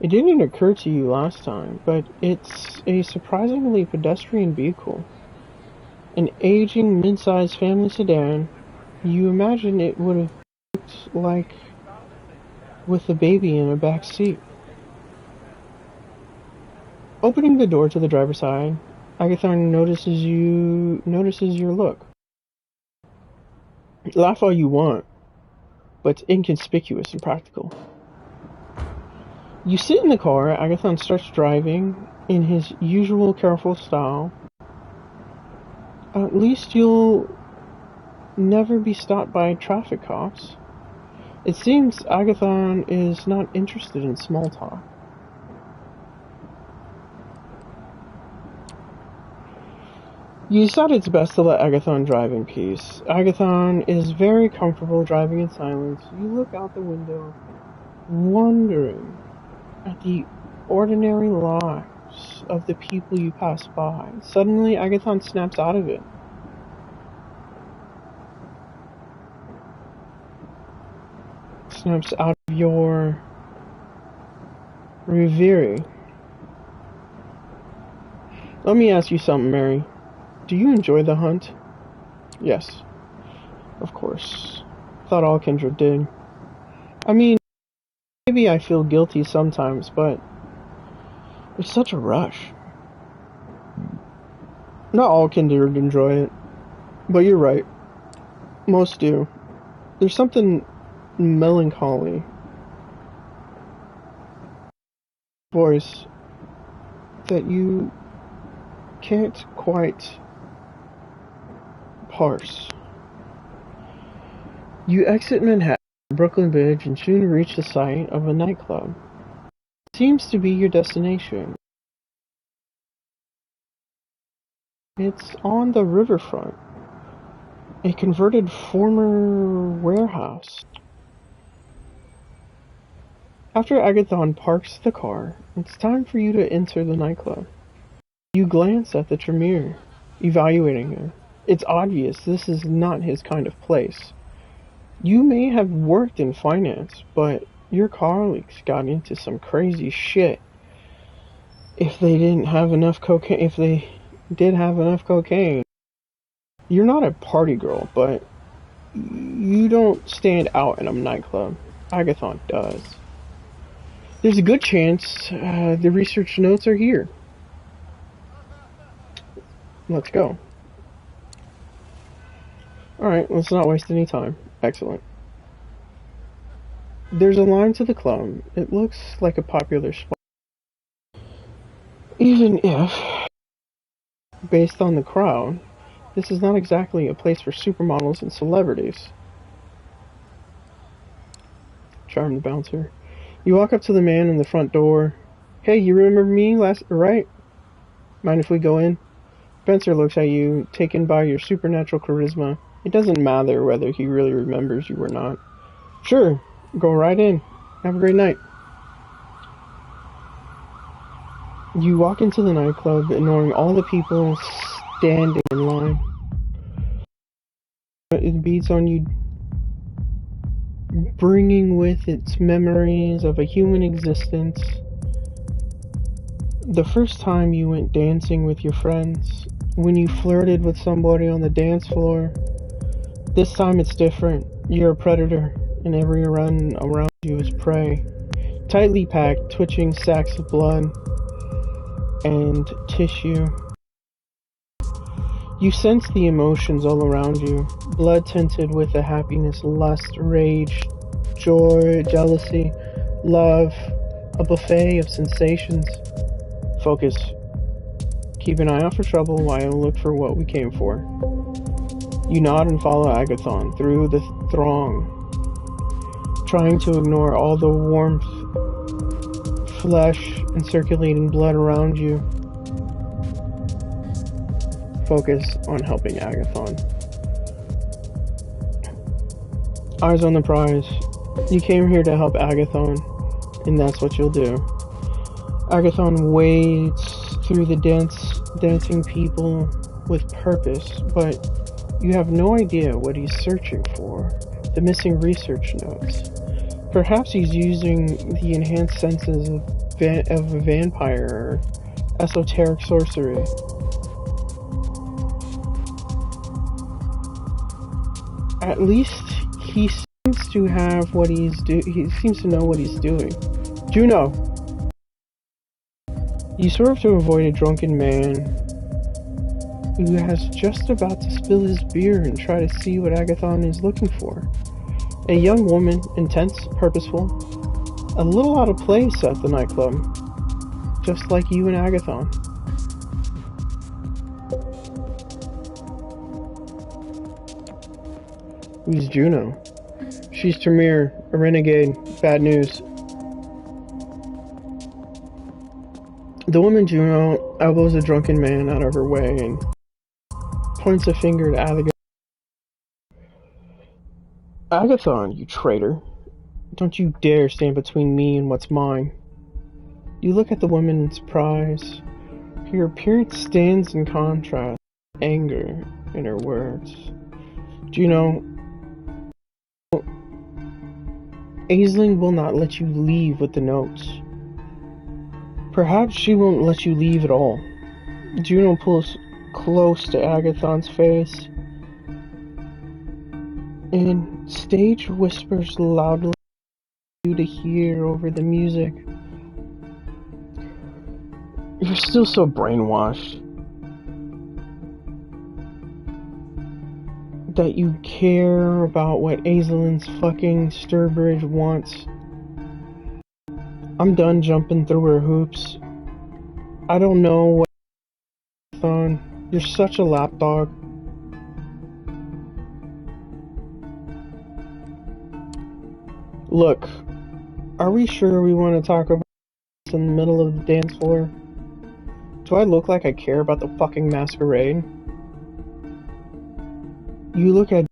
It didn't occur to you last time, but it's a surprisingly pedestrian vehicle. An aging mid-sized family sedan. You imagine it would have looked like with a baby in a back seat. Opening the door to the driver's side, Agathon notices your look. Laugh all you want, but it's inconspicuous and practical. You sit in the car, Agathon starts driving in his usual careful style. At least you'll never be stopped by traffic cops. It seems Agathon is not interested in small talk. You decide it's best to let Agathon drive in peace. Agathon is very comfortable driving in silence. You look out the window, wondering at the ordinary lives of the people you pass by. Suddenly, Agathon snaps out of it. Snaps out of your reverie. Let me ask you something, Mary. Do you enjoy the hunt? Yes, of course. Thought all kindred did. I mean, maybe I feel guilty sometimes, but it's such a rush. Not all kindred enjoy it, but you're right. Most do. There's something melancholy voice that you can't quite parse. You exit Manhattan, Brooklyn Bridge, and soon reach the site of a nightclub. It seems to be your destination. It's on the riverfront, a converted former warehouse. After Agathon parks the car, it's time for you to enter the nightclub. You glance at the Tremere, evaluating it. It's obvious this is not his kind of place. You may have worked in finance, but your colleagues got into some crazy shit. If they did have enough cocaine, you're not a party girl, but you don't stand out in a nightclub. Agathon does. There's a good chance the research notes are here. Let's go. Alright, let's not waste any time. Excellent. There's a line to the club. It looks like a popular spot. Even if, based on the crowd, this is not exactly a place for supermodels and celebrities. Charm the bouncer. You walk up to the man in the front door. Hey, you remember me right? Mind if we go in? Spencer looks at you, taken by your supernatural charisma. It doesn't matter whether he really remembers you or not. Sure, go right in. Have a great night. You walk into the nightclub, ignoring all the people standing in line. It beats on you, bringing with its memories of a human existence. The first time you went dancing with your friends, when you flirted with somebody on the dance floor. This time it's different. You're a predator, and everyone around you is prey. Tightly packed, twitching sacks of blood and tissue. You sense the emotions all around you, blood tinted with the happiness, lust, rage, joy, jealousy, love, a buffet of sensations. Focus. Keep an eye out for trouble while I look for what we came for. You nod and follow Agathon through the throng, trying to ignore all the warmth, flesh, and circulating blood around you. Focus on helping Agathon. Eyes on the prize. You came here to help Agathon, and that's what you'll do. Agathon wades through the dancing people with purpose, but you have no idea what he's searching for. The missing research notes. Perhaps he's using the enhanced senses of a vampire or esoteric sorcery. At least he seems to have what he seems to know what he's doing. Juno! You swerve to avoid a drunken man who has just about to spill his beer and try to see what Agathon is looking for. A young woman, intense, purposeful, a little out of place at the nightclub, just like you and Agathon. Who's Juno? She's Tremere, a renegade. Bad news. The woman Juno elbows a drunken man out of her way and points a finger at Agathon. Agathon, you traitor. Don't you dare stand between me and what's mine. You look at the woman in surprise. Her appearance stands in contrast to anger in her words. Juno, Aisling will not let you leave with the notes. Perhaps she won't let you leave at all. Juno pulls close to Agathon's face and stage whispers loudly for you to hear over the music. You're still so brainwashed that you care about what Aisling's fucking Sturbridge wants. I'm done jumping through her hoops. I don't know what on. You're such a lapdog. Look, are we sure we want to talk about this in the middle of the dance floor? Do I look like I care about the fucking masquerade? You look at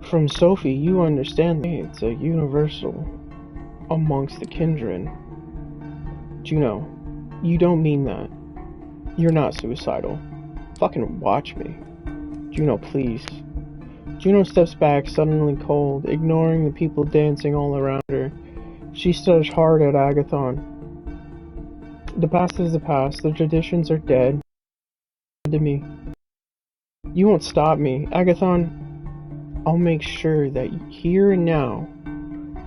from Sophie, you understand it's a universal amongst the kindred. Juno, you don't mean that. You're not suicidal. Fucking watch me. Juno, please. Juno steps back, suddenly cold, ignoring the people dancing all around her. She stares hard at Agathon. The past is the past. The traditions are dead. To me. You won't stop me. Agathon, I'll make sure that here and now,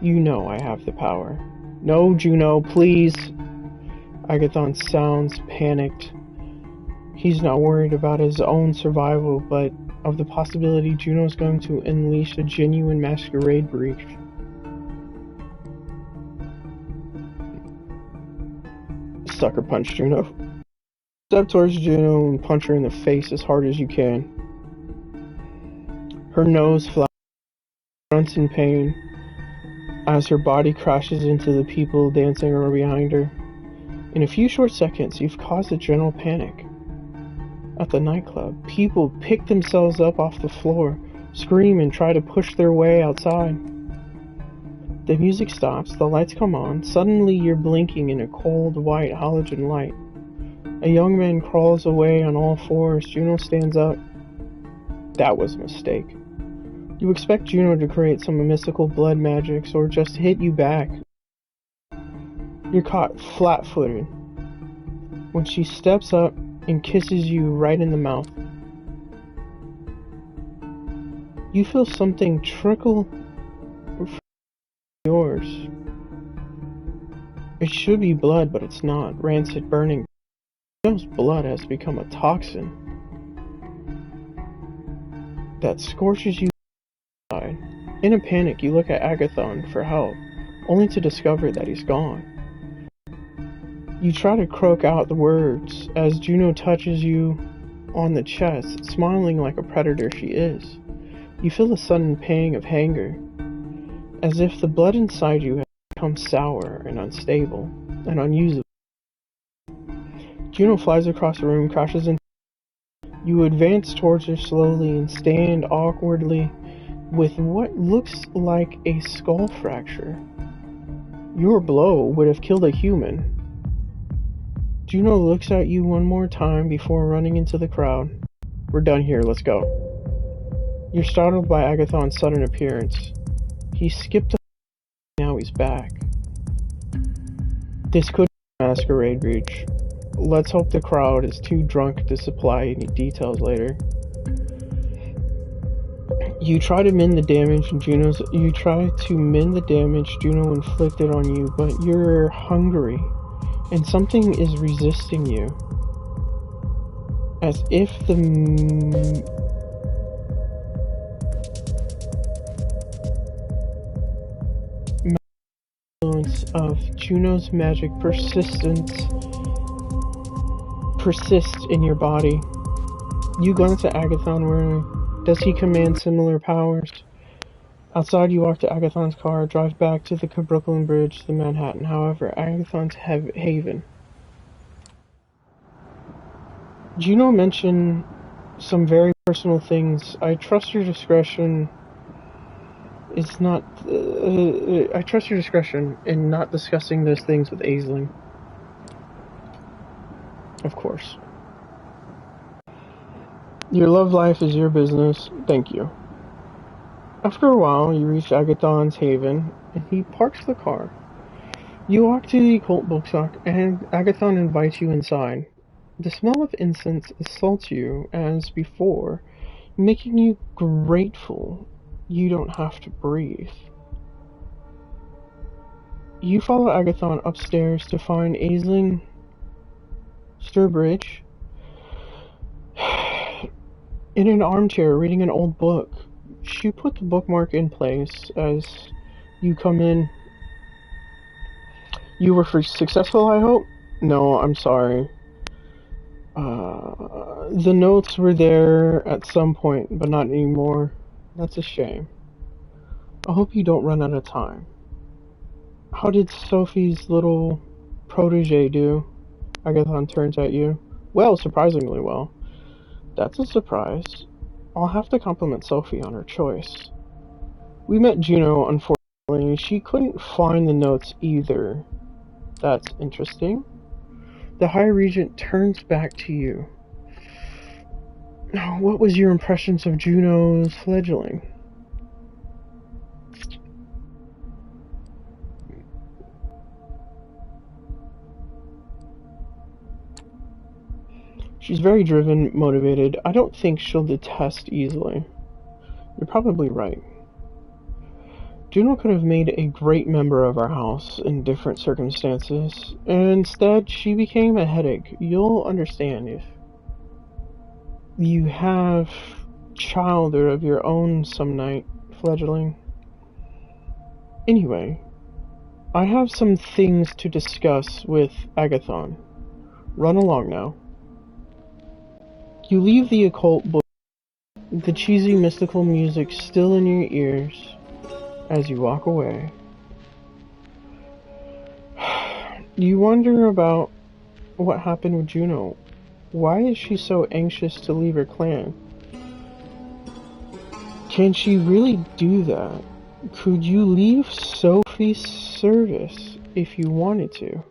you know I have the power. No, Juno, please. Agathon sounds panicked. He's not worried about his own survival, but of the possibility Juno's going to unleash a genuine masquerade breach. Sucker punch Juno. Step towards Juno and punch her in the face as hard as you can. Her nose flaps, grunts in pain as her body crashes into the people dancing around behind her. In a few short seconds, you've caused a general panic. At the nightclub, people pick themselves up off the floor, scream and try to push their way outside. The music stops, the lights come on, suddenly you're blinking in a cold white halogen light. A young man crawls away on all fours. Juno stands up. That was a mistake. You expect Juno to create some mystical blood magics or just hit you back. You're caught flat-footed when she steps up and kisses you right in the mouth. You feel something trickle from yours. It should be blood, but it's not. Rancid, burning. Juno's blood has become a toxin that scorches you inside. In a panic, you look at Agathon for help, only to discover that he's gone. You try to croak out the words as Juno touches you on the chest, smiling like a predator she is. You feel a sudden pang of anger, as if the blood inside you has become sour and unstable and unusable. Juno flies across the room, crashes into you. Advance towards her slowly and stand awkwardly with what looks like a skull fracture. Your blow would have killed a human. Juno looks at you one more time before running into the crowd. We're done here, let's go. You're startled by Agathon's sudden appearance. He skipped now he's back. This could be a masquerade breach. Let's hope the crowd is too drunk to supply any details later. You try to mend the damage Juno inflicted on you, but you're hungry. and something is resisting you. As if the influence of Juno's magic persists in your body. You glance at Agathon warily. Does he command similar powers? Outside, you walk to Agathon's car, drive back to the Brooklyn Bridge to Manhattan. However, Agathon's haven. Juno mentioned some very personal things. I trust your discretion in not discussing those things with Aisling. Of course. Your love life is your business. Thank you. After a while, you reach Agathon's haven, and he parks the car. You walk to the occult bookshop, and Agathon invites you inside. The smell of incense assaults you as before, making you grateful you don't have to breathe. You follow Agathon upstairs to find Aisling Sturbridge in an armchair reading an old book. She put the bookmark in place as you come in. You were successful, I hope? No, I'm sorry. The notes were there at some point, but not anymore. That's a shame. I hope you don't run out of time. How did Sophie's little protege do? Agathon turns at you. Well, surprisingly well. That's a surprise. I'll have to compliment Sophie on her choice. We met Juno, unfortunately. She couldn't find the notes either. That's interesting. The High Regent turns back to you. What was your impressions of Juno's fledgling? She's very driven, motivated. I don't think she'll detest easily. You're probably right. Juno could have made a great member of our house in different circumstances, and instead she became a headache. You'll understand if you have childhood of your own some night, fledgling. Anyway, I have some things to discuss with Agathon. Run along now. You leave the occult book, the cheesy mystical music still in your ears as you walk away. You wonder about what happened with Juno. Why is she so anxious to leave her clan? Can she really do that? Could you leave Sophie's service if you wanted to?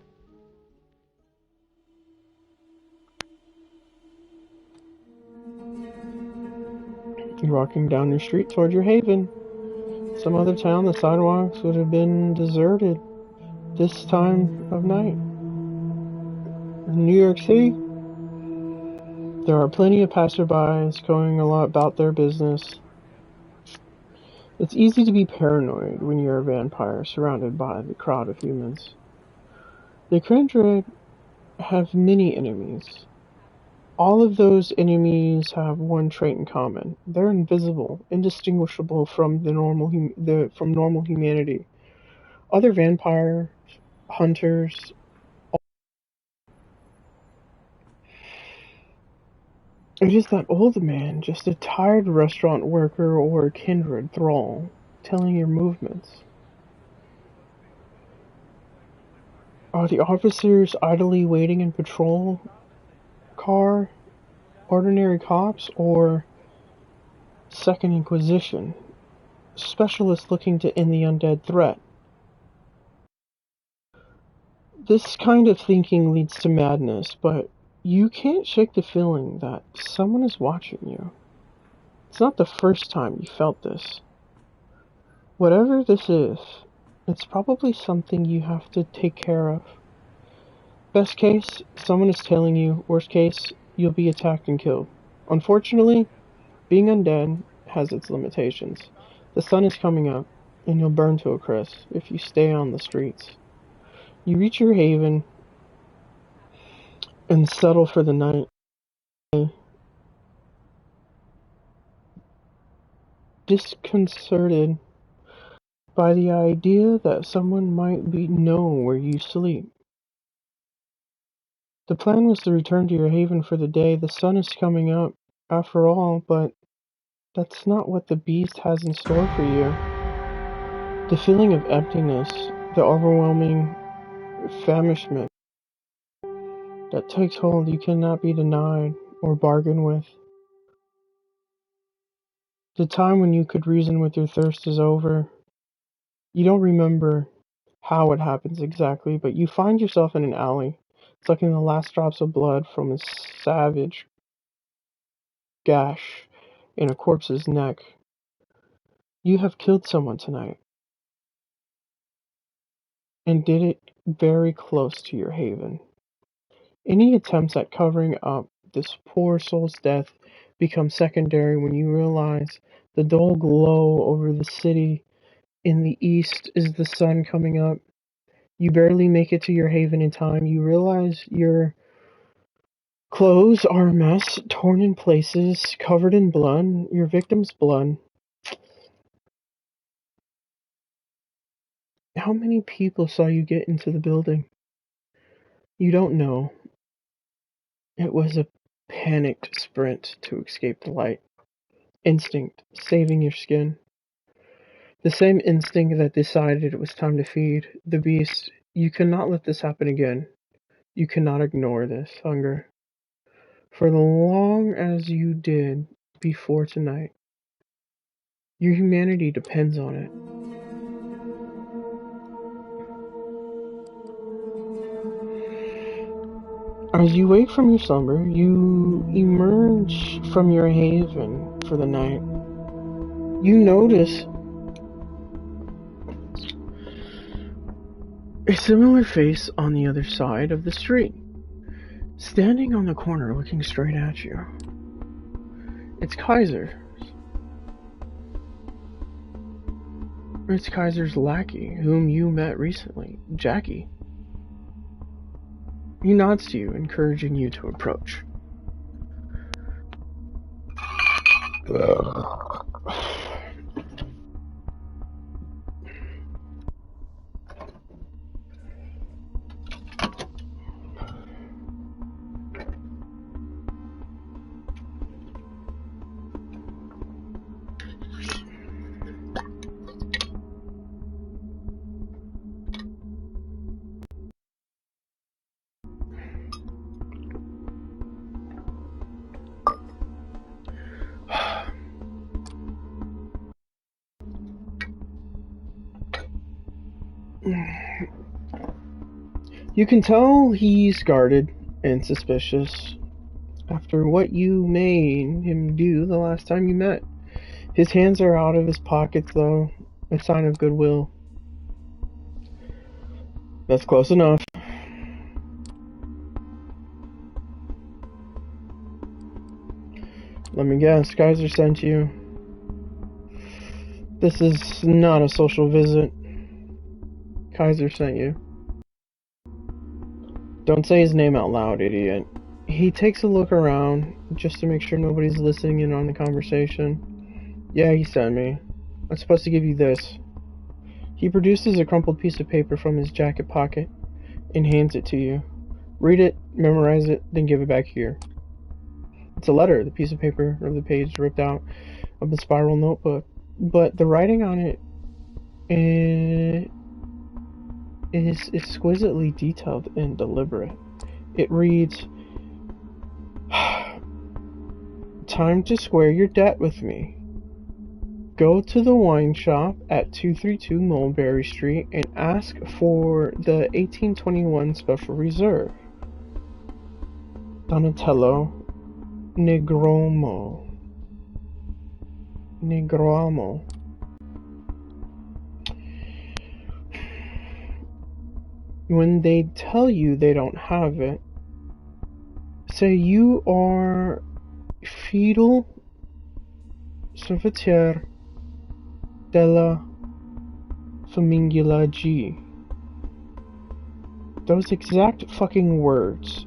You're walking down your street toward your haven. Some other town, the sidewalks would have been deserted this time of night. In New York City, there are plenty of passerbys going a lot about their business. It's easy to be paranoid when you're a vampire surrounded by the crowd of humans. The kindred have many enemies. All of those enemies have one trait in common. They're invisible, indistinguishable from normal humanity. Other vampires, hunters. It is that old man, just a tired restaurant worker or a kindred thrall, telling your movements. Are the officers idly waiting in patrol car, ordinary cops, or Second Inquisition, specialists looking to end the undead threat? This kind of thinking leads to madness, but you can't shake the feeling that someone is watching you. It's not the first time you felt this. Whatever this is, it's probably something you have to take care of. Best case, someone is tailing you. Worst case, you'll be attacked and killed. Unfortunately, being undead has its limitations. The sun is coming up, and you'll burn to a crisp if you stay on the streets. You reach your haven. and settle for the night. Disconcerted by the idea that someone might know where you sleep. The plan was to return to your haven for the day. The sun is coming up, after all, but that's not what the beast has in store for you. The feeling of emptiness, the overwhelming famishment that takes hold, you cannot be denied or bargain with. The time when you could reason with your thirst is over. You don't remember how it happens exactly, but you find yourself in an alley, sucking the last drops of blood from a savage gash in a corpse's neck. You have killed someone tonight, and did it very close to your haven. Any attempts at covering up this poor soul's death become secondary when you realize the dull glow over the city in the east is the sun coming up. You barely make it to your haven in time. You realize your clothes are a mess, torn in places, covered in blood, your victim's blood. How many people saw you get into the building? You don't know. It was a panicked sprint to escape the light. Instinct, saving your skin. The same instinct that decided it was time to feed the beast. You cannot let this happen again. You cannot ignore this hunger. For the long as you did before tonight, your humanity depends on it. As you wake from your slumber, you emerge from your haven for the night. You notice a similar face on the other side of the street, standing on the corner looking straight at you. It's Kaiser. It's Kaiser's lackey, whom you met recently, Jackie. He nods to you, encouraging you to approach. You can tell he's guarded and suspicious after what you made him do the last time you met. His hands are out of his pockets, though, a sign of goodwill. That's close enough. Let me guess, Kaiser sent you. This is not a social visit. Kaiser sent you. Don't say his name out loud, idiot. He takes a look around, just to make sure nobody's listening in on the conversation. Yeah, he sent me. I'm supposed to give you this. He produces a crumpled piece of paper from his jacket pocket and hands it to you. Read it, memorize it, then give it back here. It's a letter, the piece of paper or the page ripped out of the spiral notebook, but the writing on it is exquisitely detailed and deliberate. It reads, "Time to square your debt with me. Go to the wine shop at 232 Mulberry Street and ask for the 1821 Special Reserve. Donatello Negromo. When they tell you they don't have it, say you are feudal serviteur della Famiglia G. Those exact fucking words.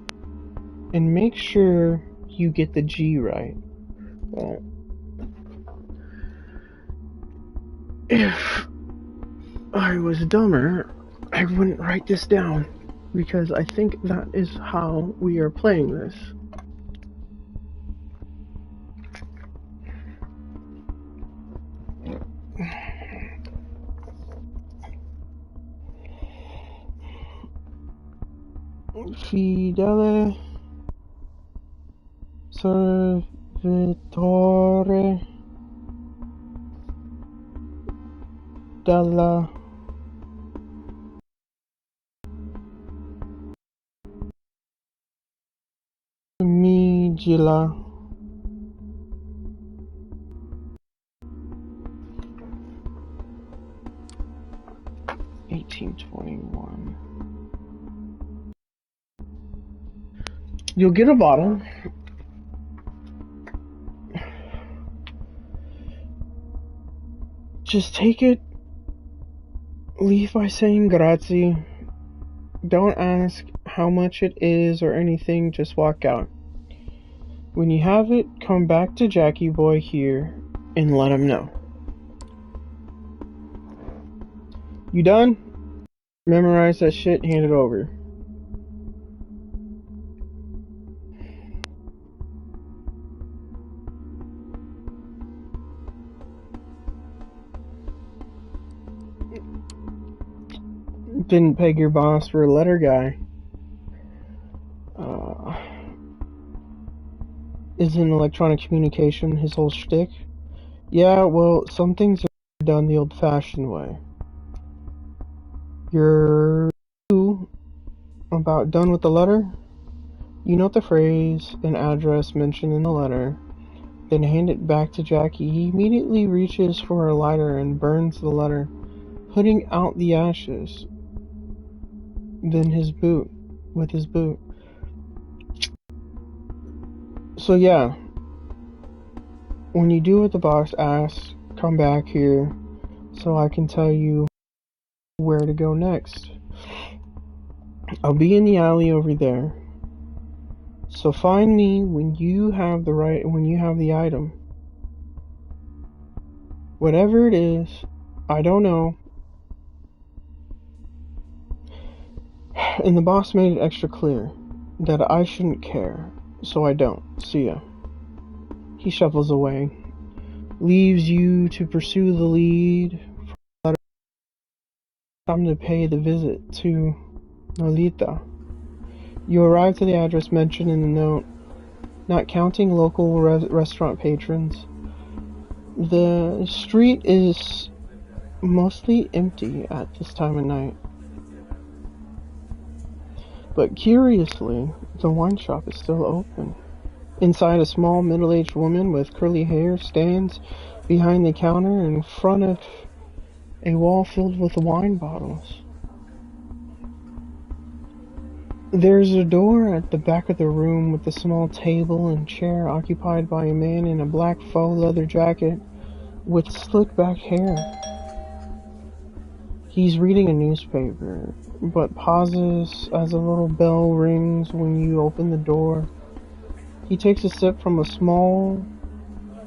And make sure you get the G right. Well, if I was dumber, I wouldn't write this down, because I think that is how we are playing this. Fidele servitore della Migila. $18.21. You'll get a bottle. Just take it. Leave by saying grazie. Don't ask how much it is or anything, just walk out. When you have it, come back to Jackie Boy here and let him know. You done? Memorize that shit, hand it over. Didn't peg your boss for a letter guy. Isn't electronic communication his whole shtick? Yeah, well, some things are done the old-fashioned way. You're about done with the letter? You note the phrase and address mentioned in the letter, then hand it back to Jackie. He immediately reaches for a lighter and burns the letter, putting out the ashes. Then with his boot. So yeah, when you do what the boss asks, come back here so I can tell you where to go next. I'll be in the alley over there. So find me when you have the item. Whatever it is, I don't know. And the boss made it extra clear that I shouldn't care, so I don't. See ya. He shuffles away, leaves you to pursue the lead. Time to pay the visit to Nolita. You arrive to the address mentioned in the note, not counting local restaurant patrons. The street is mostly empty at this time of night. But curiously, the wine shop is still open. Inside, a small middle-aged woman with curly hair stands behind the counter in front of a wall filled with wine bottles. There's a door at the back of the room with a small table and chair occupied by a man in a black faux leather jacket with slicked back hair. He's reading a newspaper, but pauses as a little bell rings when you open the door. He takes a sip from a small,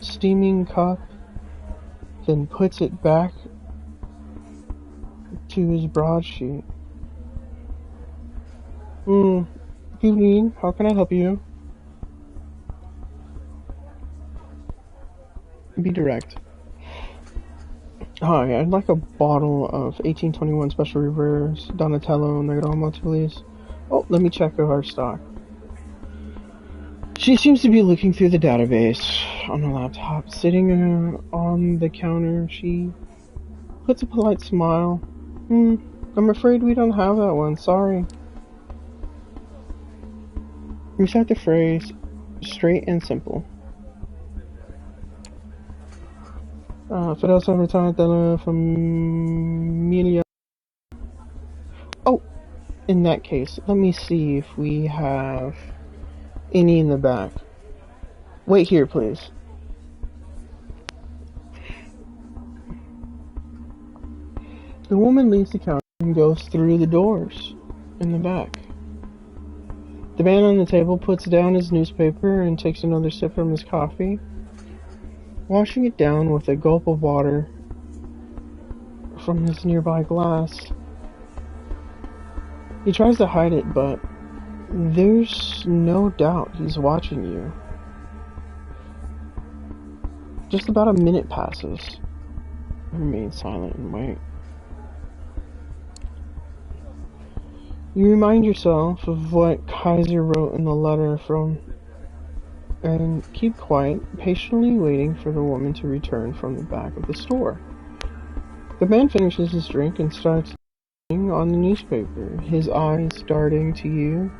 steaming cup, then puts it back to his broadsheet. Good evening. How can I help you? Be direct. Hi, I'd like a bottle of 1821 Special Reverse Donatello Negromo, please. Oh, let me check our stock. She seems to be looking through the database on her laptop. Sitting on the counter, she puts a polite smile. I'm afraid we don't have that one, sorry. Recite the phrase, straight and simple. Fidel Salvatore Familia. Oh, in that case, let me see if we have any in the back. Wait here, please. The woman leaves the counter and goes through the doors in the back. The man on the table puts down his newspaper and takes another sip from his coffee, washing it down with a gulp of water from his nearby glass. He tries to hide it, but there's no doubt he's watching you. Just about a minute passes. You remain silent and wait. You remind yourself of what Kaiser wrote in the letter and keep quiet, patiently waiting for the woman to return from the back of the store. The man finishes his drink and starts reading on the newspaper, his eyes darting to you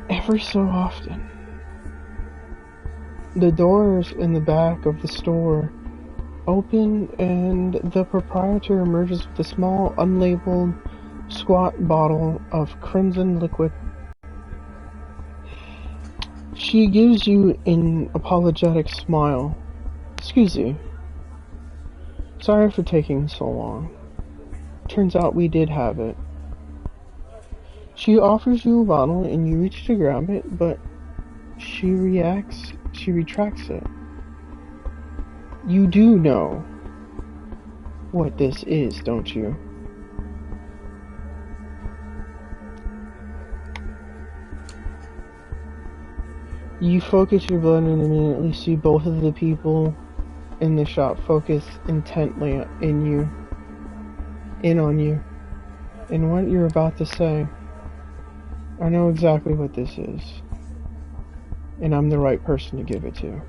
every so often. The doors in the back of the store open and the proprietor emerges with a small, unlabeled, squat bottle of crimson liquid. She gives you an apologetic smile. Excuse me. Sorry for taking so long. Turns out we did have it. She offers you a bottle and you reach to grab it, but she retracts it. You do know what this is, don't you? You focus your blood and immediately see both of the people in the shop focus intently in on you, and what you're about to say. I know exactly what this is, and I'm the right person to give it to.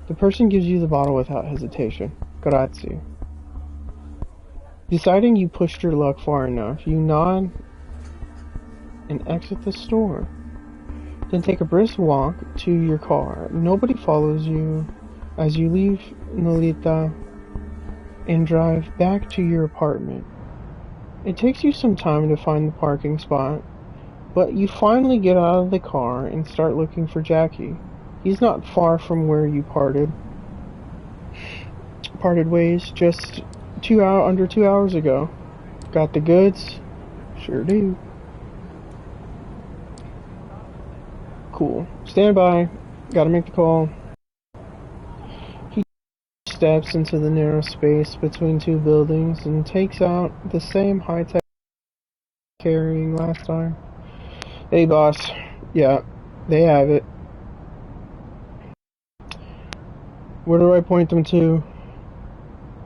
The person gives you the bottle without hesitation. Grazie. Deciding you pushed your luck far enough, you nod and exit the store. Then take a brisk walk to your car. Nobody follows you as you leave Nolita and drive back to your apartment. It takes you some time to find the parking spot, but you finally get out of the car and start looking for Jackie. He's not far from where you parted ways just under 2 hours ago. Got the goods? Sure do. Cool. Stand by. Gotta make the call. He steps into the narrow space between two buildings and takes out the same high-tech carrying last time. Hey, boss. Yeah, they have it. Where do I point them to?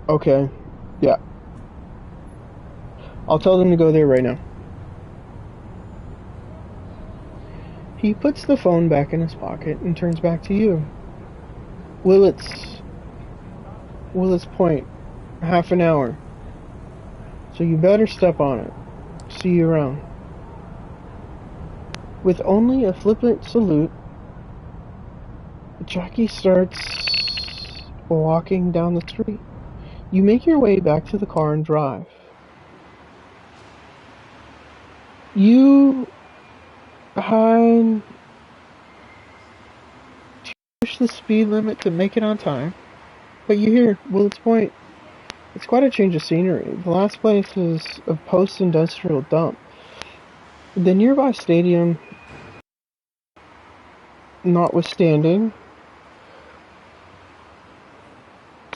Okay. Yeah. I'll tell them to go there right now. He puts the phone back in his pocket and turns back to you. Willits Point. Half an hour. So you better step on it. See you around. With only a flippant salute, Jackie starts walking down the street. You make your way back to the car and drive. You had to push the speed limit to make it on time, but you're here, Willits Point. It's quite a change of scenery. The last place is a post-industrial dump. The nearby stadium notwithstanding,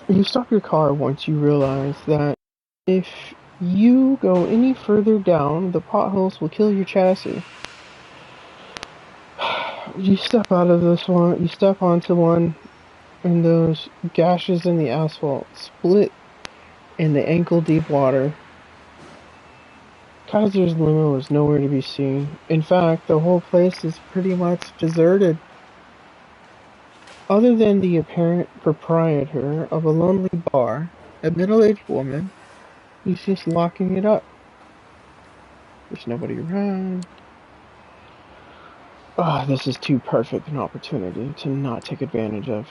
you stop your car once you realize that if you go any further down, the potholes will kill your chassis. You step out of this one, you step onto one, and those gashes in the asphalt split in the ankle-deep water. Kaiser's limo is nowhere to be seen. In fact, the whole place is pretty much deserted. Other than the apparent proprietor of a lonely bar, a middle-aged woman, who's just locking it up. There's nobody around. This is too perfect an opportunity to not take advantage of.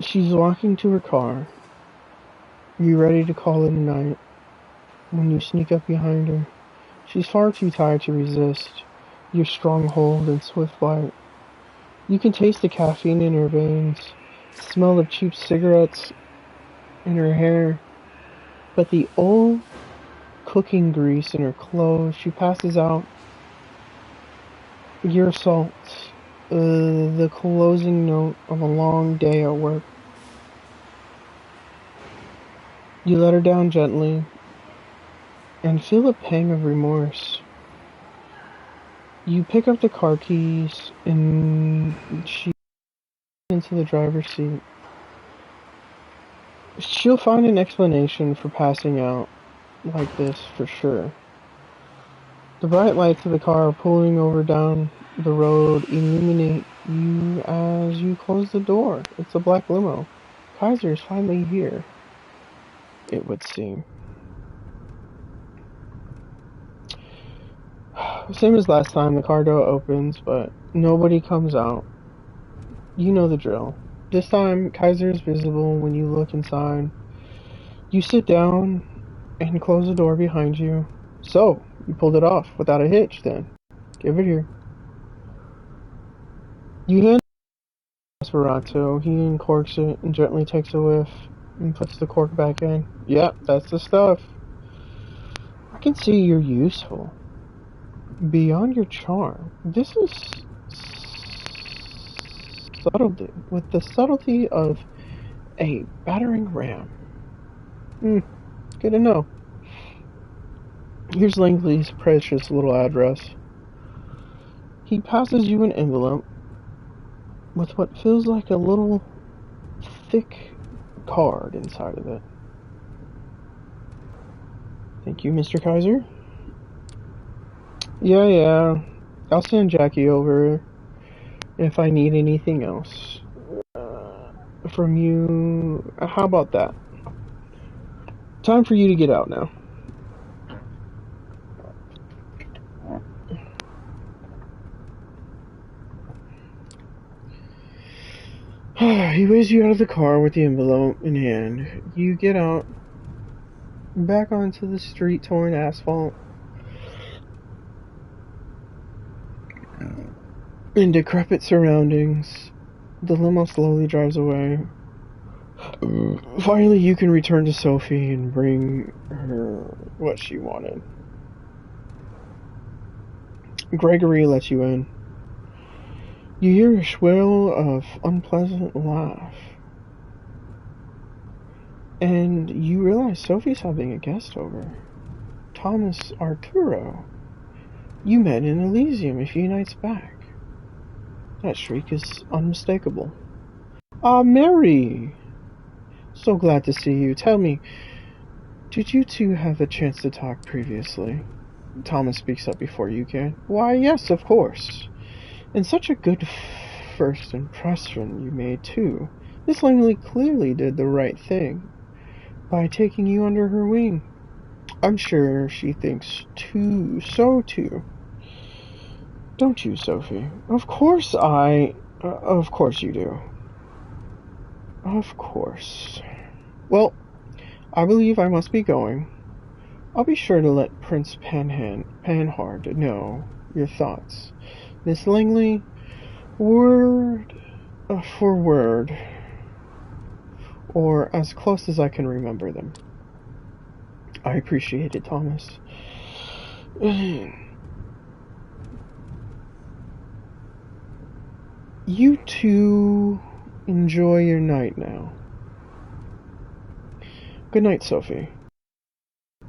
She's walking to her car. You ready to call it a night when you sneak up behind her. She's far too tired to resist your strong hold and swift bite. You can taste the caffeine in her veins, smell of cheap cigarettes in her hair. but the old cooking grease in her clothes, she passes out. Your assault, the closing note of a long day at work. You let her down gently and feel a pang of remorse. You pick up the car keys and she into the driver's seat. She'll find an explanation for passing out like this for sure. The bright lights of the car pulling over down the road illuminate you as you close the door. It's a black limo. Kaiser's finally here, it would seem. Same as last time, the car door opens, but nobody comes out. You know the drill. This time, Kaiser is visible when you look inside. You sit down and close the door behind you. So, you pulled it off without a hitch then. Give it here. You hand Esperanto. He uncorks it and gently takes a whiff and puts the cork back in. Yep, that's the stuff. I can see you're useful. Beyond your charm. This is subtlety, with the subtlety of a battering ram. Good to know. Here's Langley's precious little address. He passes you an envelope with what feels like a little thick card inside of it. Thank you, Mr. Kaiser. Yeah. I'll send Jackie over if I need anything else from you. How about that? Time for you to get out now. He waves you out of the car with the envelope in hand. You get out, back onto the street, torn asphalt. In decrepit surroundings, the limo slowly drives away. Finally, you can return to Sophie and bring her what she wanted. Gregory lets you in. You hear a swell of unpleasant laugh. And you realize Sophie's having a guest over. Thomas Arturo. You met in Elysium a few nights back. That shriek is unmistakable. Ah, Mary! So glad to see you. Tell me, did you two have a chance to talk previously? Thomas speaks up before you can. Why, yes, of course. And such a good first impression you made, too. Miss Langley clearly did the right thing by taking you under her wing. I'm sure she thinks so too. Don't you, Sophie? Of course you do. Of course. Well, I believe I must be going. I'll be sure to let Prince Panhard know your thoughts. Miss Langley, word for word, or as close as I can remember them. I appreciate it, Thomas. You two enjoy your night now. Good night, Sophie.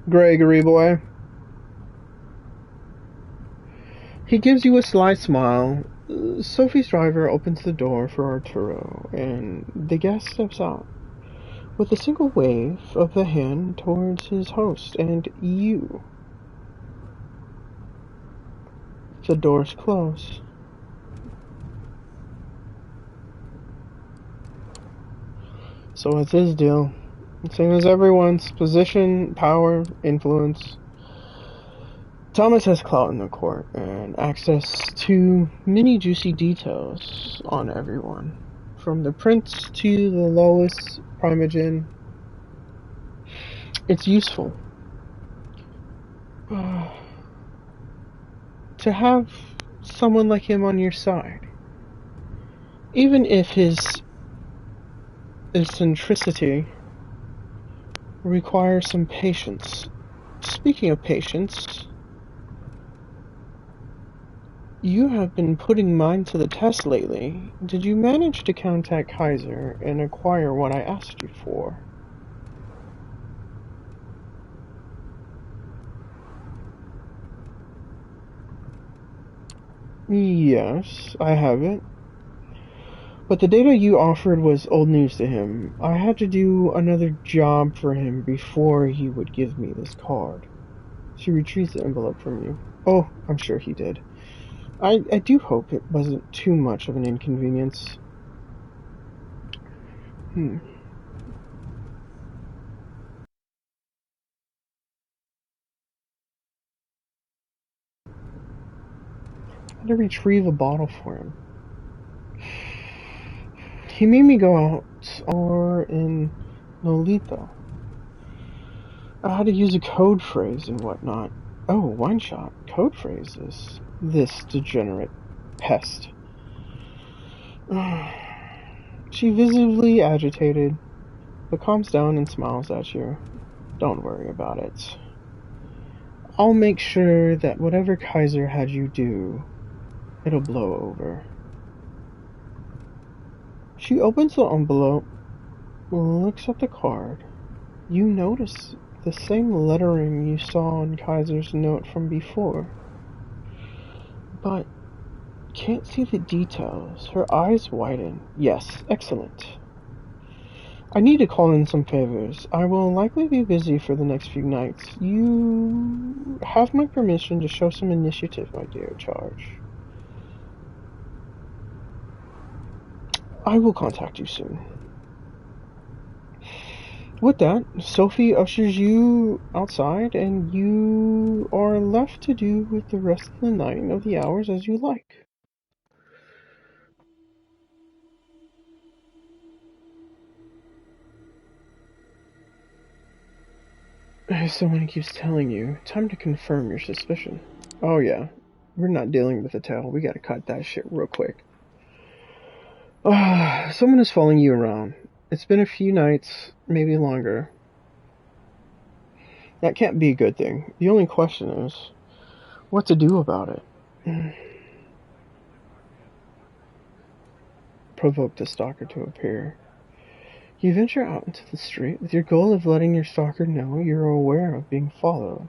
Gregory boy. He gives you a sly smile. Sophie's driver opens the door for Arturo, and the guest steps out with a single wave of the hand towards his host and you. The doors close. So it's his deal. Same as everyone's. Position, power, influence. Thomas has clout in the court and access to many juicy details on everyone. From the prince to the lowest primogen. It's useful to have someone like him on your side. Even if his eccentricity requires some patience. Speaking of patience, you have been putting mine to the test lately. Did you manage to contact Kaiser and acquire what I asked you for? Yes, I have it. But the data you offered was old news to him. I had to do another job for him before he would give me this card. She retrieves the envelope from you. Oh, I'm sure he did. I do hope it wasn't too much of an inconvenience. Hmm. I had to retrieve a bottle for him. He made me go out or in Lolita. I had to use a code phrase and whatnot. Oh, wine shot. Code phrases. This degenerate pest. She visibly agitated, but calms down and smiles at you. Don't worry about it. I'll make sure that whatever Kaiser had you do, it'll blow over. She opens the envelope, looks at the card. You notice the same lettering you saw on Kaiser's note from before, but can't see the details. Her eyes widen. Yes, excellent. I need to call in some favors. I will likely be busy for the next few nights. You have my permission to show some initiative, my dear Charge. I will contact you soon. With that, Sophie ushers you outside, and you are left to do with the rest of the night of the hours as you like. Someone keeps telling you, time to confirm your suspicion. Oh yeah, we're not dealing with a tale. We gotta cut that shit real quick. Someone is following you around. It's been a few nights, maybe longer. That can't be a good thing. The only question is, what to do about it? Provoke the stalker to appear. You venture out into the street with your goal of letting your stalker know you're aware of being followed.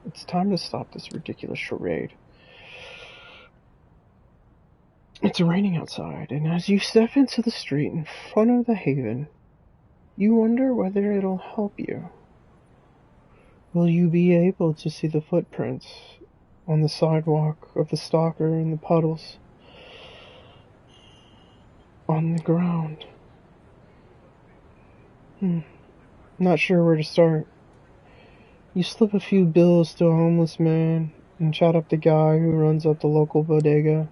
It's time to stop this ridiculous charade. It's raining outside, and as you step into the street in front of the haven, you wonder whether it'll help you. Will you be able to see the footprints on the sidewalk of the stalker in the puddles on the ground? Not sure where to start. You slip a few bills to a homeless man and chat up the guy who runs up the local bodega.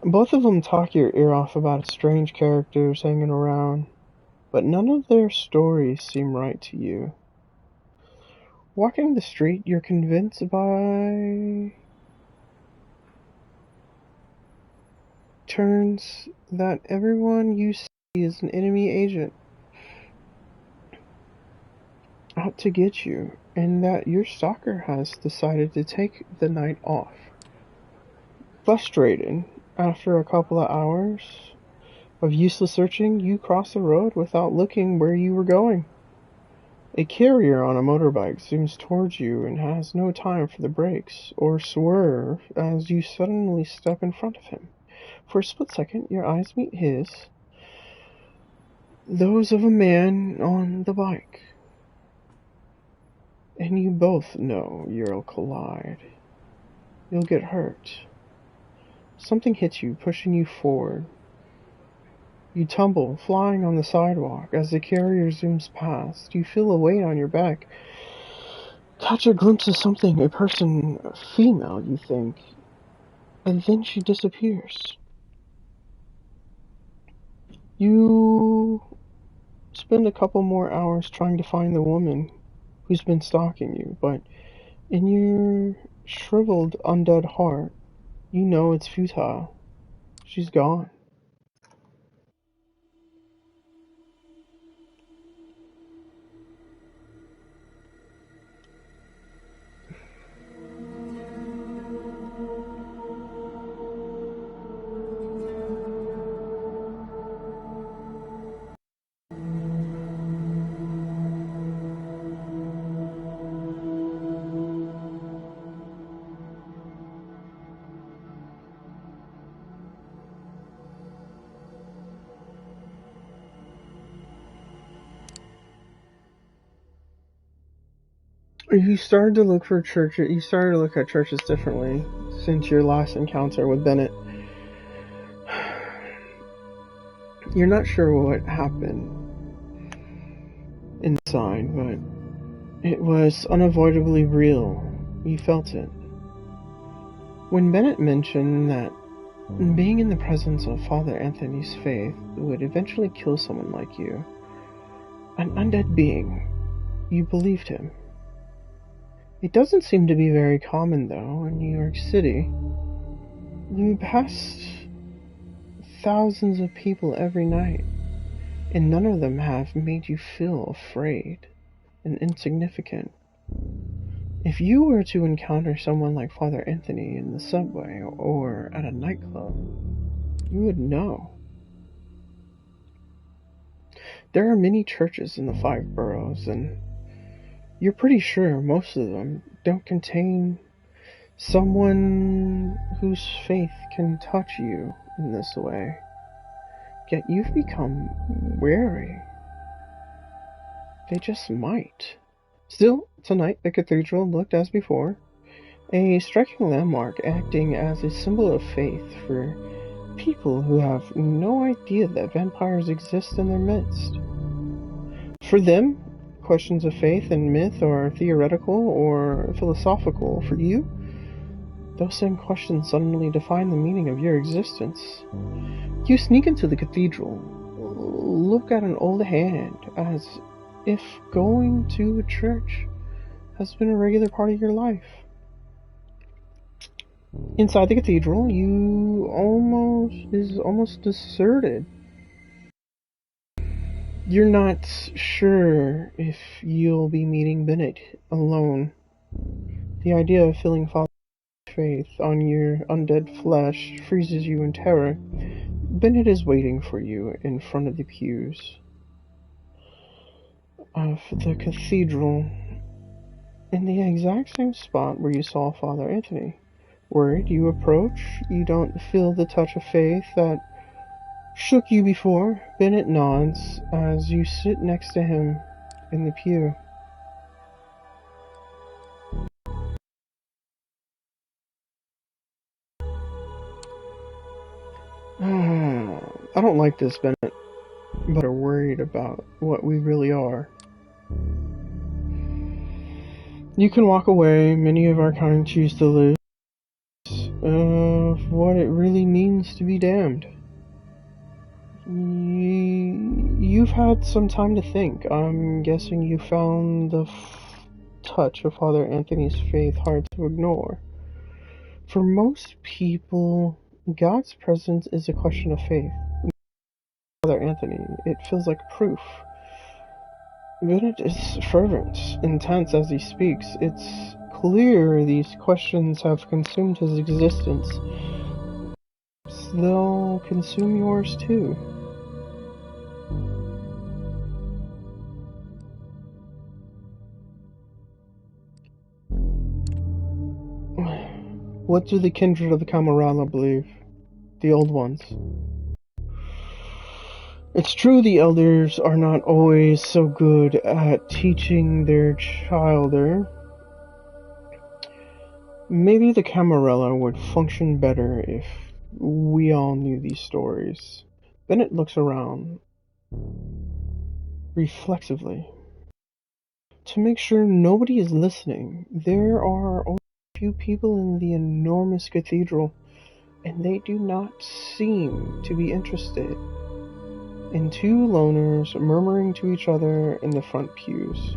Both of them talk your ear off about strange characters hanging around, but none of their stories seem right to you. Walking the street, you're convinced by turns that everyone you see is an enemy agent out to get you, and that your stalker has decided to take the night off. Frustrated, after a couple of hours of useless searching, you cross the road without looking where you were going. A carrier on a motorbike zooms towards you and has no time for the brakes or swerve as you suddenly step in front of him. For a split second, your eyes meet his, those of a man on the bike, and you both know you'll collide. You'll get hurt. Something hits you, pushing you forward. You tumble, flying on the sidewalk. As the carrier zooms past, you feel a weight on your back. Catch a glimpse of something, a person, a female, you think, and then she disappears. You spend a couple more hours trying to find the woman who's been stalking you, but in your shriveled, undead heart, you know it's futile. She's gone. You started to look for churches. You started to look at churches differently since your last encounter with Bennett. You're not sure what happened inside, but it was unavoidably real. You felt it. When Bennett mentioned that being in the presence of Father Anthony's faith would eventually kill someone like you, an undead being, you believed him. It doesn't seem to be very common, though, in New York City. You pass thousands of people every night, and none of them have made you feel afraid and insignificant. If you were to encounter someone like Father Anthony in the subway or at a nightclub, you would know. There are many churches in the 5 boroughs, and you're pretty sure most of them don't contain someone whose faith can touch you in this way. Yet you've become wary. They just might. Still, tonight the cathedral looked as before, a striking landmark acting as a symbol of faith for people who have no idea that vampires exist in their midst. For them, questions of faith and myth are theoretical or philosophical. For you, those same questions suddenly define the meaning of your existence. You sneak into the cathedral, look at an old hand, as if going to a church has been a regular part of your life. Inside the cathedral, is almost deserted. You're not sure if you'll be meeting Bennett alone. The idea of feeling Father's faith on your undead flesh freezes you in terror. Bennett is waiting for you in front of the pews of the cathedral, in the exact same spot where you saw Father Anthony. Worried, you approach. You don't feel the touch of faith that shook you before. Bennett nods as you sit next to him in the pew. I don't like this, Bennett, but are worried about what we really are. You can walk away. Many of our kind choose to live. Of what it really means to be damned. You've had some time to think. I'm guessing you found the touch of Father Anthony's faith hard to ignore. For most people, God's presence is a question of faith. Father Anthony, it feels like proof. Bennett is fervent, intense as he speaks. It's clear these questions have consumed his existence. They'll consume yours too. What do the kindred of the Camarilla believe? The old ones. It's true the elders are not always so good at teaching their childer. Maybe the Camarilla would function better if we all knew these stories. Bennett looks around reflexively to make sure nobody is listening. There are only a few people in the enormous cathedral, and they do not seem to be interested in 2 loners murmuring to each other in the front pews.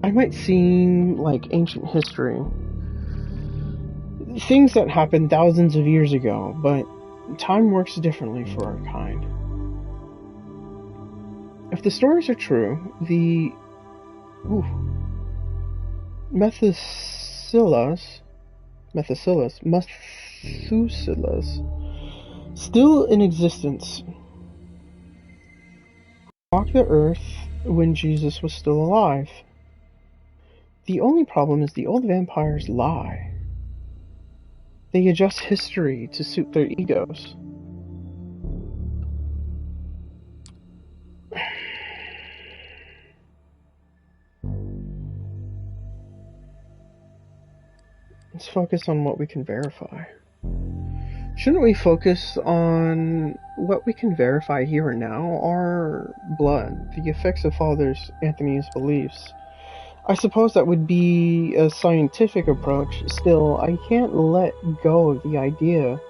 I might seem like ancient history, things that happened thousands of years ago, but time works differently for our kind. If the stories are true, the Methuselahs, still in existence, walked the earth when Jesus was still alive. The only problem is the old vampires lie. They adjust history to suit their egos. let's focus on what we can verify. Shouldn't we focus on what we can verify here and now? Our blood, the effects of Father Anthony's beliefs. I suppose that would be a scientific approach. Still, I can't let go of the idea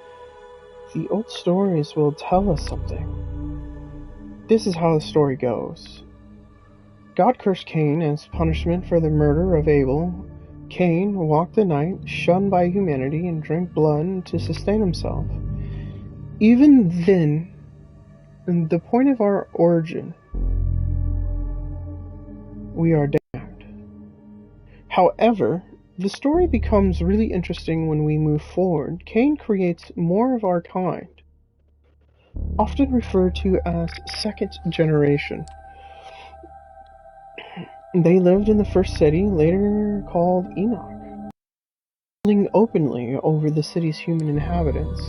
the old stories will tell us something. This is how the story goes. God cursed Cain as punishment for the murder of Abel. Cain walked the night, shunned by humanity, and drank blood to sustain himself. Even then, the point of our origin, we are damned. However, the story becomes really interesting when we move forward. Cain creates more of our kind, often referred to as second generation. They lived in the first city, later called Enoch, ruling openly over the city's human inhabitants.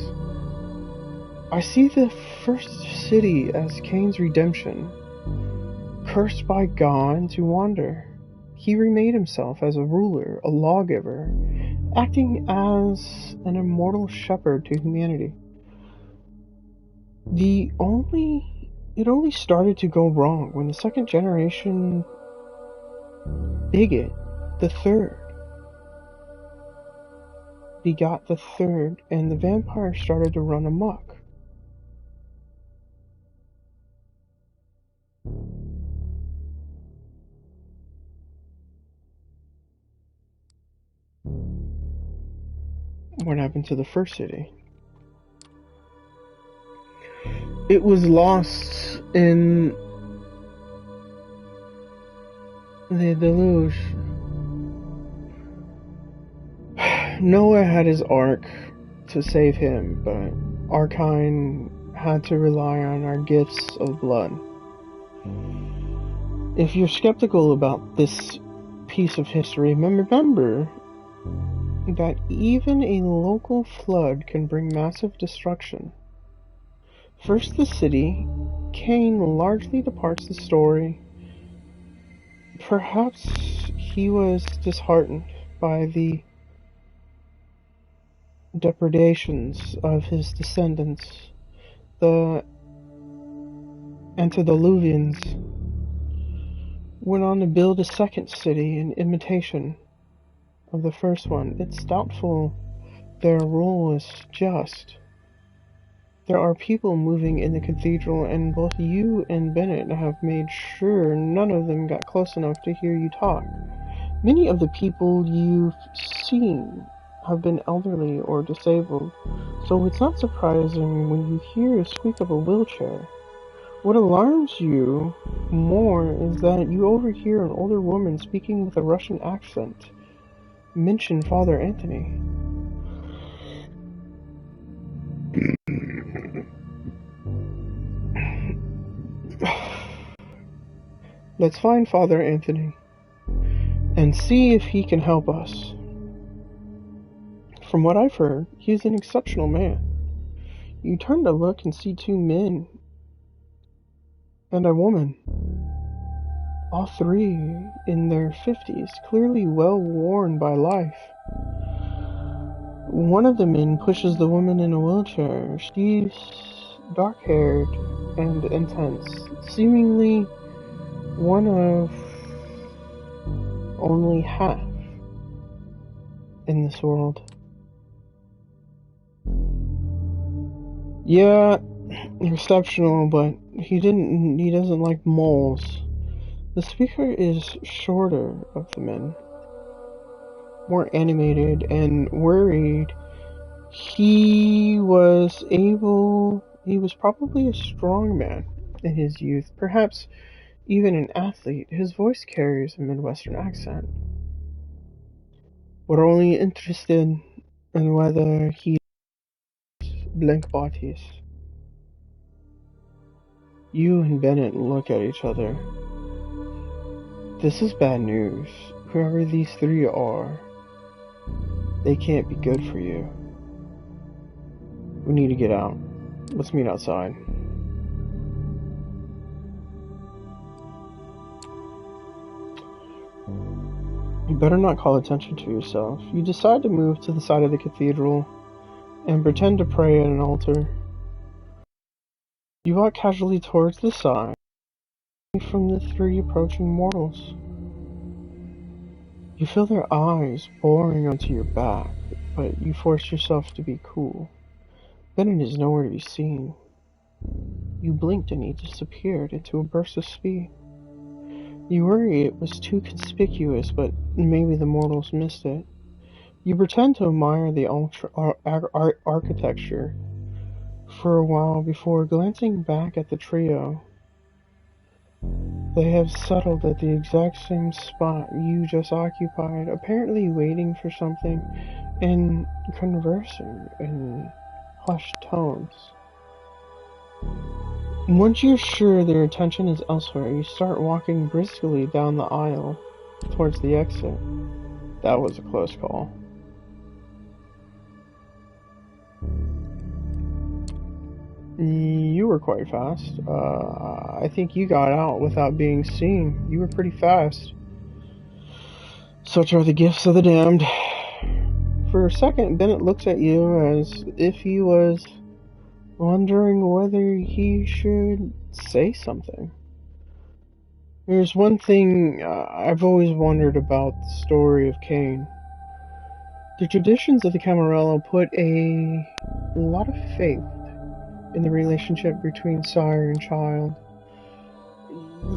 I see the first city as Cain's redemption, cursed by God to wander. He remade himself as a ruler, a lawgiver, acting as an immortal shepherd to humanity. It only started to go wrong when the second generation bigot, the third, begot the third, and the vampire started to run amok. What happened to the first city? It was lost in the deluge. Noah had his ark to save him, but our kind had to rely on our gifts of blood. If you're skeptical about this piece of history, remember that even a local flood can bring massive destruction. First the city, Cain largely departs the story. Perhaps he was disheartened by the depredations of his descendants, the antediluvians, went on to build a second city in imitation of the first one. It's doubtful their rule is just. There are people moving in the cathedral, and both you and Bennett have made sure none of them got close enough to hear you talk. Many of the people you've seen have been elderly or disabled, so it's not surprising when you hear a squeak of a wheelchair. What alarms you more is that you overhear an older woman speaking with a Russian accent mention Father Anthony. Let's find Father Anthony and see if he can help us. From what I've heard, he's an exceptional man. You turn to look and see two men and a woman, all three in their 50s, clearly well worn by life. One of the men pushes the woman in a wheelchair. She's dark-haired and intense, seemingly one of only half in this world. Yeah, exceptional, but he doesn't like moles. The speaker is shorter of the men, more animated and worried. He was probably a strong man in his youth, perhaps even an athlete. His voice carries a Midwestern accent. We're only interested in whether he blank bodies. You and Bennett look at each other. This is bad news. Whoever these three are, they can't be good for you. We need to get out. Let's meet outside. You better not call attention to yourself. You decide to move to the side of the cathedral and pretend to pray at an altar. You walk casually towards the side from the three approaching mortals. You feel their eyes boring onto your back, but you force yourself to be cool. Bennett is nowhere to be seen. You blinked and he disappeared into a burst of speed. You worry it was too conspicuous, but maybe the mortals missed it. You pretend to admire the architecture for a while before glancing back at the trio. They have settled at the exact same spot you just occupied, apparently waiting for something and conversing in hushed tones. Once you're sure their attention is elsewhere, you start walking briskly down the aisle towards the exit. That was a close call. You were quite fast. I think you got out without being seen. You were pretty fast. Such are the gifts of the damned. For a second, Bennett looks at you as if he was wondering whether he should say something. There's one thing I've always wondered about the story of Cain. The traditions of the Camarilla put a lot of faith in the relationship between sire and child.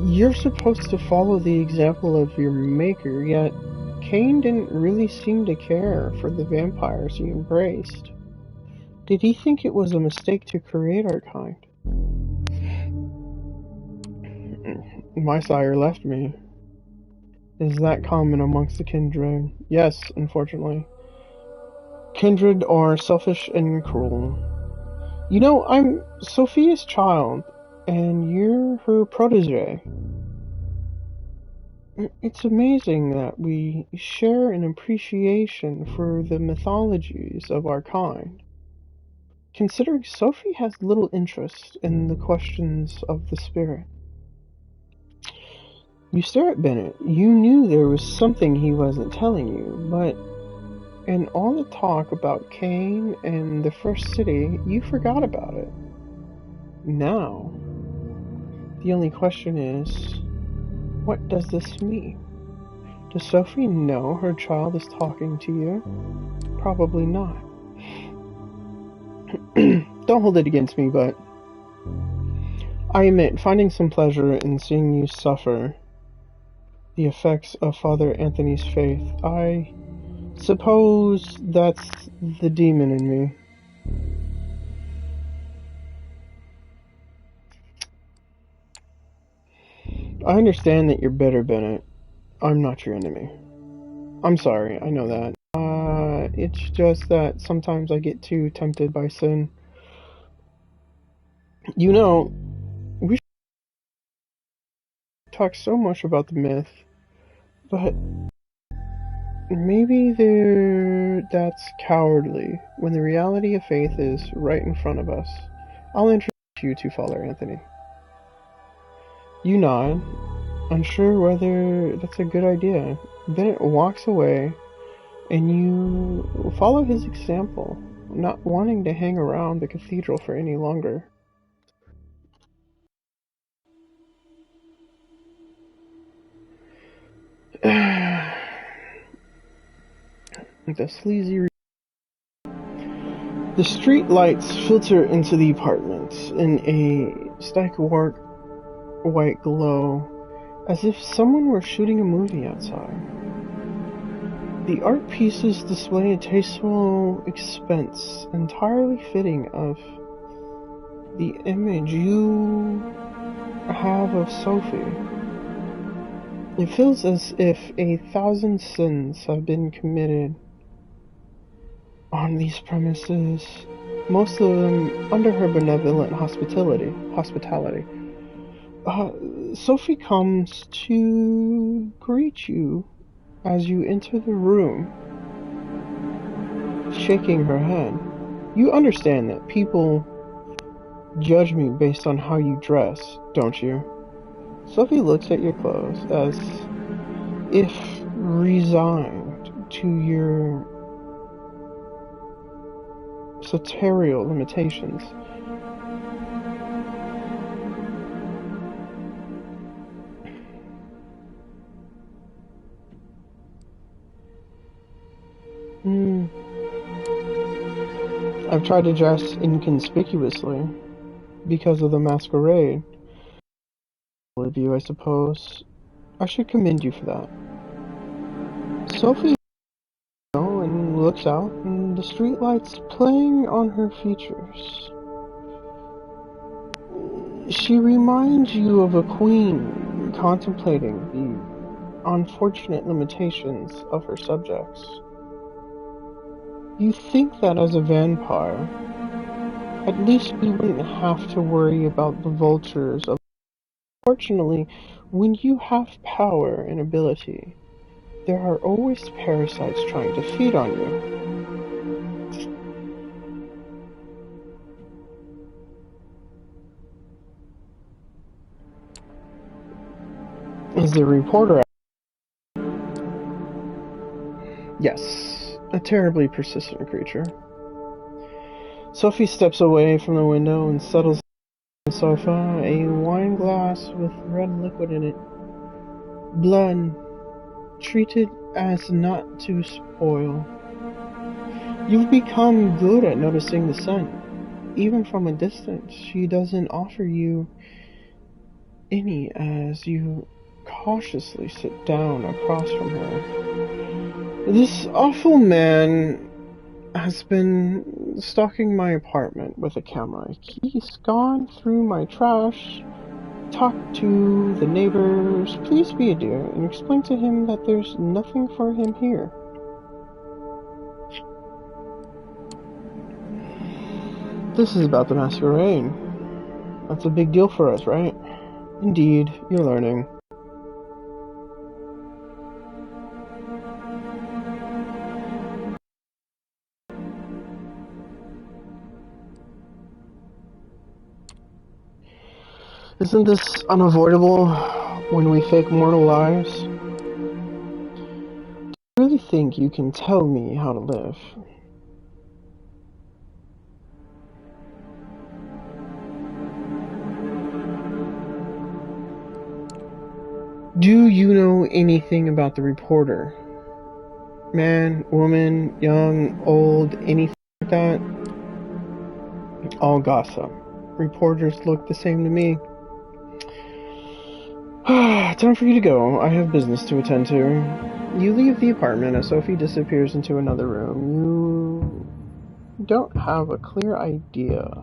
You're supposed to follow the example of your maker, yet Cain didn't really seem to care for the vampires he embraced. Did he think it was a mistake to create our kind? My sire left me. Is that common amongst the kindred? Yes, unfortunately. Kindred are selfish and cruel. You know, I'm Sophia's child, and you're her protege. It's amazing that we share an appreciation for the mythologies of our kind, considering Sophie has little interest in the questions of the spirit. You stare at Bennett. You knew there was something he wasn't telling you, but in all the talk about Cain and the First City, you forgot about it. Now, the only question is, what does this mean? Does Sophie know her child is talking to you? Probably not. Don't hold it against me, but I admit finding some pleasure in seeing you suffer the effects of Father Anthony's faith. I suppose that's the demon in me. I understand that you're bitter, Bennett. I'm not your enemy. I'm sorry, I know that. It's just that sometimes I get too tempted by sin. You know, we talk so much about the myth, but maybe that's cowardly when the reality of faith is right in front of us. I'll introduce you to Father Anthony. You nod, unsure whether that's a good idea. Bennett walks away, and you follow his example, not wanting to hang around the cathedral for any longer. The sleazy. The street lights filter into the apartments in a stalwart white glow, as if someone were shooting a movie outside. The art pieces display a tasteful expense entirely fitting of the image you have of Sophie. It feels as if 1,000 sins have been committed on these premises, most of them under her benevolent hospitality. Sophie comes to greet you as you enter the room, shaking her head. You understand that people judge me based on how you dress, don't you? Sophie looks at your clothes as if resigned to your sartorial limitations. I've tried to dress inconspicuously because of the masquerade. Of you, I suppose. I should commend you for that. Sophie and looks out, and the streetlights playing on her features. She reminds you of a queen contemplating the unfortunate limitations of her subjects. You think that as a vampire, at least we wouldn't have to worry about the vultures of. Fortunately, when you have power and ability, there are always parasites trying to feed on you. Is the reporter? Yes, a terribly persistent creature. Sophie steps away from the window and settles on the sofa, a wine glass with red liquid in it. Blood, treated as not to spoil. You've become good at noticing the scent. Even from a distance, she doesn't offer you any as you cautiously sit down across from her. This awful man has been stalking my apartment with a camera. He's gone through my trash, talked to the neighbors. Please be a dear and explain to him that there's nothing for him here. This is about the masquerade. That's a big deal for us, right? Indeed, you're learning. Isn't this unavoidable when we fake mortal lives? Do you really think you can tell me how to live? Do you know anything about the reporter? Man, woman, young, old, anything like that? All gossip. Reporters look the same to me. Time for you to go. I have business to attend to. You leave the apartment as Sophie disappears into another room. You don't have a clear idea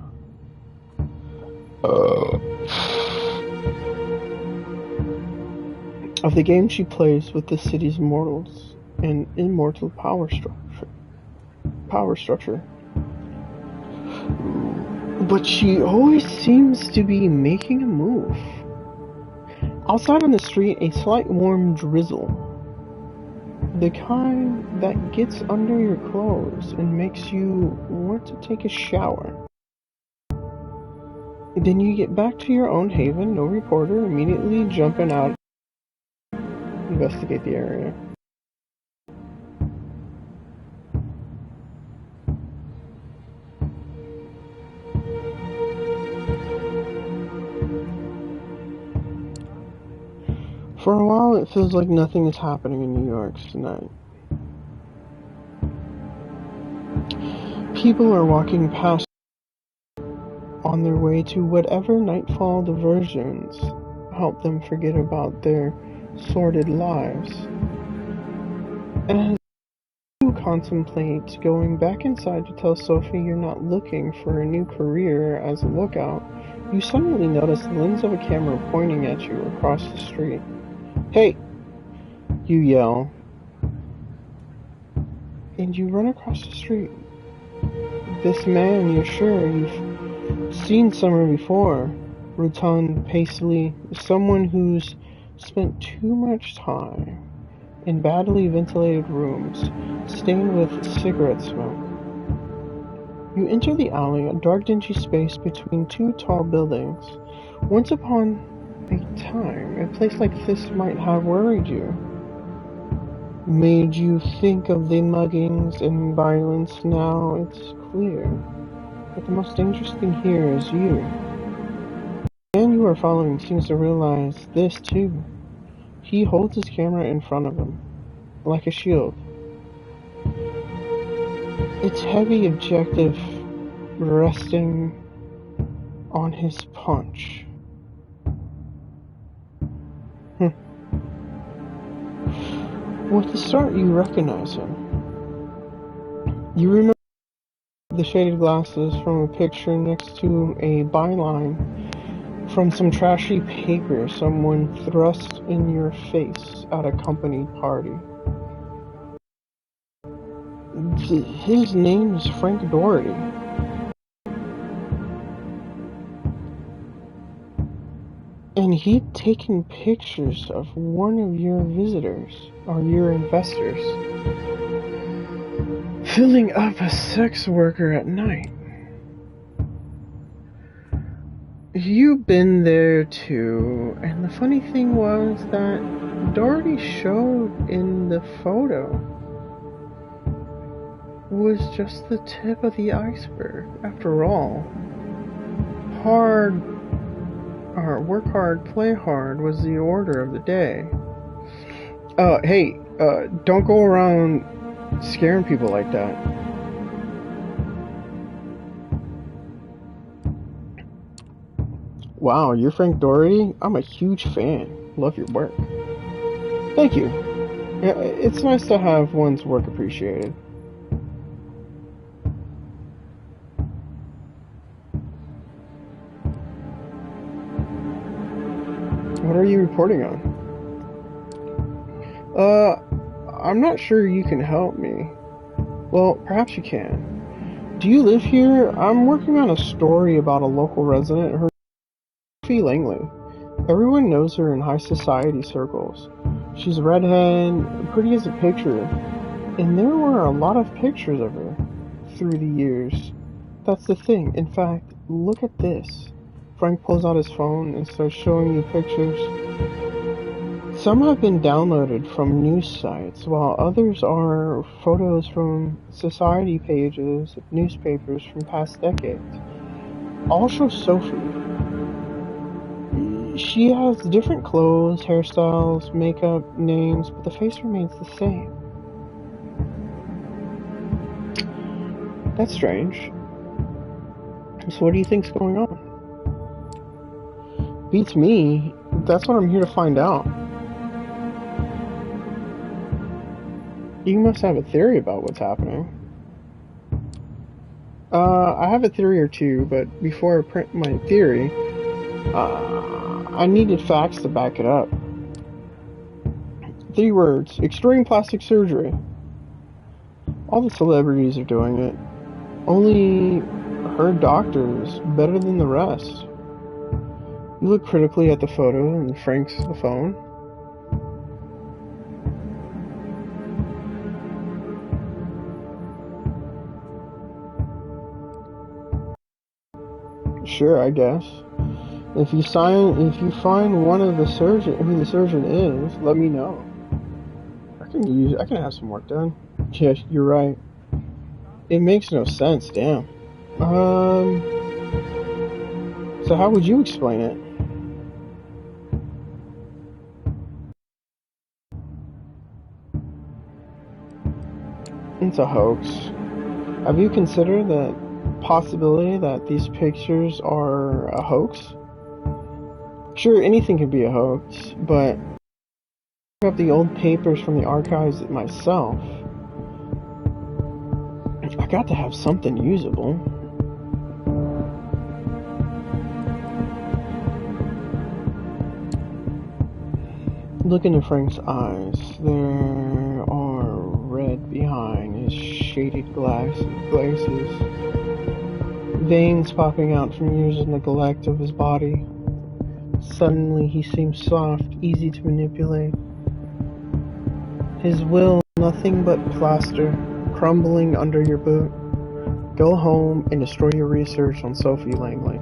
of the game she plays with the city's mortals and immortal power structure. But she always seems to be making a move. Outside on the street, a slight warm drizzle. The kind that gets under your clothes and makes you want to take a shower. Then you get back to your own haven, no reporter, immediately jumping out. Investigate the area. For a while, it feels like nothing is happening in New York tonight. People are walking past on their way to whatever nightfall diversions help them forget about their sordid lives. And as you contemplate going back inside to tell Sophie you're not looking for a new career as a lookout, you suddenly notice the lens of a camera pointing at you across the street. Hey! You yell. And you run across the street. This man you're sure you've seen somewhere before. Rotund, pacily, someone who's spent too much time in badly ventilated rooms, stained with cigarette smoke. You enter the alley, a dark, dingy space between two tall buildings. Once upon a time, a place like this might have worried you. made you think of the muggings and violence. Now it's clear that the most dangerous thing here is you. The man you are following seems to realize this too. He holds his camera in front of him, like a shield. Its heavy objective resting on his paunch. With the start, you recognize him. You remember the shaded glasses from a picture next to a byline from some trashy paper someone thrust in your face at a company party. His name is Frank Doherty. And he'd taken pictures of one of your visitors, or your investors, filling up a sex worker at night. You've been there too, and the funny thing was that Doherty showed in the photo was just the tip of the iceberg. After all, work hard, play hard was the order of the day. Hey, don't go around scaring people like that. Wow, you're Frank Doherty? I'm a huge fan. Love your work. Thank you. It's nice to have one's work appreciated. What are you reporting on? I'm not sure you can help me. Well, perhaps you can. Do you live here? I'm working on a story about a local resident, her Sophie Langley. Everyone knows her in high society circles. She's a redhead, pretty as a picture, and there were a lot of pictures of her through the years. That's the thing. In fact, look at this. Frank pulls out his phone and starts showing you pictures. Some have been downloaded from news sites, while others are photos from society pages of newspapers from past decades. All show Sophie. She has different clothes, hairstyles, makeup, names, but the face remains the same. That's strange. So what do you think's going on? Beats me. That's what I'm here to find out. You must have a theory about what's happening. I have a theory or two, but before I print my theory, I needed facts to back it up. 3 words. Extreme plastic surgery. All the celebrities are doing it. Only her doctor is better than the rest. You look critically at the photo and Frank's the phone. Sure, I guess. If you find one of the surgeon, who the surgeon is, let me know. I can have some work done. Yeah, you're right. It makes no sense, damn. So how would you explain it? It's a hoax. Have you considered the possibility that these pictures are a hoax? Sure, anything can be a hoax, but I have the old papers from the archives myself. I got to have something usable. Look into Frank's eyes. There are red behind his shaded glasses. Veins popping out from years of neglect of his body. Suddenly he seems soft, easy to manipulate. His will, nothing but plaster, crumbling under your boot. Go home and destroy your research on Sophie Langley.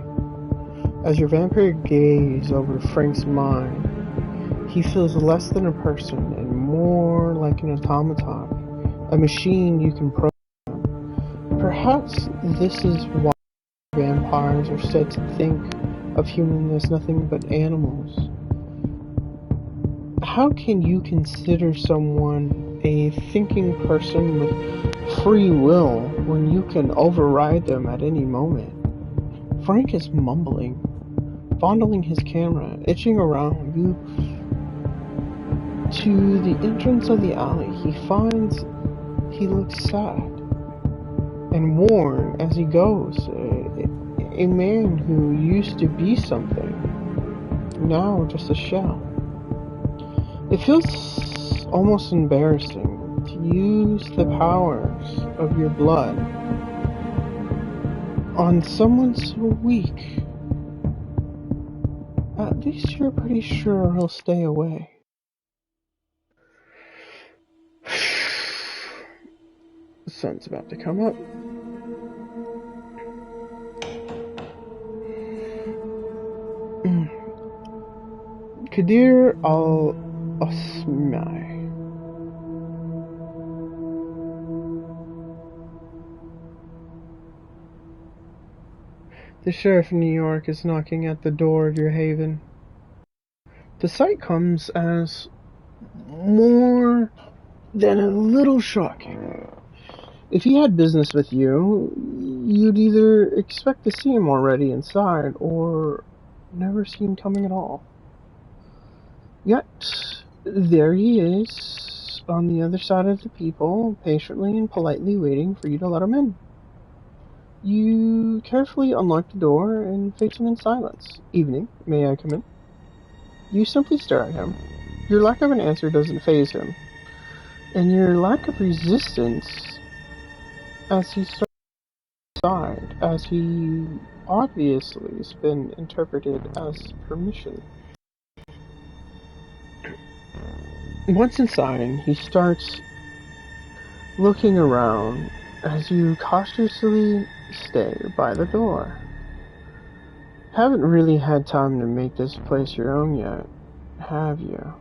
As your vampire gaze over Frank's mind, he feels less than a person and more like like an automaton, a machine you can program. Perhaps this is why vampires are said to think of humans as nothing but animals. How can you consider someone a thinking person with free will when you can override them at any moment? Frank is mumbling, fondling his camera, itching around you. To the entrance of the alley, he finds he looks sad and worn as he goes. A man who used to be something, now just a shell. It feels almost embarrassing to use the powers of your blood on someone so weak. At least you're pretty sure he'll stay away. The sun's about to come up. Kadir al-Asmai. The sheriff of New York is knocking at the door of your haven. The sight comes as more than a little shocking. If he had business with you, you'd either expect to see him already inside or never see him coming at all. Yet, there he is, on the other side of the people, patiently and politely waiting for you to let him in. You carefully unlock the door and face him in silence. Evening, may I come in? You simply stare at him. Your lack of an answer doesn't faze him, and your lack of resistance as he starts aside, as he obviously has been interpreted as permission. Once inside, he starts looking around as you cautiously stay by the door. Haven't really had time to make this place your own yet, have you?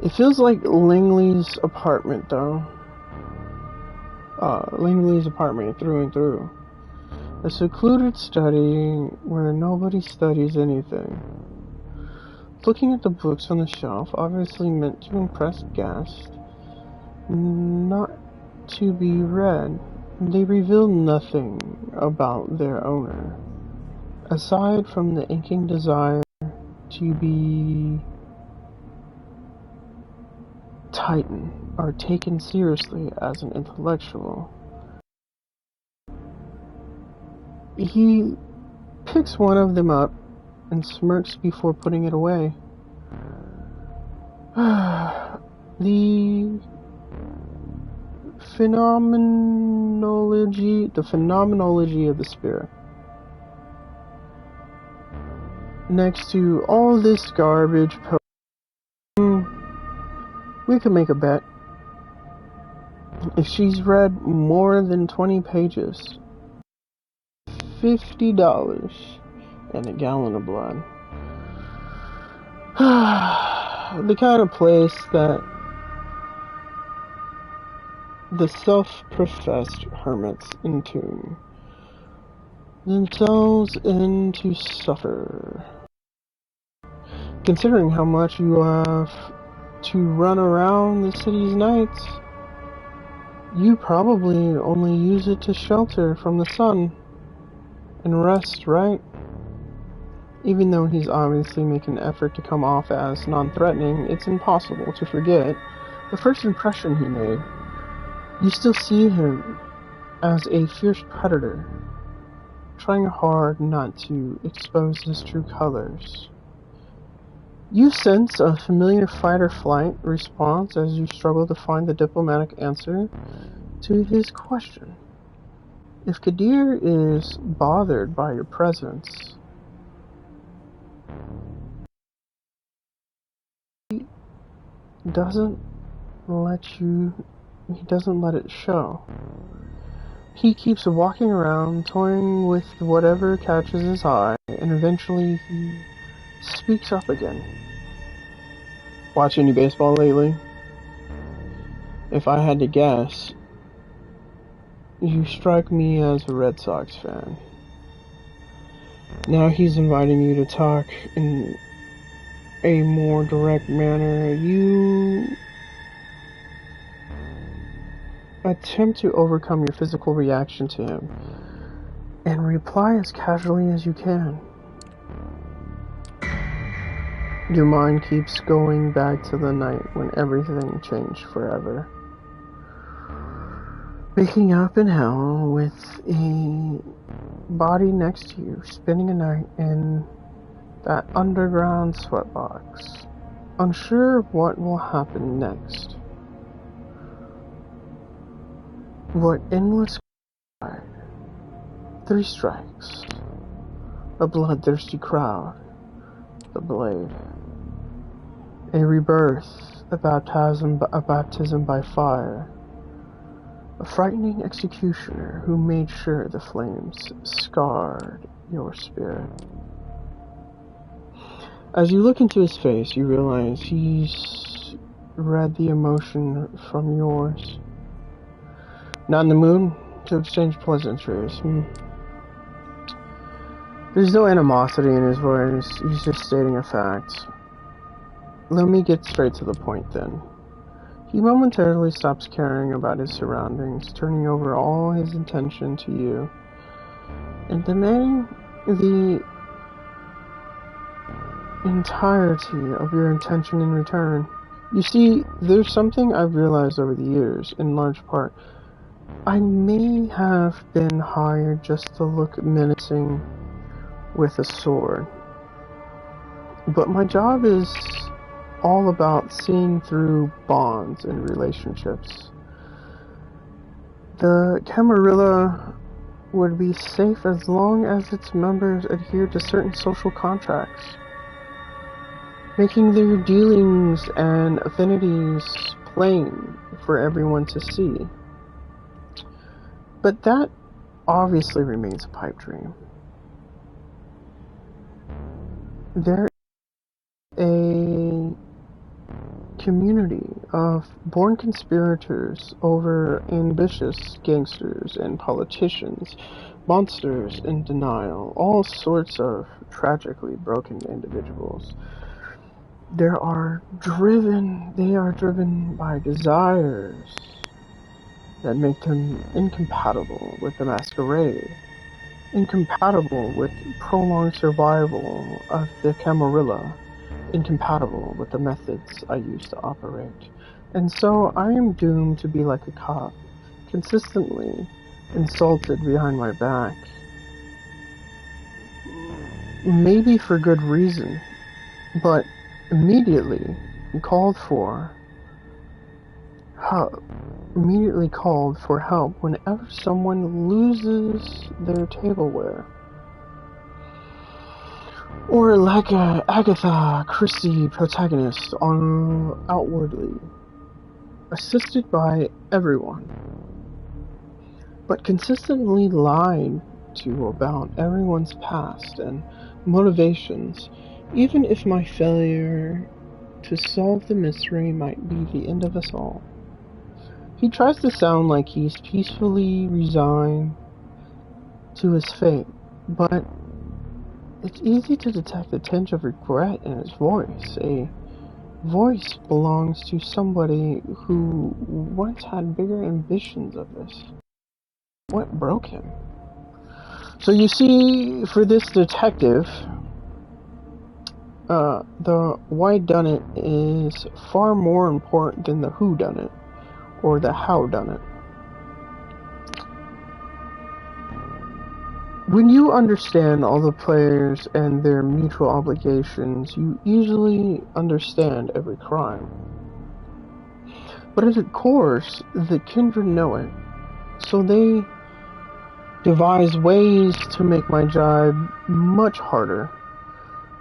It feels like Langley's apartment, though. Langley's apartment through and through. A secluded study where nobody studies anything. Looking at the books on the shelf, obviously meant to impress guests, not to be read. They reveal nothing about their owner, aside from the aching desire to be Titan or taken seriously as an intellectual. He picks one of them up and smirks before putting it away. The phenomenology of the spirit. Next to all this garbage, we could make a bet. If she's read more than 20 pages, $50 and a gallon of blood. The kind of place that the self-professed hermits entomb themselves in to suffer. Considering how much you have to run around the city's nights, you probably only use it to shelter from the sun and rest, right? Even though he's obviously making an effort to come off as non-threatening, it's impossible to forget the first impression he made. You still see him as a fierce predator, trying hard not to expose his true colors. You sense a familiar fight-or-flight response as you struggle to find the diplomatic answer to his question. If Kadir is bothered by your presence, he doesn't let it show. He keeps walking around, toying with whatever catches his eye, and eventually he speaks up again. Watch any baseball lately? If I had to guess, you strike me as a Red Sox fan. Now he's inviting you to talk in a more direct manner. You attempt to overcome your physical reaction to him and reply as casually as you can. Your mind keeps going back to the night when everything changed forever. Waking up in hell with a body next to you, spending a night in that underground sweatbox, unsure of what will happen next. What endless cry, 3 strikes, a bloodthirsty crowd, the blade, a rebirth, a baptism by fire, a frightening executioner who made sure the flames scarred your spirit. As you look into his face, you realize he's read the emotion from yours. Not in the mood to exchange pleasantries. There's no animosity in his voice, he's just stating a fact. Let me get straight to the point then. He momentarily stops caring about his surroundings, turning over all his attention to you, and demanding the entirety of your attention in return. You see, there's something I've realized over the years, in large part. I may have been hired just to look menacing with a sword, but my job is all about seeing through bonds and relationships. The Camarilla would be safe as long as its members adhere to certain social contracts, making their dealings and affinities plain for everyone to see. But that obviously remains a pipe dream. There is a community of born conspirators over ambitious gangsters and politicians, monsters in denial, all sorts of tragically broken individuals. They are driven by desires that make them incompatible with the Masquerade, incompatible with prolonged survival of the Camarilla, incompatible with the methods I used to operate. And so I am doomed to be like a cop, consistently insulted behind my back. Maybe for good reason, but immediately called for help whenever someone loses their tableware. Or like a Agatha Christie protagonist outwardly, assisted by everyone, but consistently lied to about everyone's past and motivations, even if my failure to solve the mystery might be the end of us all. He tries to sound like he's peacefully resigned to his fate, but it's easy to detect a tinge of regret in his voice. A voice belongs to somebody who once had bigger ambitions of this. What broke him? So you see, for this detective, the why done it is far more important than the who done it or the how done it. When you understand all the players and their mutual obligations, you easily understand every crime. But of course, the kindred know it, so they devise ways to make my job much harder.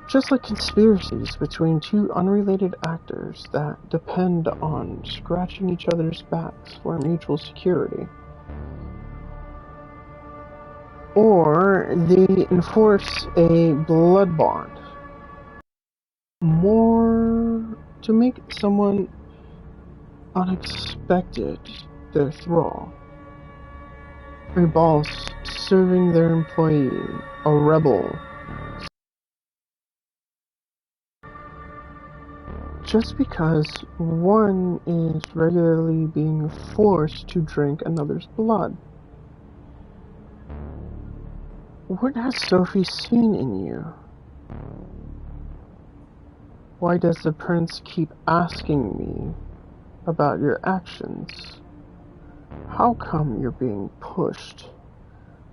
Just like conspiracies between two unrelated actors that depend on scratching each other's backs for mutual security. Or they enforce a blood bond. More to make someone unexpected their thrall. A boss serving their employee, a rebel. Just because one is regularly being forced to drink another's blood. What has Sophie seen in you? Why does the prince keep asking me about your actions? How come you're being pushed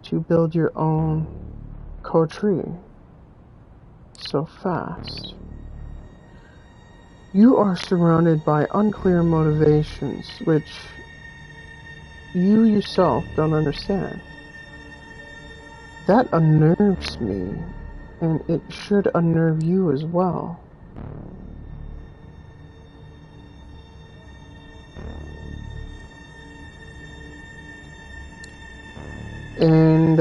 to build your own Coteries so fast? You are surrounded by unclear motivations which you yourself don't understand. That unnerves me, and it should unnerve you as well. And,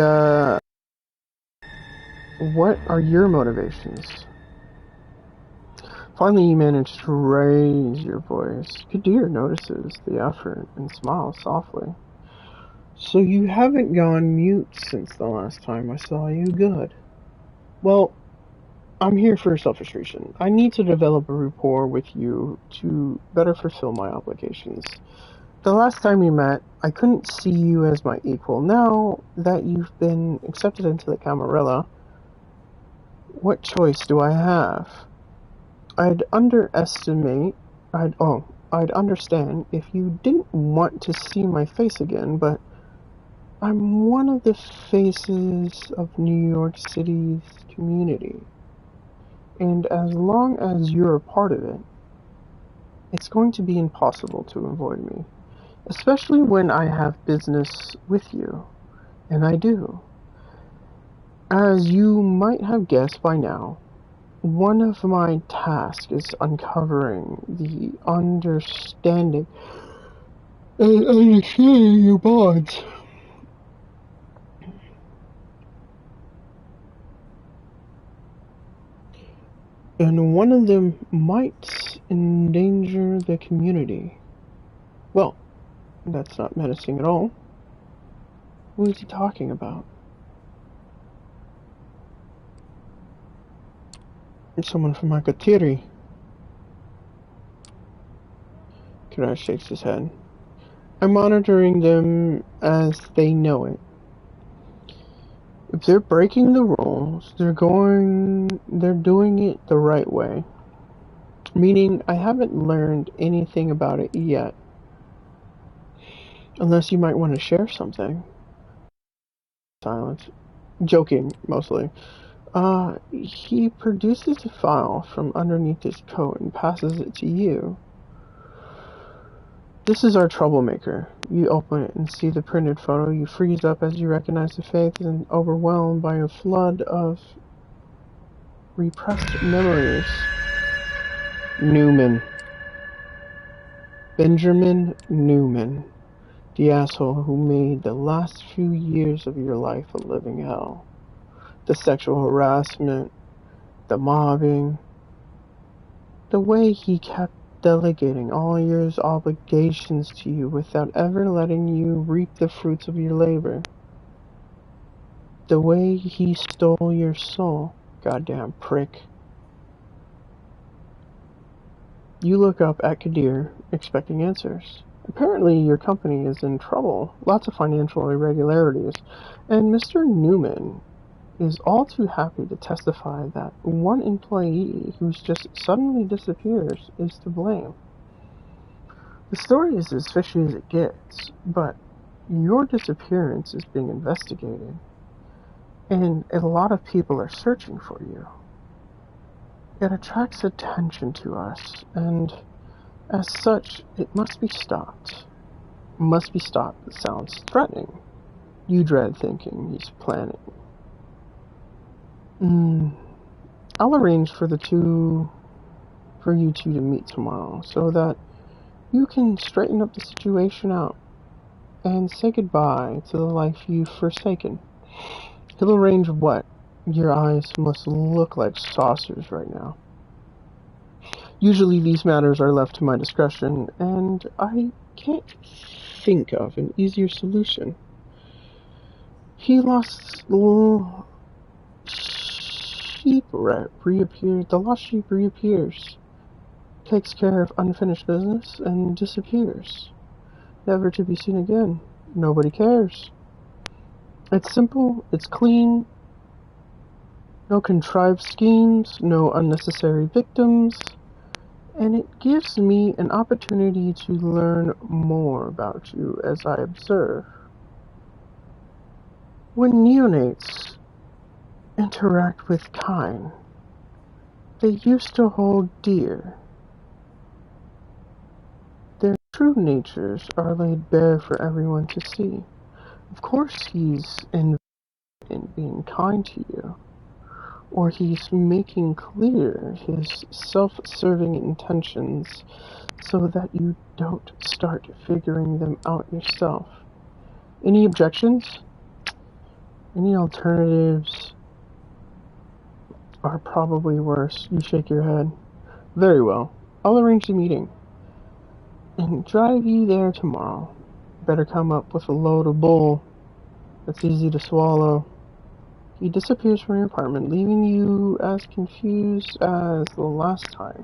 what are your motivations? Finally, you manage to raise your voice. Kadir notices the effort and smiles softly. So you haven't gone mute since the last time I saw you. Good. Well, I'm here for a selfish reason. I need to develop a rapport with you to better fulfill my obligations. The last time we met, I couldn't see you as my equal. Now that you've been accepted into the Camarilla, what choice do I have? I'd understand if you didn't want to see my face again, but I'm one of the faces of New York City's community. And as long as you're a part of it, it's going to be impossible to avoid me. Especially when I have business with you. And I do. As you might have guessed by now, one of my tasks is uncovering the understanding your bonds. And one of them might endanger the community. Well, that's not menacing at all. Who is he talking about? It's someone from my Coteries. Kira shakes his head. I'm monitoring them as they know it. If they're breaking the rules, they're doing it the right way. Meaning, I haven't learned anything about it yet. Unless you might want to share something. Silence. Joking, mostly. He produces a file from underneath his coat and passes it to you. This is our troublemaker. You open it and see the printed photo. You freeze up as you recognize the face and overwhelmed by a flood of repressed memories. Newman. Benjamin Newman. The asshole who made the last few years of your life a living hell. The sexual harassment, the mobbing, the way he kept delegating all your obligations to you without ever letting you reap the fruits of your labor. The way he stole your soul, goddamn prick. You look up at Kadir, expecting answers. Apparently your company is in trouble, lots of financial irregularities, and Mr. Newman is all too happy to testify that one employee who's just suddenly disappears is to blame. The story is as fishy as it gets, but your disappearance is being investigated, and a lot of people are searching for you. It attracts attention to us, and as such, it must be stopped. Must be stopped sounds threatening. You dread thinking he's planning. I'll arrange for you two to meet tomorrow, so that you can straighten up the situation out and say goodbye to the life you've forsaken. He'll arrange what? Your eyes must look like saucers right now. Usually these matters are left to my discretion, and I can't think of an easier solution. He lost sheep reappeared. The lost sheep reappears, takes care of unfinished business, and disappears, never to be seen again. Nobody cares. It's simple, it's clean, no contrived schemes, no unnecessary victims, and it gives me an opportunity to learn more about you as I observe. When neonates interact with kine, they used to hold dear. Their true natures are laid bare for everyone to see. Of course he's in being kind to you, or he's making clear his self-serving intentions so that you don't start figuring them out yourself. Any objections? Any alternatives are probably worse. You shake your head. Very well. I'll arrange the meeting and drive you there tomorrow. Better come up with a load of bull that's easy to swallow. He disappears from your apartment, leaving you as confused as the last time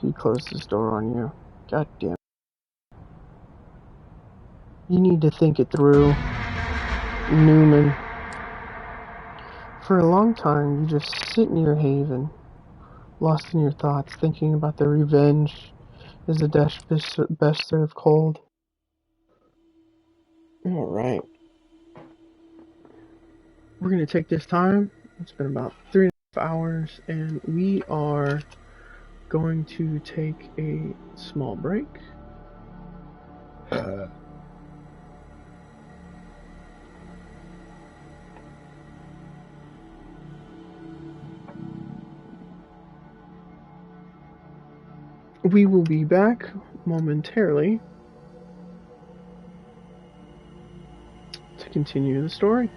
he closed his door on you. God damn. You need to think it through, Newman. For a long time, you just sit in your haven, lost in your thoughts, thinking about the revenge is a dish best served cold. Alright. We're going to take this time. It's been about 3.5 hours, and we are going to take a small break. We will be back momentarily to continue the story.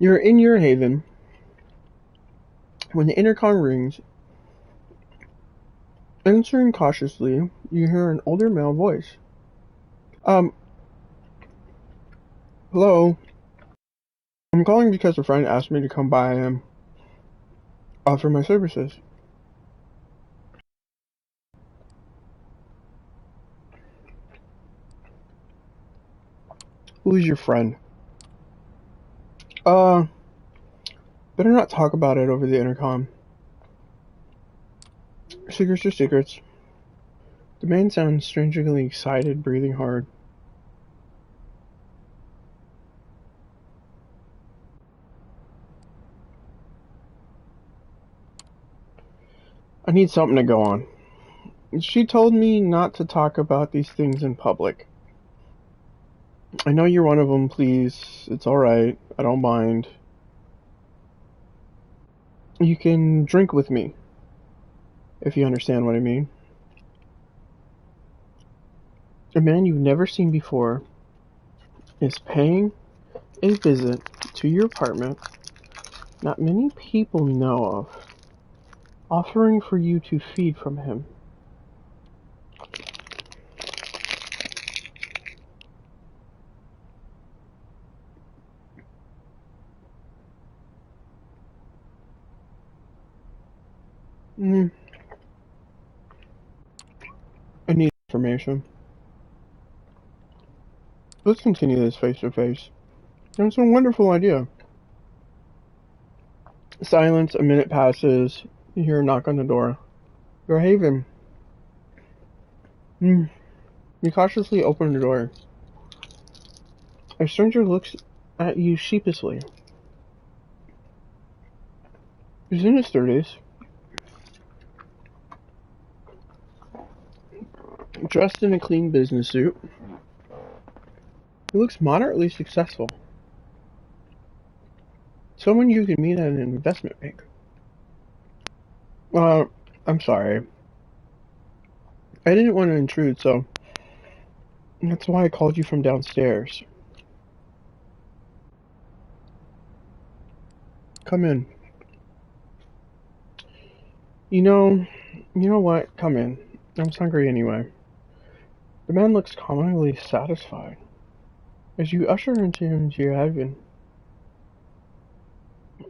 You're in your haven when the intercom rings. Answering cautiously, you hear an older male voice. Hello. I'm calling because a friend asked me to come by and offer my services. Who is your friend? Better not talk about it over the intercom. Secrets are secrets. The man sounds strangely excited, breathing hard. I need something to go on. She told me not to talk about these things in public. I know you're one of them, please. It's alright. I don't mind. You can drink with me, if you understand what I mean. A man you've never seen before is paying a visit to your apartment not many people know of, offering for you to feed from him. I need information. Let's continue this face to face. It's a wonderful idea. Silence, a minute passes. You hear a knock on the door. Your haven. You cautiously open the door. A stranger looks at you sheepishly. He's in his 30s, dressed in a clean business suit. He looks moderately successful. Someone you can meet at an investment bank. I'm sorry. I didn't want to intrude, so that's why I called you from downstairs. Come in. You know what? Come in. I'm hungry anyway. The man looks comically satisfied as you usher into your haven.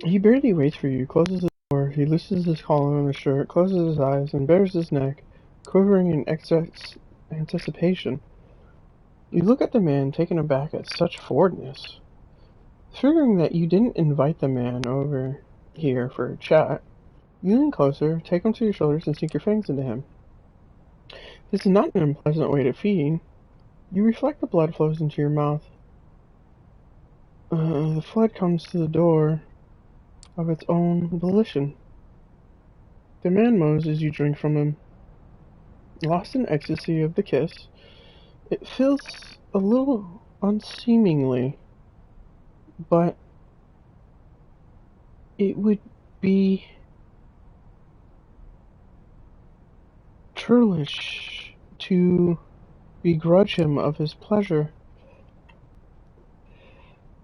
He barely waits for you, closes the door, he loosens his collar on his shirt, closes his eyes, and bares his neck, quivering in anticipation. You look at the man, taken aback at such forwardness. Figuring that you didn't invite the man over here for a chat, you lean closer, take him to your shoulders, and sink your fangs into him. This is not an unpleasant way to feed. You reflect the blood flows into your mouth. The flood comes to the door of its own volition. The man moans as you drink from him. Lost in ecstasy of the kiss, it feels a little unseemingly, but it would be churlish to begrudge him of his pleasure.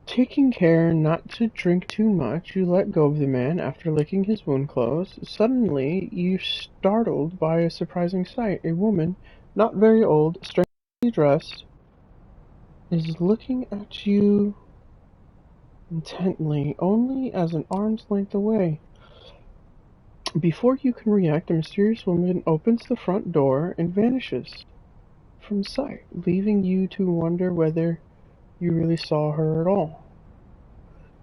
Taking care not to drink too much, you let go of the man after licking his wound close. Suddenly, you're startled by a surprising sight. A woman, not very old, strangely dressed, is looking at you intently, only as an arm's length away. Before you can react, a mysterious woman opens the front door and vanishes from sight, leaving you to wonder whether you really saw her at all.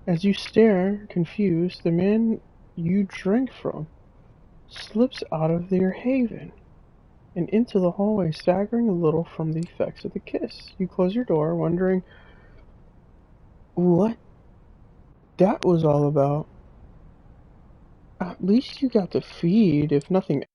As you stare, confused, the man you drank from slips out of their haven and into the hallway, staggering a little from the effects of the kiss. You close your door, wondering what that was all about. At least you got to feed, if nothing.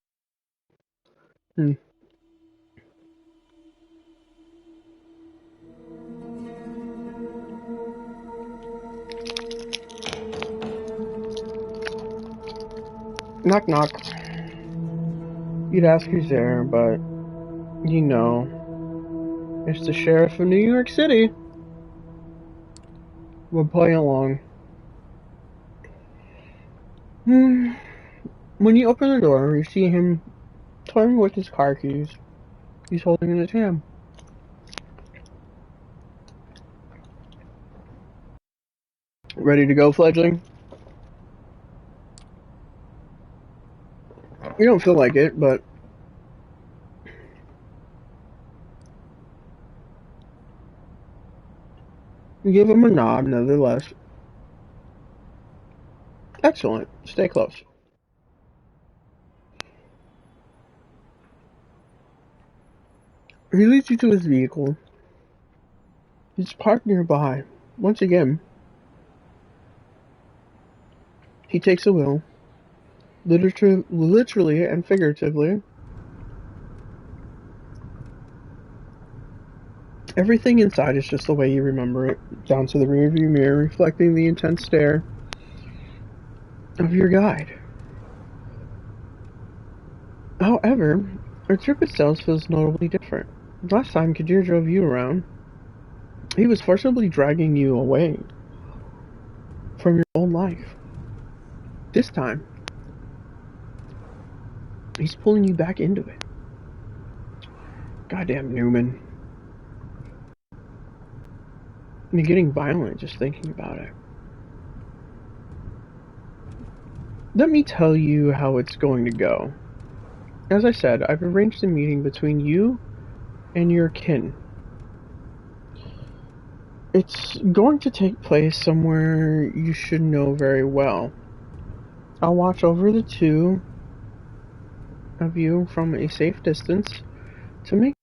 Knock knock. You'd ask who's there, but you know, it's the sheriff of New York City. We're playing along. Hmm. When you open the door, you see him toying with his car keys. He's holding in his hand. Ready to go, fledgling? You don't feel like it, but you give him a nod nevertheless. Excellent. Stay close. He leads you to his vehicle. He's parked nearby. Once again, he takes the wheel, literally and figuratively. Everything inside is just the way you remember it, down to the rearview mirror reflecting the intense stare of your guide. However, our trip itself feels notably different. Last time Kadir drove you around, he was forcibly dragging you away from your own life. This time, he's pulling you back into it. Goddamn Newman. I'm getting violent just thinking about it. Let me tell you how it's going to go. As I said, I've arranged a meeting between you and your kin. It's going to take place somewhere you should know very well. I'll watch over the two of you from a safe distance to make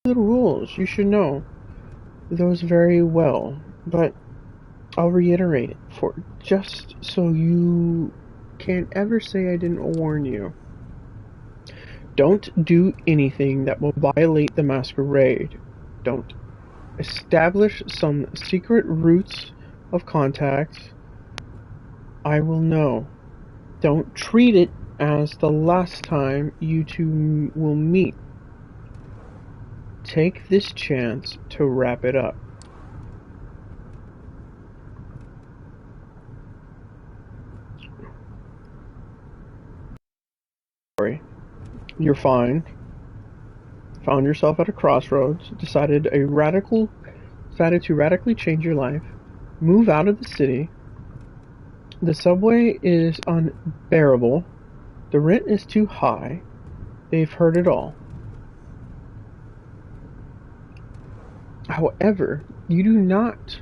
the rules. You should know those very well, but I'll reiterate it for just so you can't ever say I didn't warn you. Don't do anything that will violate the Masquerade. Don't establish some secret routes of contact. I will know. Don't treat it as the last time you two will meet. Take this chance to wrap it up. Sorry. You're fine. Found yourself at a crossroads, decided to radically change your life, move out of the city. The subway is unbearable. The rent is too high. They've heard it all. However, you do not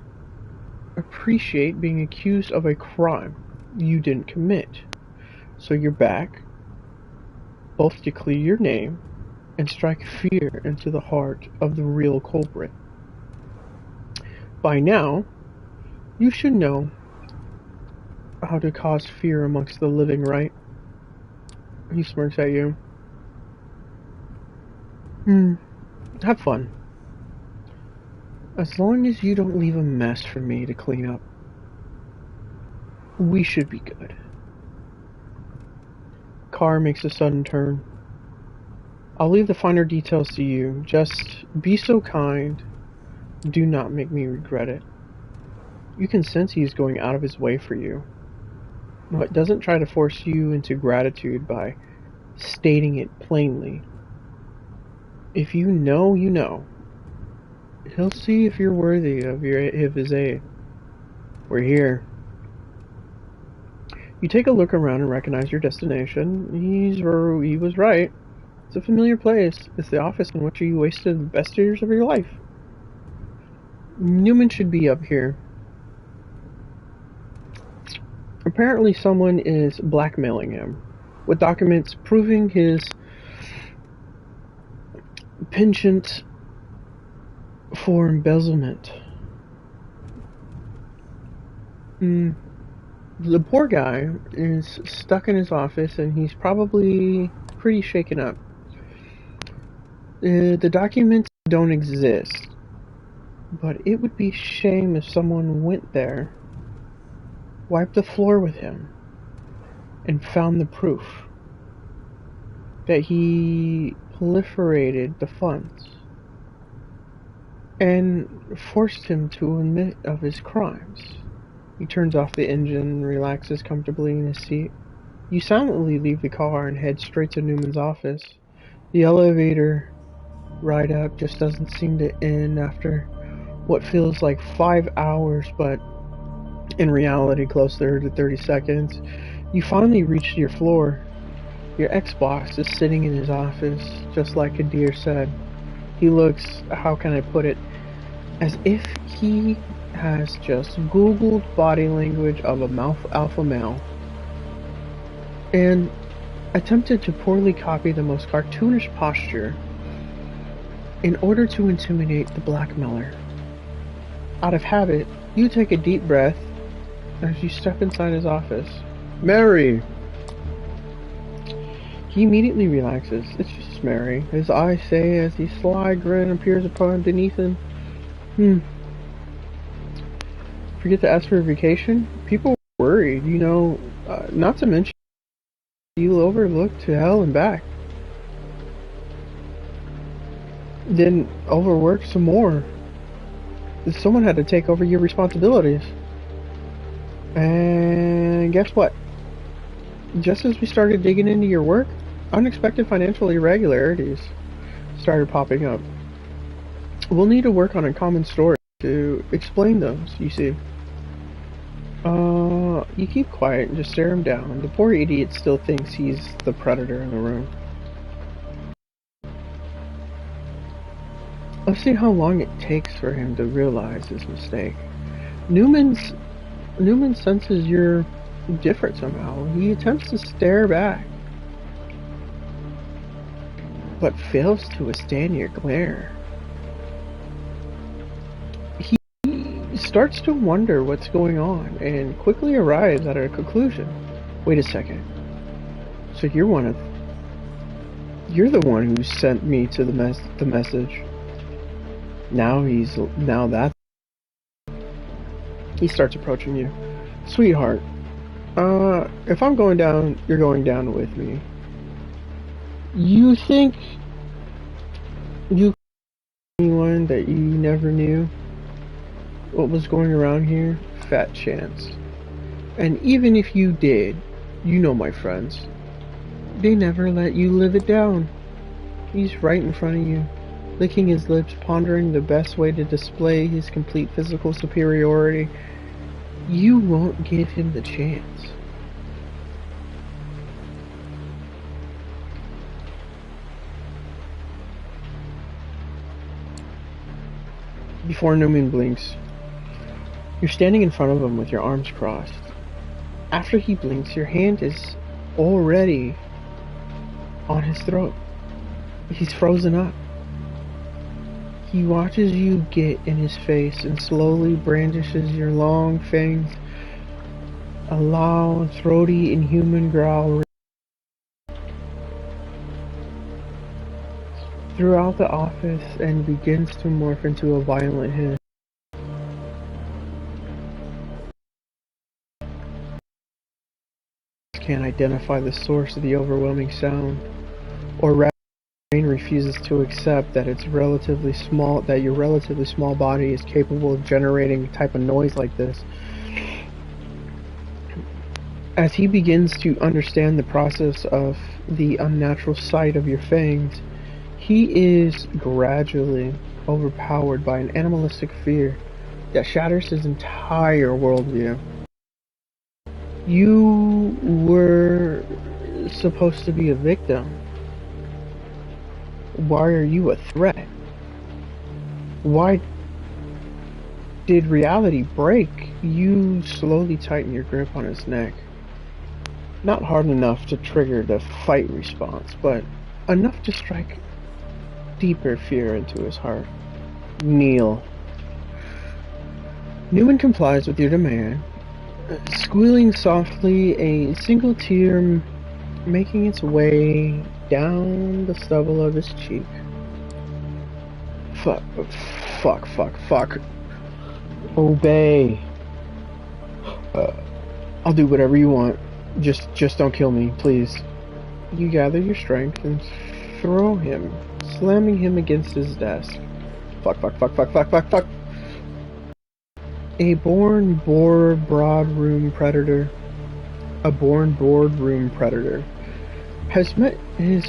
appreciate being accused of a crime you didn't commit. So you're back, both to clear your name and strike fear into the heart of the real culprit. By now, you should know how to cause fear amongst the living, right? He smirks at you. Have fun. As long as you don't leave a mess for me to clean up, we should be good. Car makes a sudden turn. I'll leave the finer details to you. Just be so kind. Do not make me regret it. You can sense he is going out of his way for you, but doesn't try to force you into gratitude by stating it plainly. If you know, you know. He'll see if you're worthy of his aid. We're here. You take a look around and recognize your destination. He was right. It's a familiar place. It's the office in which you wasted the best years of your life. Newman should be up here. Apparently someone is blackmailing him with documents proving his penchant for embezzlement. The poor guy is stuck in his office and he's probably pretty shaken up. The documents don't exist, but it would be a shame if someone went there, wiped the floor with him, and found the proof that he proliferated the funds and forced him to admit of his crimes. He turns off the engine and relaxes comfortably in his seat. You silently leave the car and head straight to Newman's office. The elevator ride up just doesn't seem to end after what feels like 5 hours, but in reality closer to 30 seconds. You finally reach your floor. Your Xbox is sitting in his office, just like Kadir said. He looks, how can I put it, as if he has just Googled body language of a alpha male and attempted to poorly copy the most cartoonish posture in order to intimidate the blackmailer. Out of habit, you take a deep breath as you step inside his office. Mary! He immediately relaxes. It's just Mary, his eyes say as the sly grin appears upon beneath him. Forget to ask for a vacation? People were worried, you know, not to mention you overlooked to hell and back. Then overworked some more. Someone had to take over your responsibilities. And guess what? Just as we started digging into your work, unexpected financial irregularities started popping up. We'll need to work on a common story to explain those, you see. You keep quiet and just stare him down. The poor idiot still thinks he's the predator in the room. Let's see how long it takes for him to realize his mistake. Newman senses you're different somehow. He attempts to stare back, but fails to withstand your glare. He starts to wonder what's going on and quickly arrives at a conclusion. Wait a second. So you're the one who sent me to the message. Now that he starts approaching you. Sweetheart, if I'm going down, you're going down with me. You think you anyone that you never knew what was going around here? Fat chance. And even if you did, you know my friends, they never let you live it down. He's right in front of you, licking his lips, pondering the best way to display his complete physical superiority. You won't give him the chance. Before Newman blinks, you're standing in front of him with your arms crossed. After he blinks, your hand is already on his throat. He's frozen up. He watches you get in his face and slowly brandishes your long fangs. A loud, throaty, inhuman growl throughout the office and begins to morph into a violent hiss. Can't identify the source of the overwhelming sound, or rather, your brain refuses to accept that your relatively small body is capable of generating a type of noise like this. As he begins to understand the process of the unnatural sight of your fangs, he is gradually overpowered by an animalistic fear that shatters his entire worldview. You were supposed to be a victim. Why are you a threat? Why did reality break? You slowly tighten your grip on his neck. Not hard enough to trigger the fight response, but enough to strike deeper fear into his heart. Kneel. Newman complies with your demand, squealing softly, a single tear making its way down the stubble of his cheek. Fuck. Obey. I'll do whatever you want. Just don't kill me, please. You gather your strength and throw him, slamming him against his desk. Fuck. A born boardroom predator has met his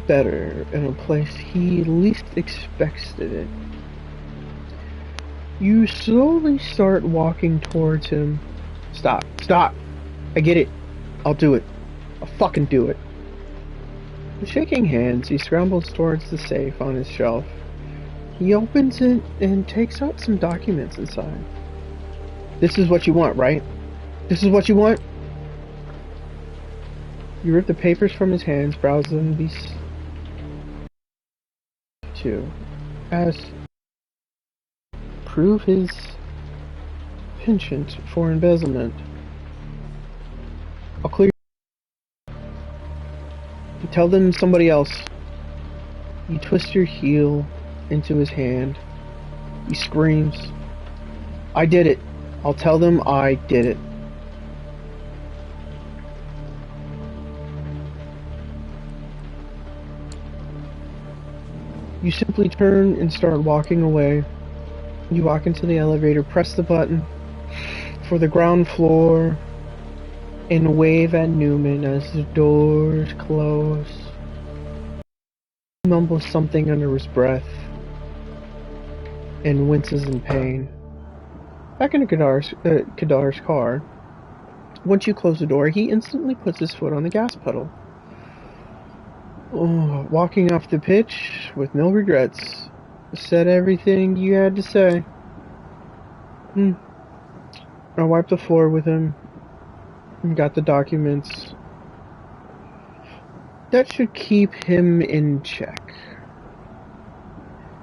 better in a place he least expected it. You slowly start walking towards him. Stop. I get it. I'll do it. I'll fucking do it. With shaking hands, he scrambles towards the safe on his shelf. He opens it and takes out some documents inside. This is what you want, right? This is what you want? You rip the papers from his hands, browse them, these two, as prove his penchant for embezzlement. I'll clear. You tell them somebody else. You twist your heel into his hand. He screams, I did it. I'll tell them I did it. You simply turn and start walking away. You walk into the elevator, press the button for the ground floor, and wave at Newman as the doors close. He mumbles something under his breath and winces in pain. Back in Kadar's car, once you close the door, he instantly puts his foot on the gas pedal. Oh, walking off the pitch with no regrets. Said everything you had to say. I wiped the floor with him and got the documents. That should keep him in check.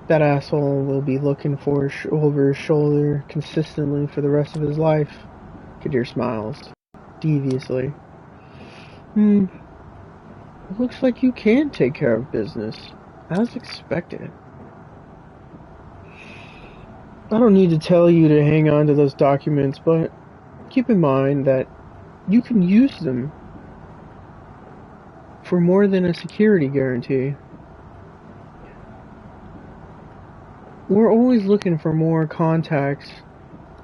That asshole will be looking for over his shoulder consistently for the rest of his life. Kadir smiles deviously. Looks like you can take care of business, as expected. I don't need to tell you to hang on to those documents, but keep in mind that you can use them for more than a security guarantee. We're always looking for more contacts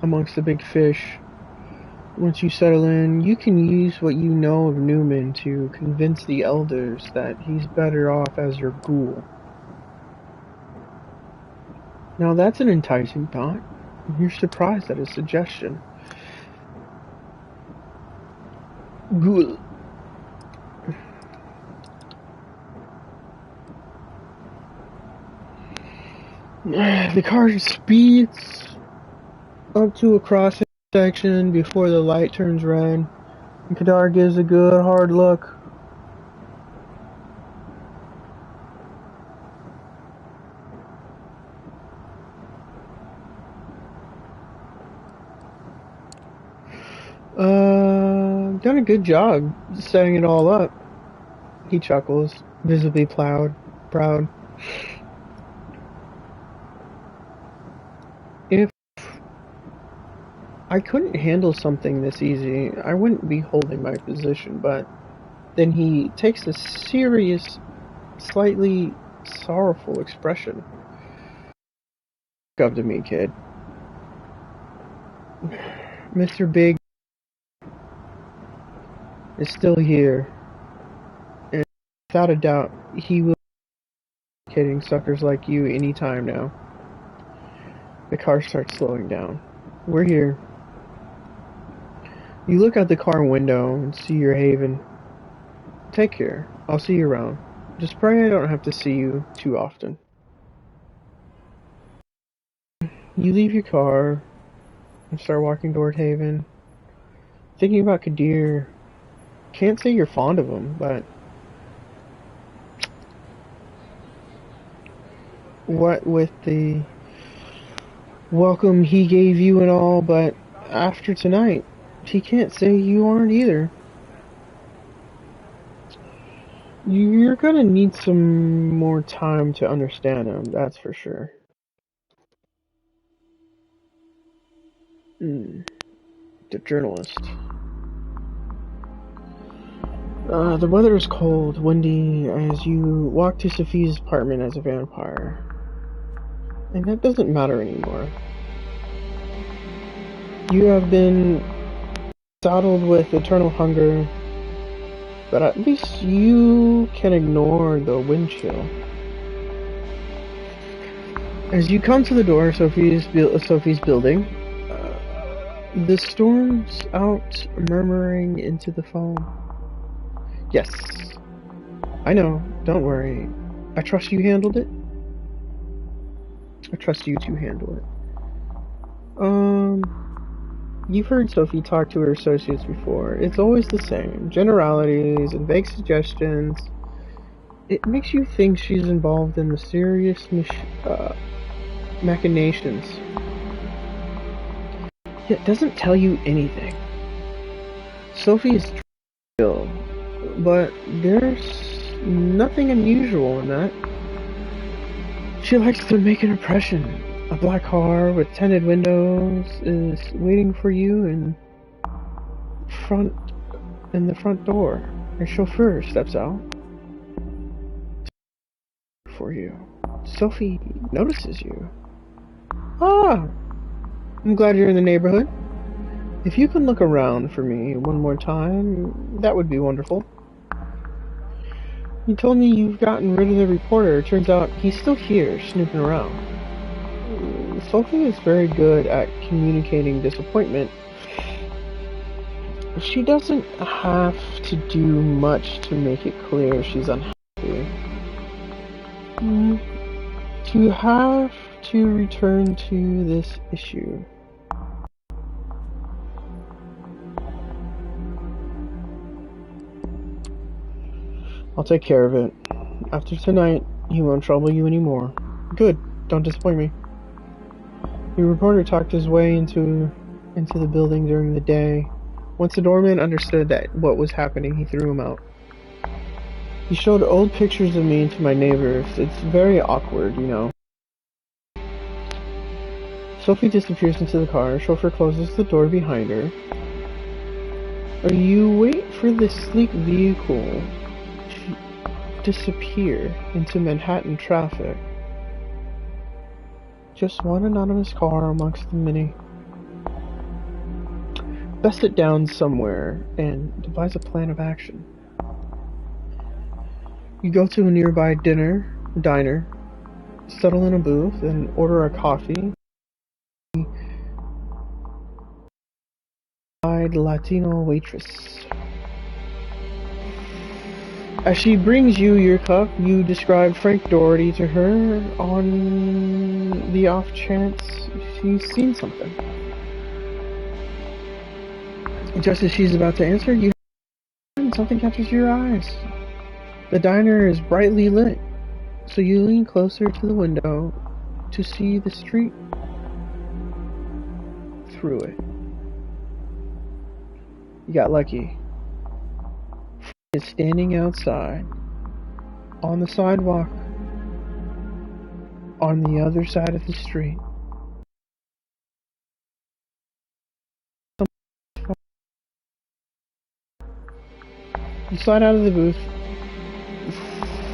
amongst the big fish. Once you settle in, you can use what you know of Newman to convince the elders that he's better off as your ghoul. Now that's an enticing thought. You're surprised at his suggestion. Ghoul. The car speeds up to a crossing section before the light turns red, and Kadar gives a good hard look. Done a good job setting it all up. He chuckles, visibly proud. If I couldn't handle something this easy, I wouldn't be holding my position, but then he takes a serious, slightly sorrowful expression. Look up to me, kid. Mr. Big is still here, and without a doubt, he will be kidding suckers like you anytime now. The car starts slowing down. We're here. You look out the car window and see your haven. Take care. I'll see you around. Just pray I don't have to see you too often. You leave your car and start walking toward Haven. Thinking about Kadir. Can't say you're fond of him, but what with the welcome he gave you and all, but after tonight, he can't say you aren't either. You're gonna need some more time to understand him, that's for sure. The journalist. The weather is cold, windy, as you walk to Sophie's apartment as a vampire. And that doesn't matter anymore. You have been saddled with eternal hunger, but at least you can ignore the wind chill. As you come to the door of Sophie's building, the storm's out murmuring into the foam. Yes, I know, don't worry. I trust you handled it. I trust you to handle it. You've heard Sophie talk to her associates before. It's always the same. Generalities and vague suggestions. It makes you think she's involved in mysterious machinations. Yet doesn't tell you anything. Sophie is ill, but there's nothing unusual in that. She likes to make an impression. A black car with tinted windows is waiting for you in the front door. Your chauffeur steps out for you. Sophie notices you. Ah, I'm glad you're in the neighborhood. If you can look around for me one more time, that would be wonderful. You told me you've gotten rid of the reporter. Turns out he's still here, snooping around. Sophie is very good at communicating disappointment. She doesn't have to do much to make it clear she's unhappy. You have to return to this issue. I'll take care of it. After tonight, he won't trouble you anymore. Good, don't disappoint me. The reporter talked his way into the building during the day. Once the doorman understood that what was happening, he threw him out. He showed old pictures of me to my neighbors. It's very awkward, you know. Sophie disappears into the car. Chauffeur closes the door behind her. You wait for this sleek vehicle to disappear into Manhattan traffic. Just one anonymous car amongst the many. Best sit down somewhere and devise a plan of action. You go to a nearby diner, settle in a booth, and order a coffee. Latino waitress. As she brings you your cup, you describe Frank Doherty to her on the off chance she's seen something. Just as she's about to answer, something catches your eyes. The diner is brightly lit, so you lean closer to the window to see the street through it. You got lucky. Is standing outside on the sidewalk on the other side of the street. You slide out of the booth,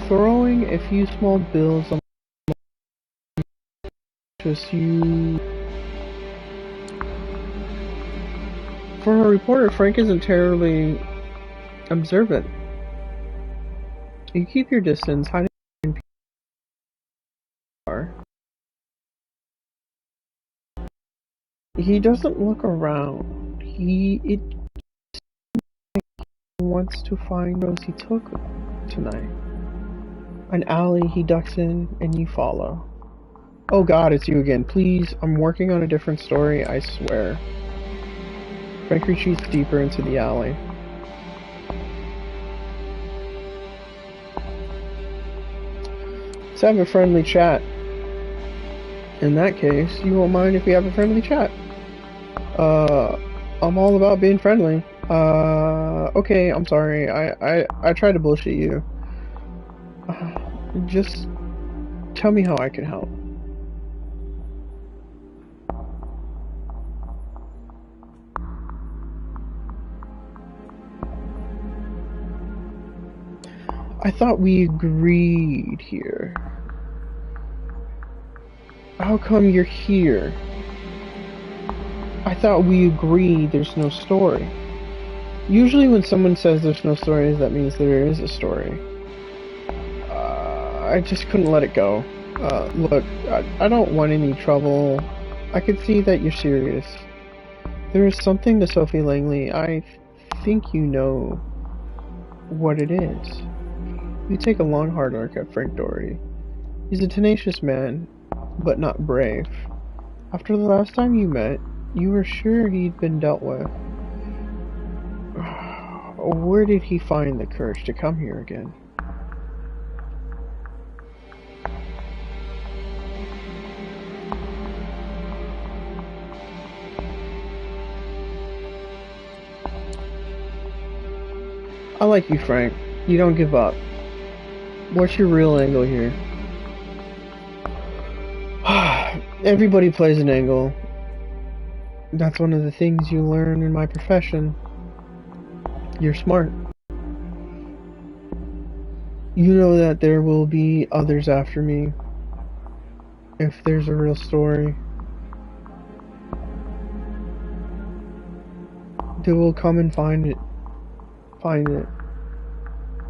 throwing a few small bills on you. For a reporter, Frank isn't terribly observant. You keep your distance, hiding in PR. He doesn't look around. He wants to find those he took tonight. An alley he ducks in, and you follow. Oh God, it's you again. Please, I'm working on a different story, I swear. Frank retreats deeper into the alley. Let's have a friendly chat. In that case, you won't mind if we have a friendly chat. I'm all about being friendly. Okay, I'm sorry. I tried to bullshit you. Just tell me how I can help. I thought we agreed here. How come you're here? I thought we agreed there's no story. Usually when someone says there's no story, that means there is a story. I just couldn't let it go. Look, I don't want any trouble. I could see that you're serious. There is something to Sophie Langley. I think you know what it is. You take a long, hard look at Frank Doherty. He's a tenacious man, but not brave. After the last time you met, you were sure he'd been dealt with. Where did he find the courage to come here again? I like you, Frank. You don't give up. What's your real angle here? Everybody plays an angle. That's one of the things you learn in my profession. You're smart. You know that there will be others after me. If there's a real story, they will come and find it.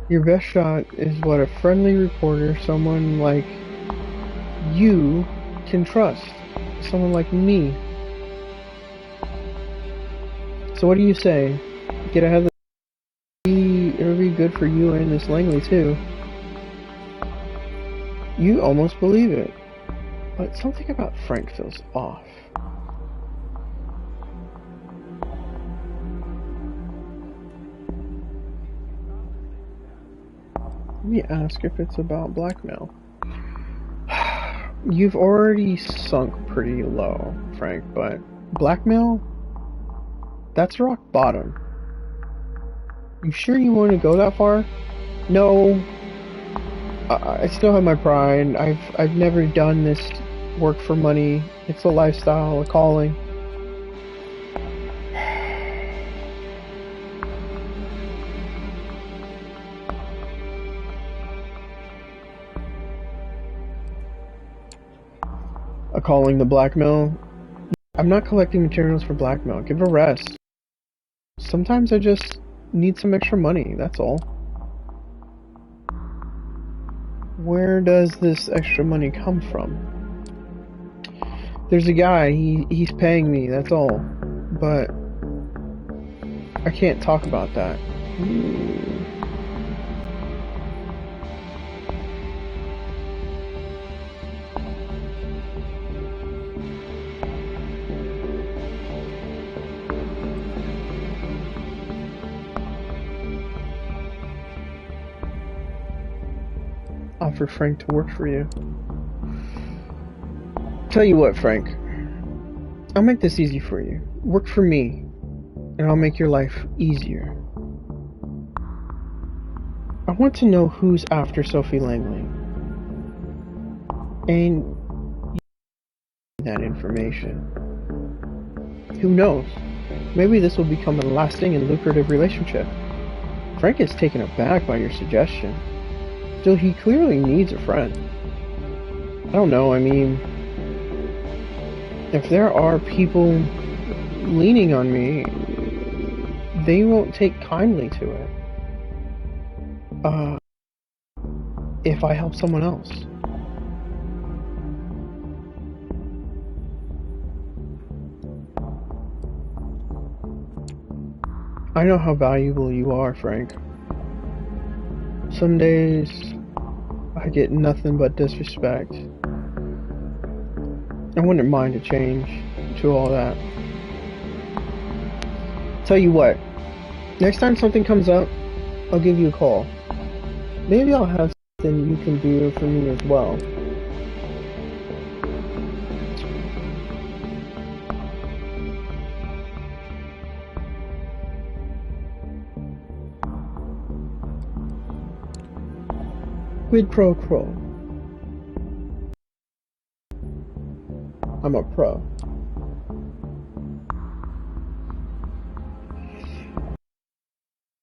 Your best shot is what a friendly reporter, someone like you, can trust. Someone like me. So what do you say? Get ahead of the... It'll be good for you and Miss Langley too. You almost believe it. But something about Frank feels off. Let me ask if it's about blackmail. You've already sunk pretty low, Frank, but blackmail? That's rock bottom. You sure you want to go that far? No. I still have my pride. I've never done this work for money. It's a lifestyle, a calling. A calling to blackmail? I'm not collecting materials for blackmail. Give a rest. Sometimes I just need some extra money, that's all. Where does this extra money come from? There's a guy, he's paying me, that's all. But I can't talk about that. Offer Frank to work for you. Tell you what, Frank. I'll make this easy for you. Work for me, and I'll make your life easier. I want to know who's after Sophie Langley. And that information. Who knows? Maybe this will become a lasting and lucrative relationship. Frank is taken aback by your suggestion. Still, he clearly needs a friend. I don't know, I mean... If there are people leaning on me, they won't take kindly to it. If I help someone else. I know how valuable you are, Frank. Some days, I get nothing but disrespect. I wouldn't mind a change to all that. Tell you what, next time something comes up, I'll give you a call. Maybe I'll have something you can do for me as well. Quid pro quo. I'm a pro.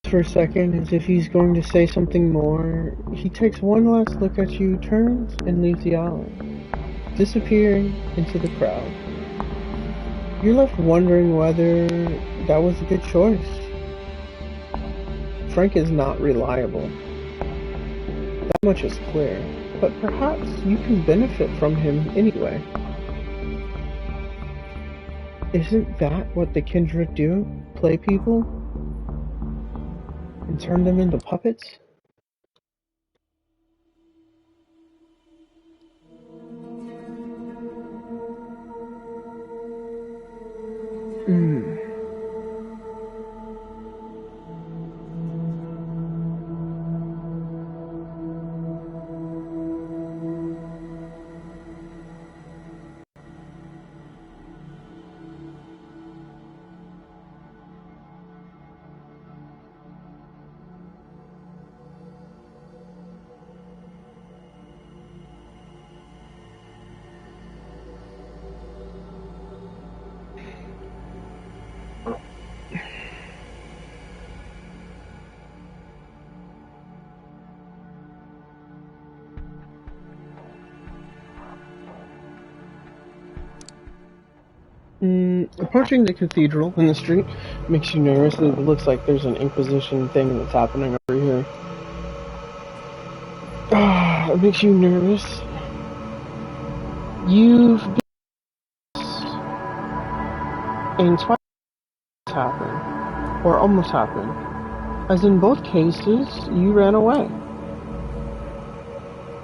For a second, as if he's going to say something more, he takes one last look at you, turns, and leaves the island, disappearing into the crowd. You're left wondering whether that was a good choice. Frank is not reliable. That much is clear. But perhaps you can benefit from him anyway. Isn't that what the Kindred do? Play people? And turn them into puppets? Approaching the cathedral in the street makes you nervous. It looks like there's an Inquisition thing that's happening over here. It makes you nervous. You've been and twice happened, or almost happened. As in both cases, you ran away.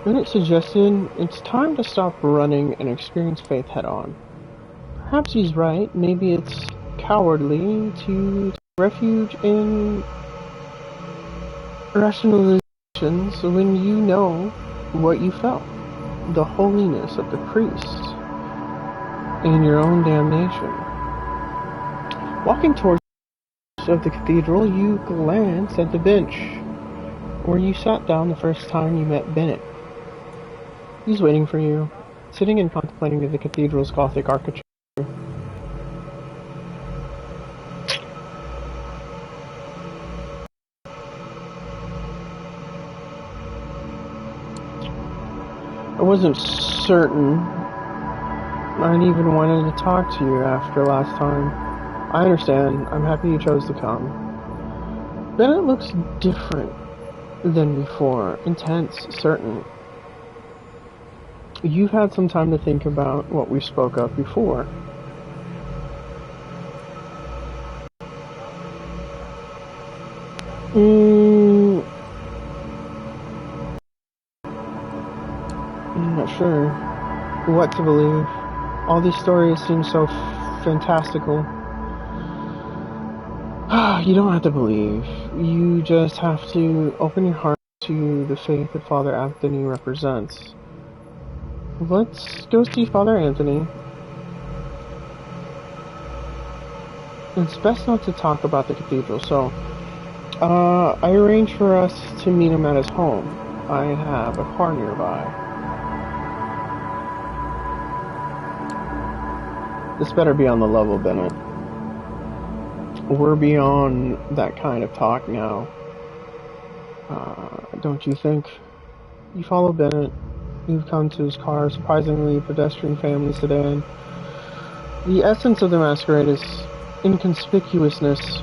Then it suggested it's time to stop running and experience faith head-on. Perhaps he's right. Maybe it's cowardly to take refuge in rationalizations when you know what you felt. The holiness of the priest and your own damnation. Walking towards of the cathedral, you glance at the bench where you sat down the first time you met Bennett. He's waiting for you, sitting and contemplating the cathedral's Gothic architecture. I wasn't certain I'd even wanted to talk to you after last time. I understand. I'm happy you chose to come. Bennett looks different than before. Intense, certain. You've had some time to think about what we spoke of before. I'm not sure what to believe. All these stories seem so fantastical. You don't have to believe. You just have to open your heart to the faith that Father Anthony represents. Let's go see Father Anthony. It's best not to talk about the cathedral, so I arranged for us to meet him at his home. I have a car nearby. This better be on the level, Bennett. We're beyond that kind of talk now. Don't you think? You follow Bennett. You've come to his car, surprisingly pedestrian family sedan. The essence of the Masquerade is inconspicuousness.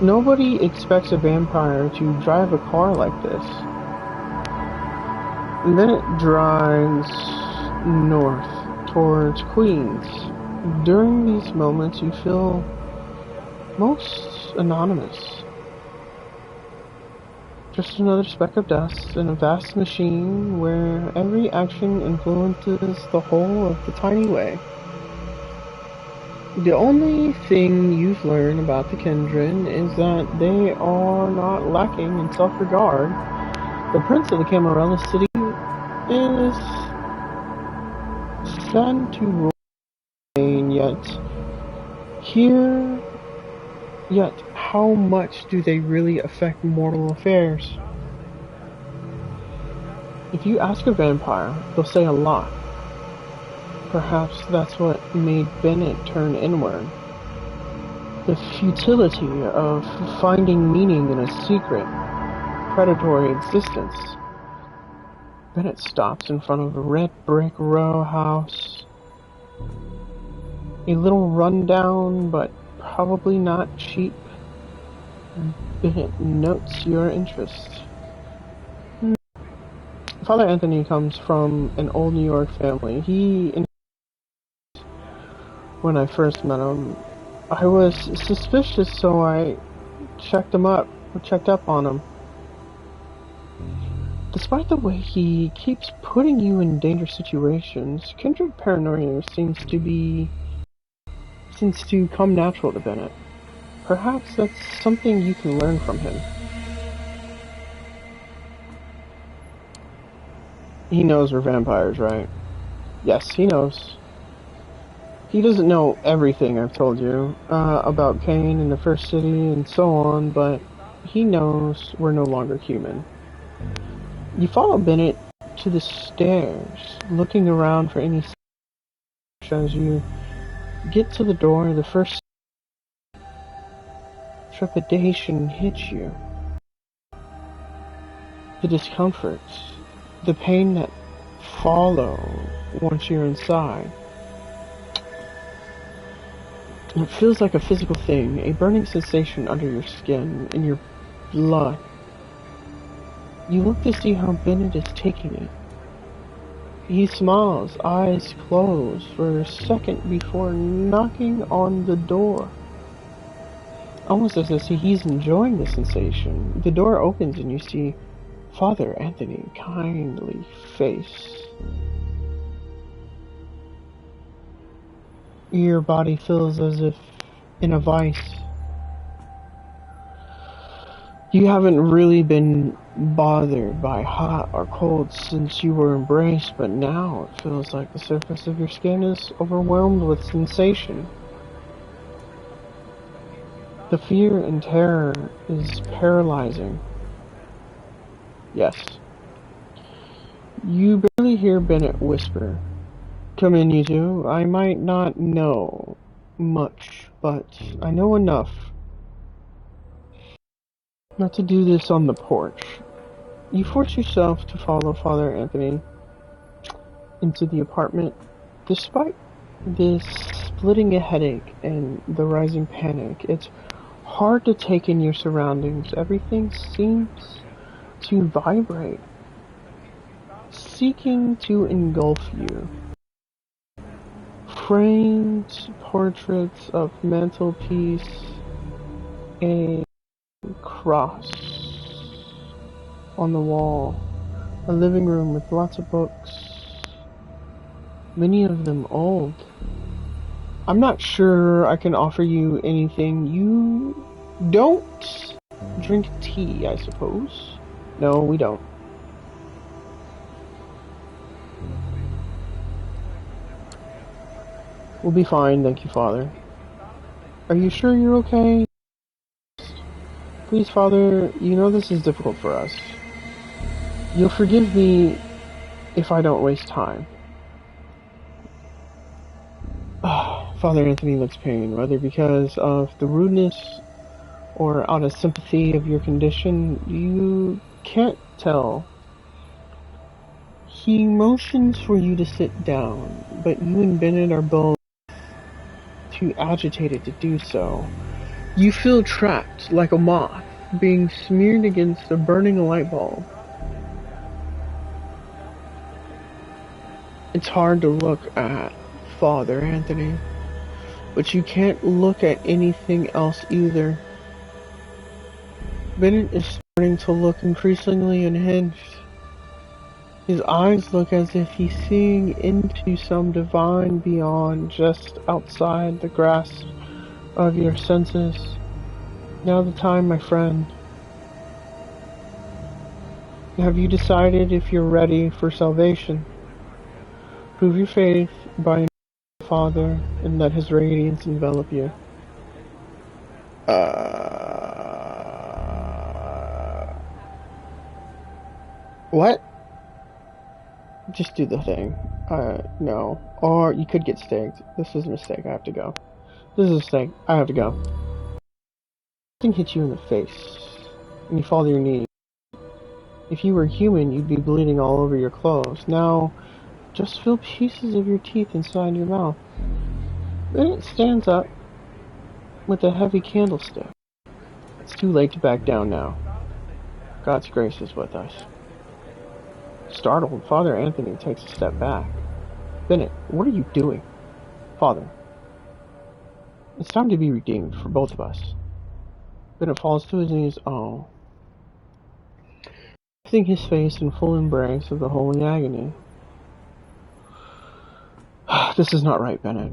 Nobody expects a vampire to drive a car like this. And then it drives north towards Queens. During these moments, you feel most anonymous. Just another speck of dust in a vast machine where every action influences the whole of the tiny way. The only thing you've learned about the Kindred is that they are not lacking in self-regard. The Prince of the Camarilla City is said to rule, yet how much do they really affect mortal affairs? If you ask a vampire, they'll say a lot. Perhaps that's what made Bennett turn inward. The futility of finding meaning in a secret, predatory existence. Bennett stops in front of a red brick row house. A little rundown, but probably not cheap. Bennett notes your interest. Father Anthony comes from an old New York family. When I first met him, I was suspicious, so I checked up on him. Despite the way he keeps putting you in dangerous situations, kindred paranoia seems to come natural to Bennett. Perhaps that's something you can learn from him. He knows we're vampires, right? Yes, he knows. He doesn't know everything I've told you about Kane and the First City and so on, but he knows we're no longer human. You follow Bennett to the stairs, looking around for any as you get to the door. The first trepidation hits you. The discomfort, the pain that follow once you're inside. It feels like a physical thing, a burning sensation under your skin, in your blood. You look to see how Bennett is taking it. He smiles, eyes closed, for a second before knocking on the door. Almost as if he's enjoying the sensation. The door opens and you see Father Anthony, kindly face. Your body feels as if in a vice. You haven't really been bothered by hot or cold since you were embraced, but now it feels like the surface of your skin is overwhelmed with sensation. The fear and terror is paralyzing. Yes. You barely hear Bennett whisper, "Come in, you two. I might not know much, but I know enough not to do this on the porch." You force yourself to follow Father Anthony into the apartment. Despite this splitting a headache and the rising panic, it's hard to take in your surroundings. Everything seems to vibrate, seeking to engulf you. Framed portraits of mantelpiece, a cross on the wall, a living room with lots of books, many of them old. I'm not sure I can offer you anything. You don't drink tea, I suppose? No, we don't. We'll be fine, thank you, Father. Are you sure you're okay? Please, Father, you know this is difficult for us. You'll forgive me if I don't waste time. Father Anthony looks pained, whether because of the rudeness or out of sympathy of your condition, you can't tell. He motions for you to sit down, but you and Bennett are both too agitated to do so. You feel trapped like a moth being smeared against a burning light bulb. It's hard to look at Father Anthony, but you can't look at anything else either. Bennett is starting to look increasingly unhinged. His eyes look as if he's seeing into some divine beyond, just outside the grasp of your senses. Now the time, my friend. Have you decided if you're ready for salvation? Prove your faith by the Father and let His radiance envelop you. What? Just do the thing. No. Or you could get staked. This is a mistake. I have to go. This is a mistake. I have to go. Something hits you in the face, and you fall to your knees. If you were human, you'd be bleeding all over your clothes. Now, just feel pieces of your teeth inside your mouth. Then it stands up with a heavy candlestick. It's too late to back down now. God's grace is with us. Startled, Father Anthony takes a step back. Bennett, what are you doing? Father, it's time to be redeemed for both of us. Bennett falls to his knees, lifting his face in full embrace of the holy agony. This is not right, Bennett.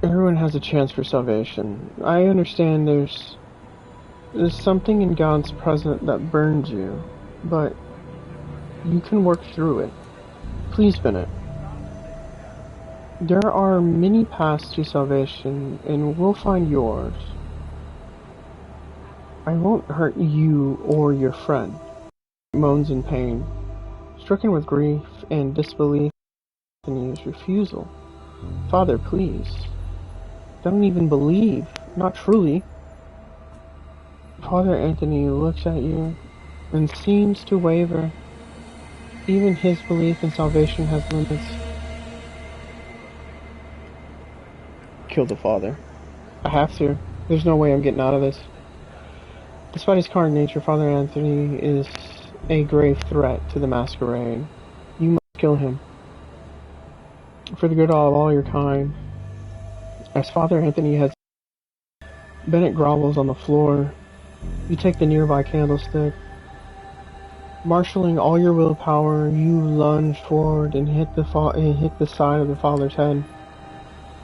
Everyone has a chance for salvation. I understand there's something in God's presence that burns you, but you can work through it. Please, Bennett. There are many paths to salvation, and we'll find yours. I won't hurt you or your friend. Moans in pain, stricken with grief and disbelief in his refusal. Father, please. Don't even believe. Not truly. Father Anthony looks at you and seems to waver. Even his belief in salvation has limits. Kill the father. I have to. There's no way I'm getting out of this. Despite his current nature, Father Anthony is a grave threat to the Masquerade. You must kill him. For the good of all your kind. As Father Anthony has... Bennett grovels on the floor. You take the nearby candlestick. Marshalling all your willpower, you lunge forward and hit the side of the father's head.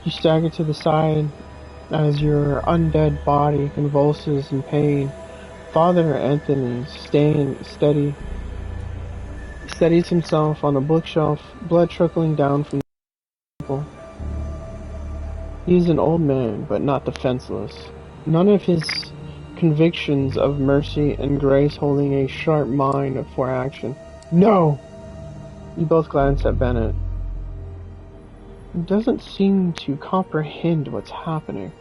You stagger to the side as your undead body convulses in pain. Father Anthony, staying steady, steadies himself on the bookshelf, blood trickling down from the temple. He is an old man, but not defenseless. None of his convictions of mercy and grace holding a sharp mind for action. No! You both glance at Bennett. He doesn't seem to comprehend what's happening.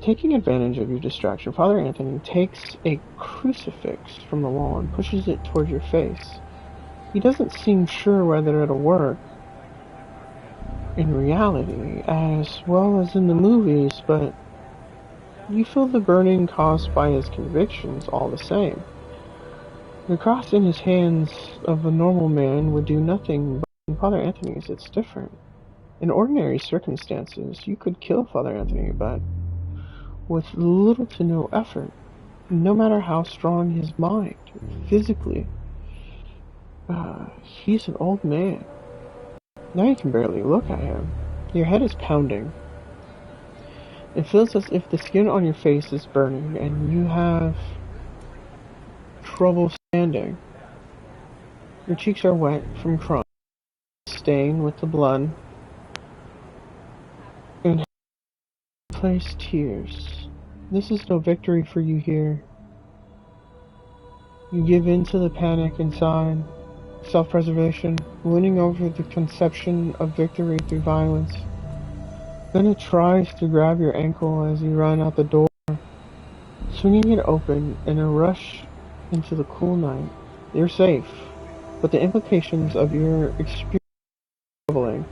Taking advantage of your distraction, Father Anthony takes a crucifix from the wall and pushes it toward your face. He doesn't seem sure whether it'll work in reality as well as in the movies, but you feel the burning caused by his convictions all the same. The cross in his hands of a normal man would do nothing, but in Father Anthony's it's different. In ordinary circumstances, you could kill Father Anthony, but with little to no effort, no matter how strong his mind, physically. He's an old man. Now you can barely look at him. Your head is pounding. It feels as if the skin on your face is burning and you have trouble standing. Your cheeks are wet from crying, stained with the blood, and place tears. This is no victory for you here. You give in to the panic inside, self-preservation, winning over the conception of victory through violence. Then it tries to grab your ankle as you run out the door, swinging it open in a rush into the cool night. You're safe, but the implications of your experience are troubling.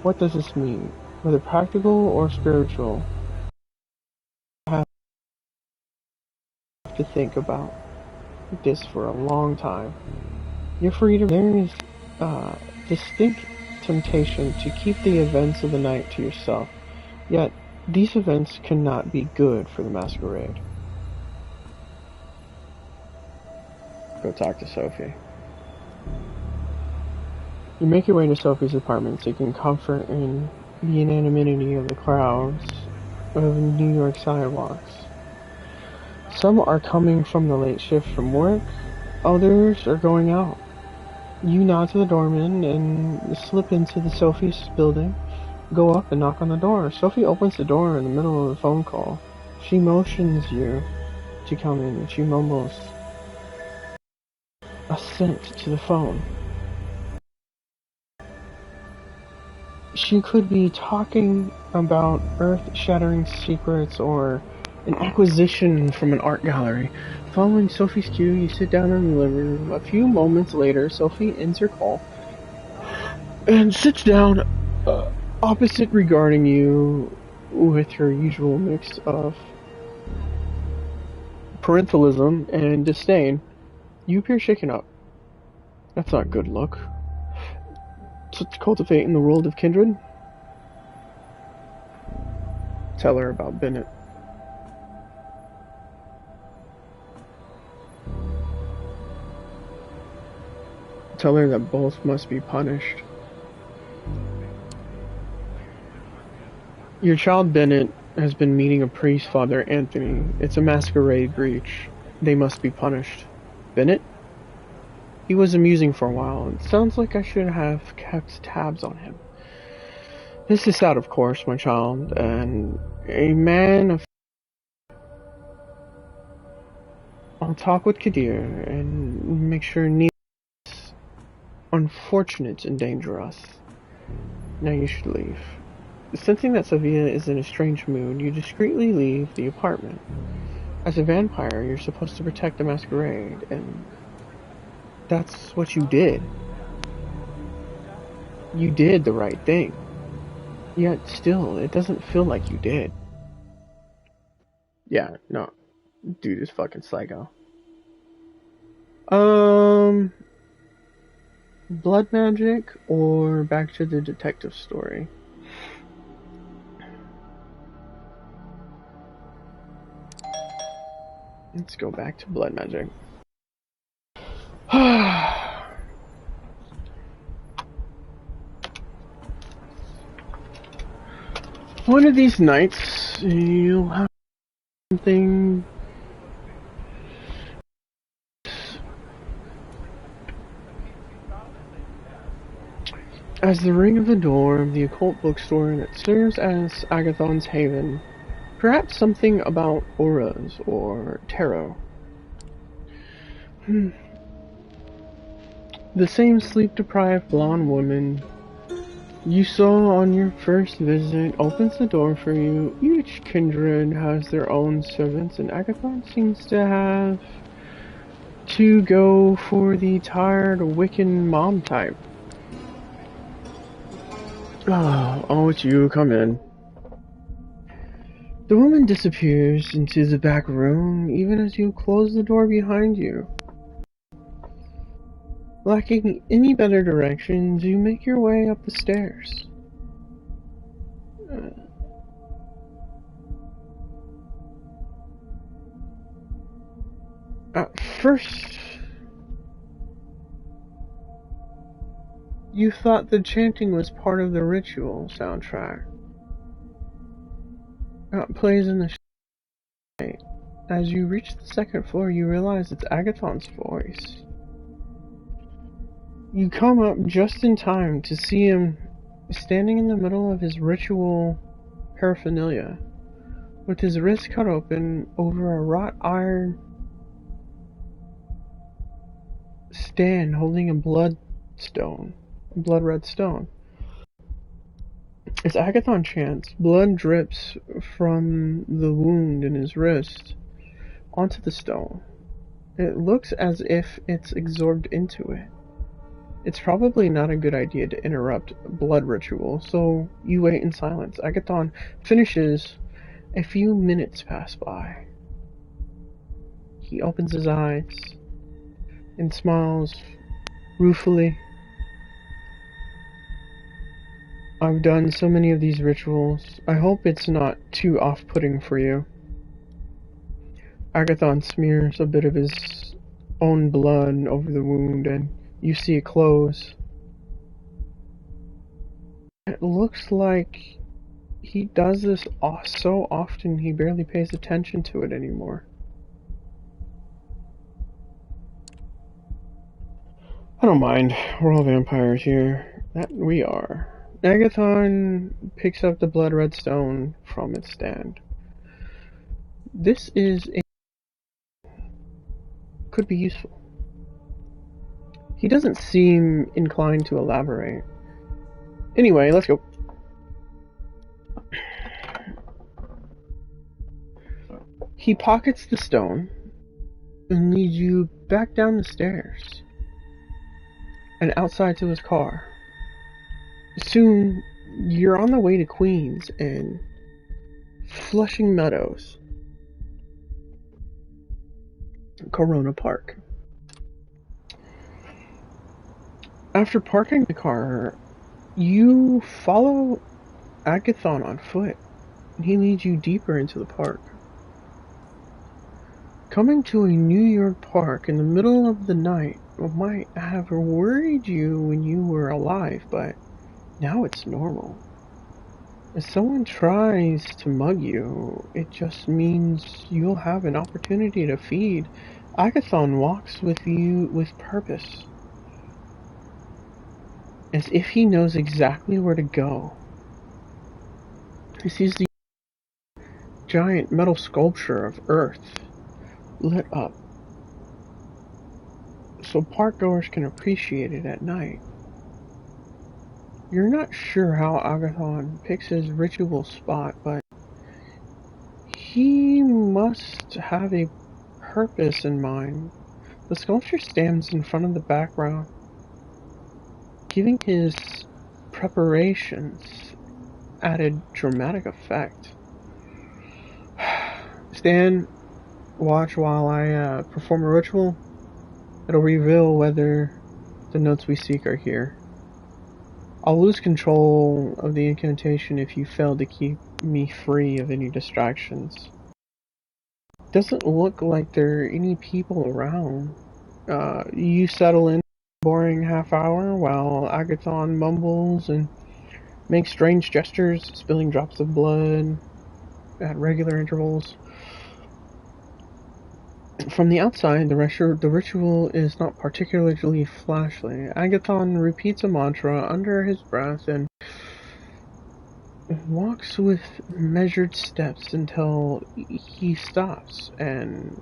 What does this mean? Whether practical or spiritual, you have to think about this for a long time. You're free to... There is distinct temptation to keep the events of the night to yourself, yet these events cannot be good for the Masquerade. Go talk to Sophie. You make your way to Sophie's apartment, seeking comfort in the anonymity of the crowds of New York sidewalks. Some are coming from the late shift from work, others are going out. You nod to the doorman and slip into the Sophie's building, go up and knock on the door. Sophie opens the door in the middle of the phone call. She motions you to come in and she mumbles assent to the phone. She could be talking about earth-shattering secrets or an acquisition from an art gallery. Following Sophie's cue, you sit down in the living room. A few moments later, Sophie ends her call and sits down Opposite regarding you with her usual mix of parentalism and disdain, you appear shaken up. That's not a good look. To cultivate in the world of kindred? Tell her about Bennett. Tell her that both must be punished. Your child Bennett has been meeting a priest, Father Anthony. It's a masquerade breach. They must be punished. Bennett? He was amusing for a while. It sounds like I should have kept tabs on him. This is sad, of course, my child, and a man of... I'll talk with Kadir and make sure neither unfortunate endanger us. Now you should leave. Sensing that Sophia is in a strange mood, you discreetly leave the apartment. As a vampire, you're supposed to protect the masquerade, and that's what you did. You did the right thing. Yet still, it doesn't feel like you did. Yeah, no. Dude is fucking psycho. Blood magic or back to the detective story? Let's go back to blood magic. One of these nights, you'll have something. As the ring of the door of the occult bookstore that serves as Agathon's haven, perhaps something about auras or tarot. The same sleep-deprived blonde woman you saw on your first visit opens the door for you. Each kindred has their own servants, and Agathon seems to have to go for the tired Wiccan mom type. Oh, it's you. Come in. The woman disappears into the back room even as you close the door behind you. Lacking any better directions, you make your way up the stairs. At first, you thought the chanting was part of the ritual soundtrack. It plays in the night. As you reach the second floor, you realize it's Agathon's voice. You come up just in time to see him standing in the middle of his ritual paraphernalia, with his wrist cut open over a wrought iron stand holding a blood red stone. As Agathon chants, blood drips from the wound in his wrist onto the stone. It looks as if it's absorbed into it. It's probably not a good idea to interrupt blood ritual, so you wait in silence. Agathon finishes. A few minutes pass by. He opens his eyes and smiles ruefully. I've done so many of these rituals. I hope it's not too off-putting for you. Agathon smears a bit of his own blood over the wound, and you see it close. It looks like he does this so often he barely pays attention to it anymore. I don't mind. We're all vampires here. That we are. Agathon picks up the blood red stone from its stand. This could be useful. He doesn't seem inclined to elaborate. Anyway, let's go. He pockets the stone and leads you back down the stairs and outside to his car. Soon, You're on the way to Queens and Flushing Meadows, Corona Park. After parking the car, you follow Agathon on foot. He leads you deeper into the park. Coming to a New York park in the middle of the night might have worried you when you were alive, but now it's normal. If someone tries to mug you, it just means you'll have an opportunity to feed. Agathon walks with you with purpose, as if he knows exactly where to go. He sees the giant metal sculpture of Earth lit up, so parkgoers can appreciate it at night. You're not sure how Agathon picks his ritual spot, but he must have a purpose in mind. The sculpture stands in front of the background, giving his preparations added dramatic effect. Stand, watch while I perform a ritual. It'll reveal whether the notes we seek are here. I'll lose control of the incantation if you fail to keep me free of any distractions. Doesn't look like there are any people around. You settle in a boring half hour while Agathon mumbles and makes strange gestures, spilling drops of blood at regular intervals. From the outside, the ritual is not particularly flashy. Agathon repeats a mantra under his breath and walks with measured steps until he stops and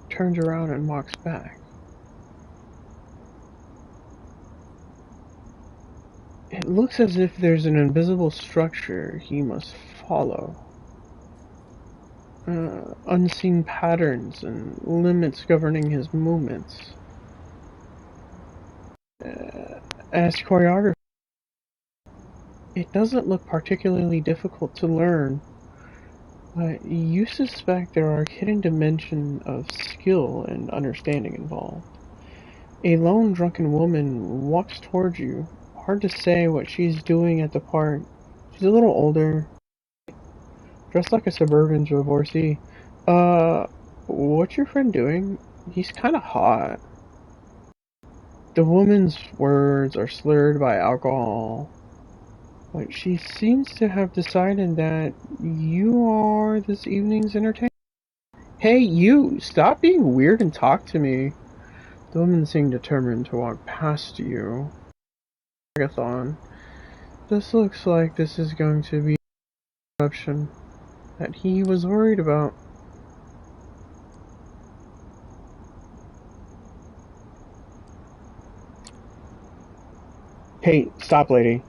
turns around and walks back. It looks as if there's an invisible structure he must follow. Unseen patterns and limits governing his movements. As choreography, it doesn't look particularly difficult to learn, but you suspect there are hidden dimensions of skill and understanding involved. A lone drunken woman walks towards you. Hard to say what she's doing at the park. She's a little older, dressed like a suburban divorcee. What's your friend doing? He's kinda hot. The woman's words are slurred by alcohol, but she seems to have decided that you are this evening's entertainment. Hey, you! Stop being weird and talk to me. The woman seemed determined to walk past you. Agathon. This looks like this is going to be the eruption that he was worried about. Hey, stop, lady.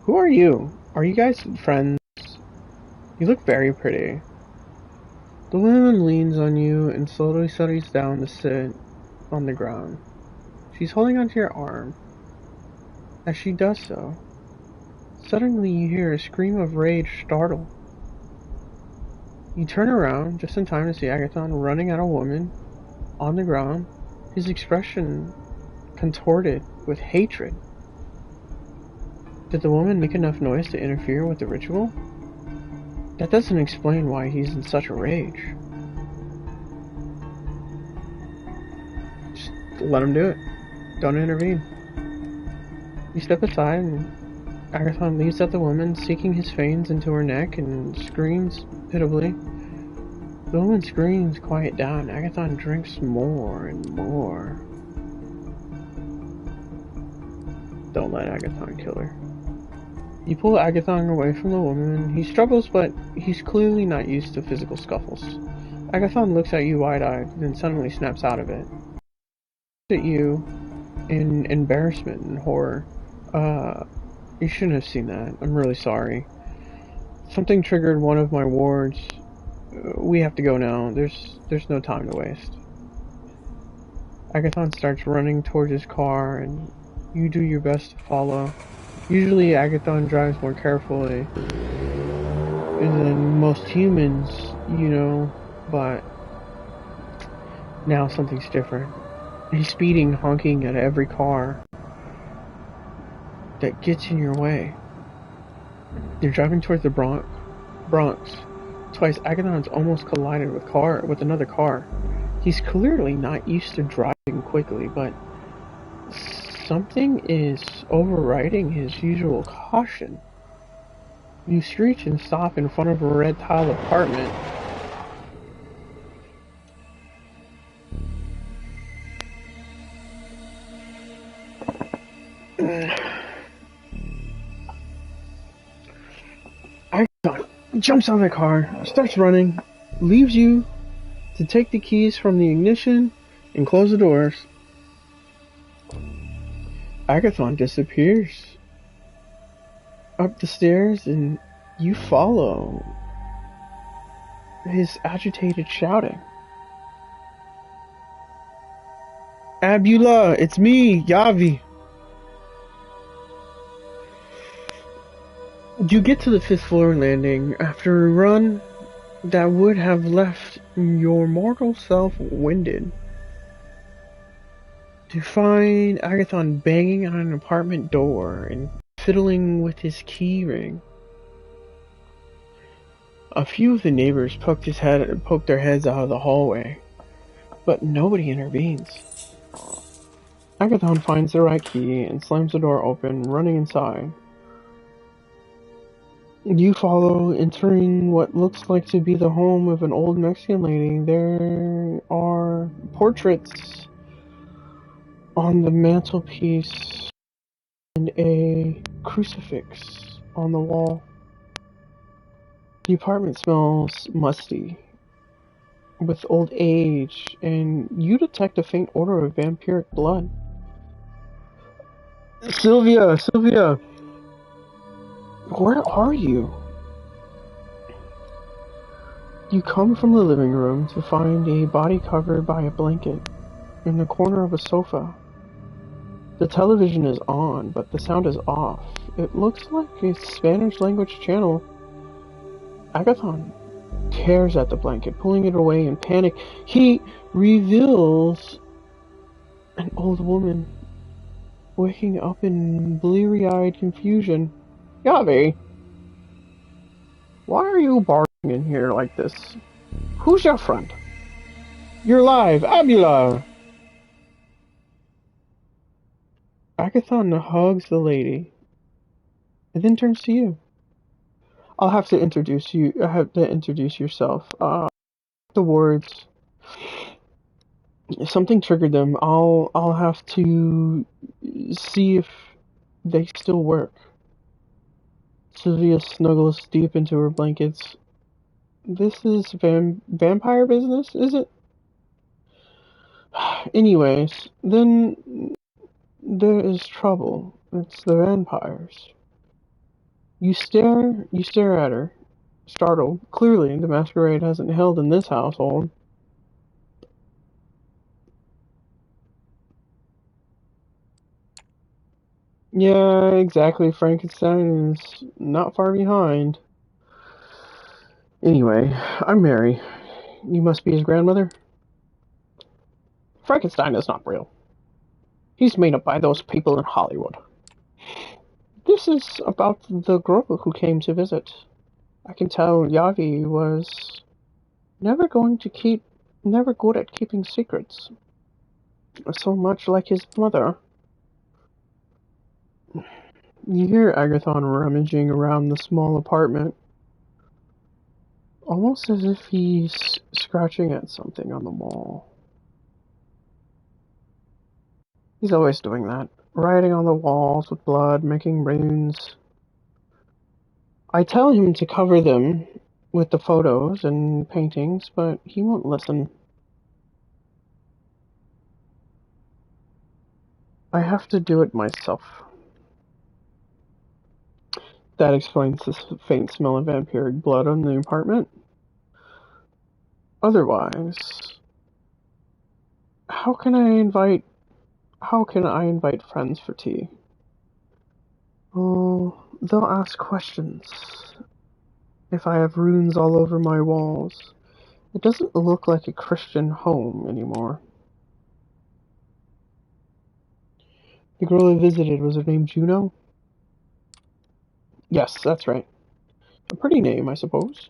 Who are you? Are you guys friends? You look very pretty. The woman leans on you and slowly settles down to sit on the ground. She's holding onto your arm. As she does so, suddenly you hear a scream of rage startle. You turn around just in time to see Agathon running at a woman on the ground, his expression contorted with hatred. Did the woman make enough noise to interfere with the ritual? That doesn't explain why he's in such a rage. Just let him do it. Don't intervene. You step aside and Agathon leaps at the woman, sinking his fangs into her neck and screams pitiably. The woman's screams quiet down. Agathon drinks more and more. Don't let Agathon kill her. You pull Agathon away from the woman. He struggles, but he's clearly not used to physical scuffles. Agathon looks at you wide-eyed, then suddenly snaps out of it. He looks at you in embarrassment and horror. You shouldn't have seen that. I'm really sorry. Something triggered one of my wards. We have to go now. There's no time to waste. Agathon starts running towards his car, and you do your best to follow. Usually Agathon drives more carefully than most humans, but now something's different. He's speeding, honking at every car that gets in your way. You're driving towards the Bronx. Twice Agathon's almost collided with another car. He's clearly not used to driving quickly, but something is overriding his usual caution. You screech and stop in front of a red tile apartment. Agathon jumps out of the car, starts running, leaves you to take the keys from the ignition and close the doors. Agathon disappears up the stairs and you follow his agitated shouting. Abula, it's me, Yavi. You get to the 5th floor landing after a run that would have left your mortal self winded. To find Agathon banging on an apartment door and fiddling with his key ring. A few of the neighbors poked their heads out of the hallway, but nobody intervenes. Agathon finds the right key and slams the door open, running inside. You follow, entering what looks like to be the home of an old Mexican lady. There are portraits on the mantelpiece and a crucifix on the wall. The apartment smells musty with old age, and you detect a faint odor of vampiric blood. Sylvia! Where are you? You come from the living room to find a body covered by a blanket in the corner of a sofa. The television is on, but the sound is off. It looks like a Spanish language channel. Agathon tears at the blanket, pulling it away in panic. He reveals an old woman waking up in bleary-eyed confusion. Yavi, why are you barking in here like this? Who's your friend? You're live, Abula! Agathon hugs the lady, and then turns to you. I'll have to introduce you. I have to introduce yourself. The words. If something triggered them, I'll have to see if they still work. Sylvia snuggles deep into her blankets. This is vampire business, is it? Anyways, then there is trouble. It's the vampires. You stare at her, startled. Clearly, the masquerade hasn't held in this household. Yeah, exactly. Frankenstein is not far behind. Anyway, I'm Mary. You must be his grandmother? Frankenstein is not real. He's made up by those people in Hollywood. This is about the girl who came to visit. I can tell Yavi was never good at keeping secrets. So much like his mother. You hear Agathon rummaging around the small apartment, almost as if he's scratching at something on the wall. He's always doing that, writing on the walls with blood, making runes. I tell him to cover them with the photos and paintings, but he won't listen. I have to do it myself. That explains the faint smell of vampiric blood on the apartment. Otherwise, how can I invite friends for tea? Oh, they'll ask questions. If I have runes all over my walls, it doesn't look like a Christian home anymore. The girl I visited, was her name Juno? Yes, that's right. A pretty name, I suppose.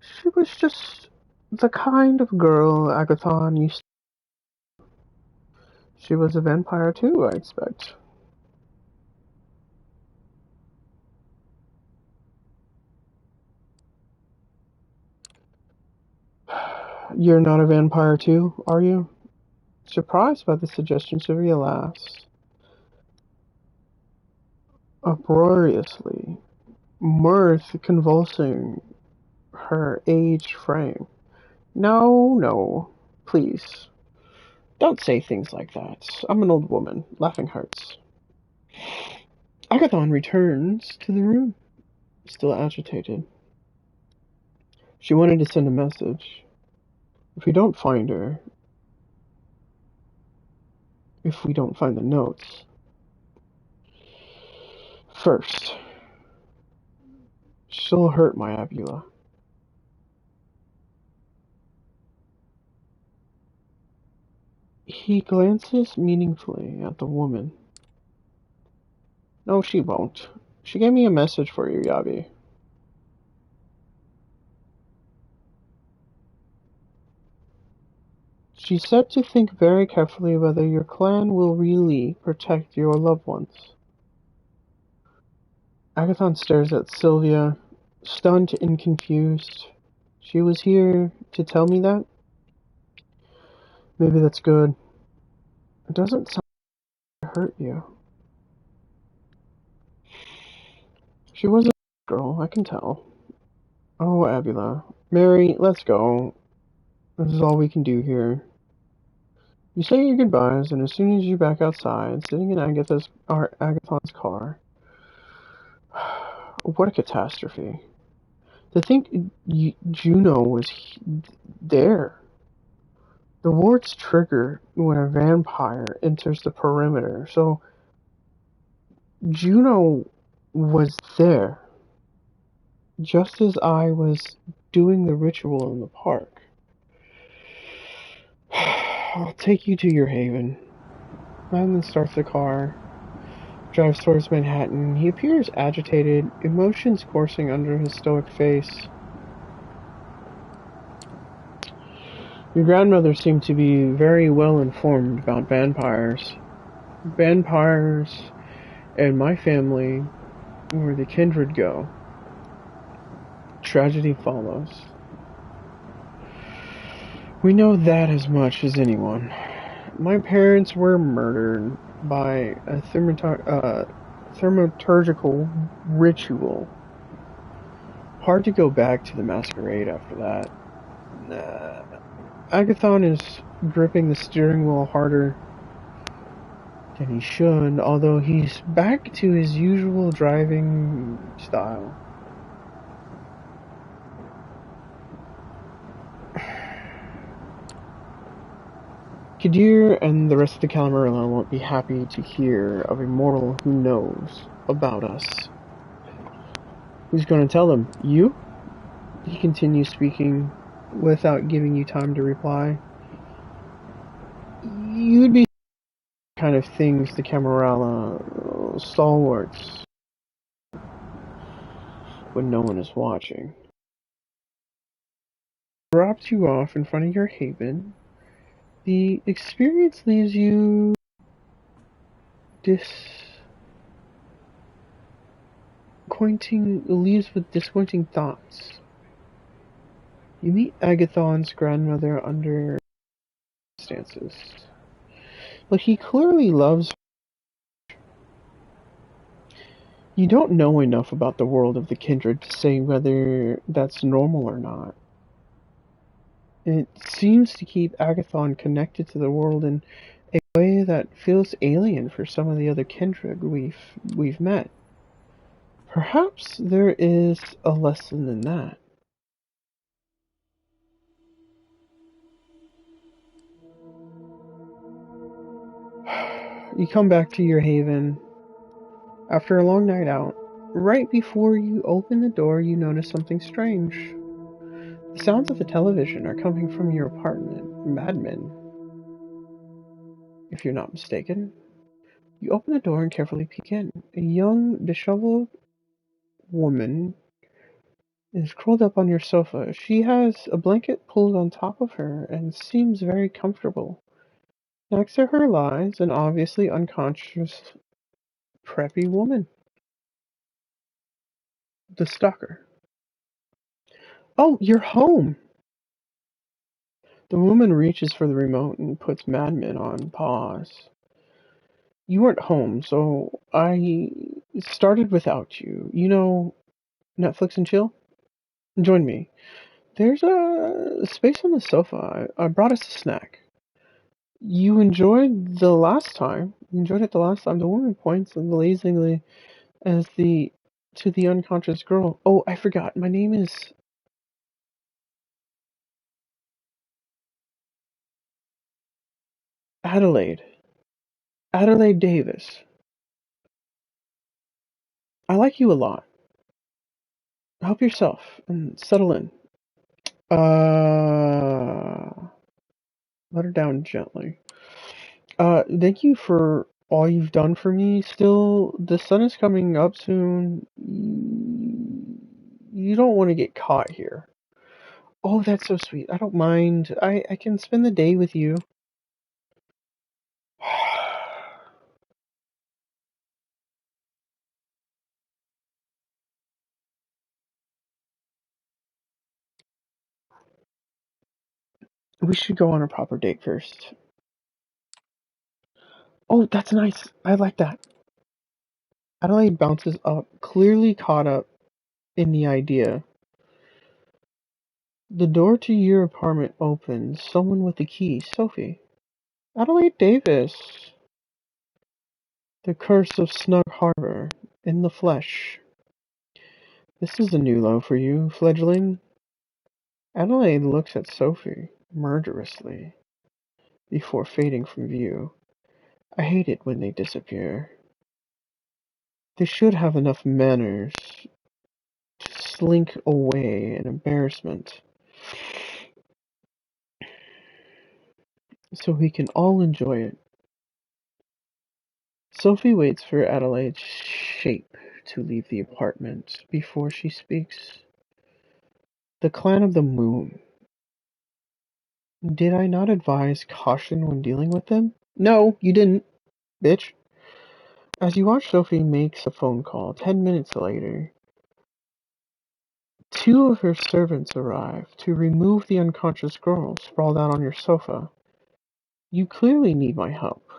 She was just the kind of girl Agathon used to. She was a vampire too, I expect. You're not a vampire too, are you? Surprised by the suggestion, Sylvia laughs. Uproariously, mirth convulsing her aged frame. No, no, please. Don't say things like that. I'm an old woman. Laughing hurts. Agathon returns to the room, still agitated. She wanted to send a message. If we don't find her, if we don't find the notes, first, she'll hurt my Avila. He glances meaningfully at the woman. No, she won't. She gave me a message for you, Yavi. She said to think very carefully whether your clan will really protect your loved ones. Agathon stares at Sylvia, stunned and confused. She was here to tell me that? Maybe that's good. It doesn't sound like to hurt you. She was a girl, I can tell. Oh, Avila. Mary, let's go. This is all we can do here. You say your goodbyes, and as soon as you back outside, sitting in Agathon's car. What a catastrophe. To think Juno was there. The wards trigger when a vampire enters the perimeter, so Juno was there, just as I was doing the ritual in the park. I'll take you to your haven. Brandon starts the car, drives towards Manhattan. He appears agitated, emotions coursing under his stoic face. Your grandmother seemed to be very well informed about vampires. Vampires and my family, where the kindred go. Tragedy follows. We know that as much as anyone. My parents were murdered by a thaumaturgical ritual. Hard to go back to the Masquerade after that. Agathon is gripping the steering wheel harder than he should, although he's back to his usual driving style. Kadir and the rest of the Camarilla won't be happy to hear of a mortal who knows about us. Who's going to tell them? You? He continues speaking without giving you time to reply. You'd be kind of things the Camarilla stalwarts when no one is watching. Drops you off in front of your haven. The experience leaves you with disappointing thoughts. You meet Agathon's grandmother under circumstances, but he clearly loves her. You don't know enough about the world of the kindred to say whether that's normal or not. It seems to keep Agathon connected to the world in a way that feels alien for some of the other kindred we've met. Perhaps there is a lesson in that. You come back to your haven. After a long night out, right before you open the door, you notice something strange. The sounds of the television are coming from your apartment. Mad Men, if you're not mistaken. You open the door and carefully peek in. A young, disheveled woman is curled up on your sofa. She has a blanket pulled on top of her and seems very comfortable. Next to her lies an obviously unconscious, preppy woman. The stalker. Oh, you're home! The woman reaches for the remote and puts Mad Men on pause. You weren't home, so I started without you. You know, Netflix and chill? Join me. There's a space on the sofa. I brought us a snack. You enjoyed the last time. You enjoyed it the last time. The woman points lazily as the to the unconscious girl. Oh, I forgot. My name is Adelaide. Adelaide Davis. I like you a lot. Help yourself and settle in. Uh, let her down gently. Thank you for all you've done for me. Still, the sun is coming up soon. You don't want to get caught here. Oh, that's so sweet. I don't mind. I can spend the day with you. We should go on a proper date first. Oh, that's nice. I like that. Adelaide bounces up, clearly caught up in the idea. The door to your apartment opens. Someone with the key. Sophie. Adelaide Davis. The curse of Snug Harbor. In the flesh. This is a new low for you, fledgling. Adelaide looks at Sophie, murderously, before fading from view. I hate it when they disappear. They should have enough manners to slink away in embarrassment, so we can all enjoy it. Sophie waits for Adelaide's shape to leave the apartment before she speaks. The clan of the moon. Did I not advise caution when dealing with them? No, you didn't, bitch. As you watch Sophie makes a phone call, 10 minutes later, two of her servants arrive to remove the unconscious girl sprawled out on your sofa. You clearly need my help.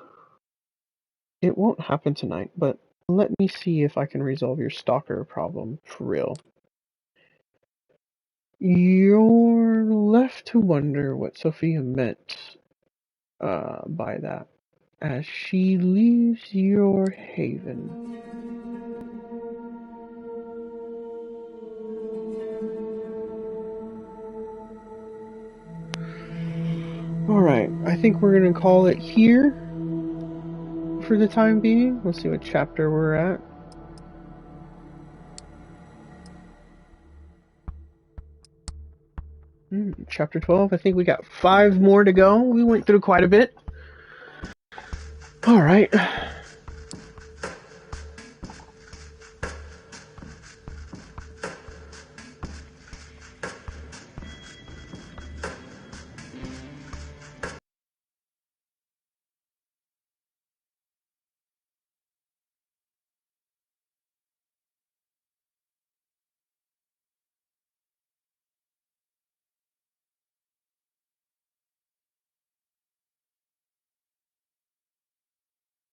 It won't happen tonight, but let me see if I can resolve your stalker problem for real. You're left to wonder what Sophia meant by that as she leaves your haven. Alright, I think we're going to call it here for the time being. Let's see what chapter we're at. Chapter 12. I think we got 5 more to go. We went through quite a bit. Alright.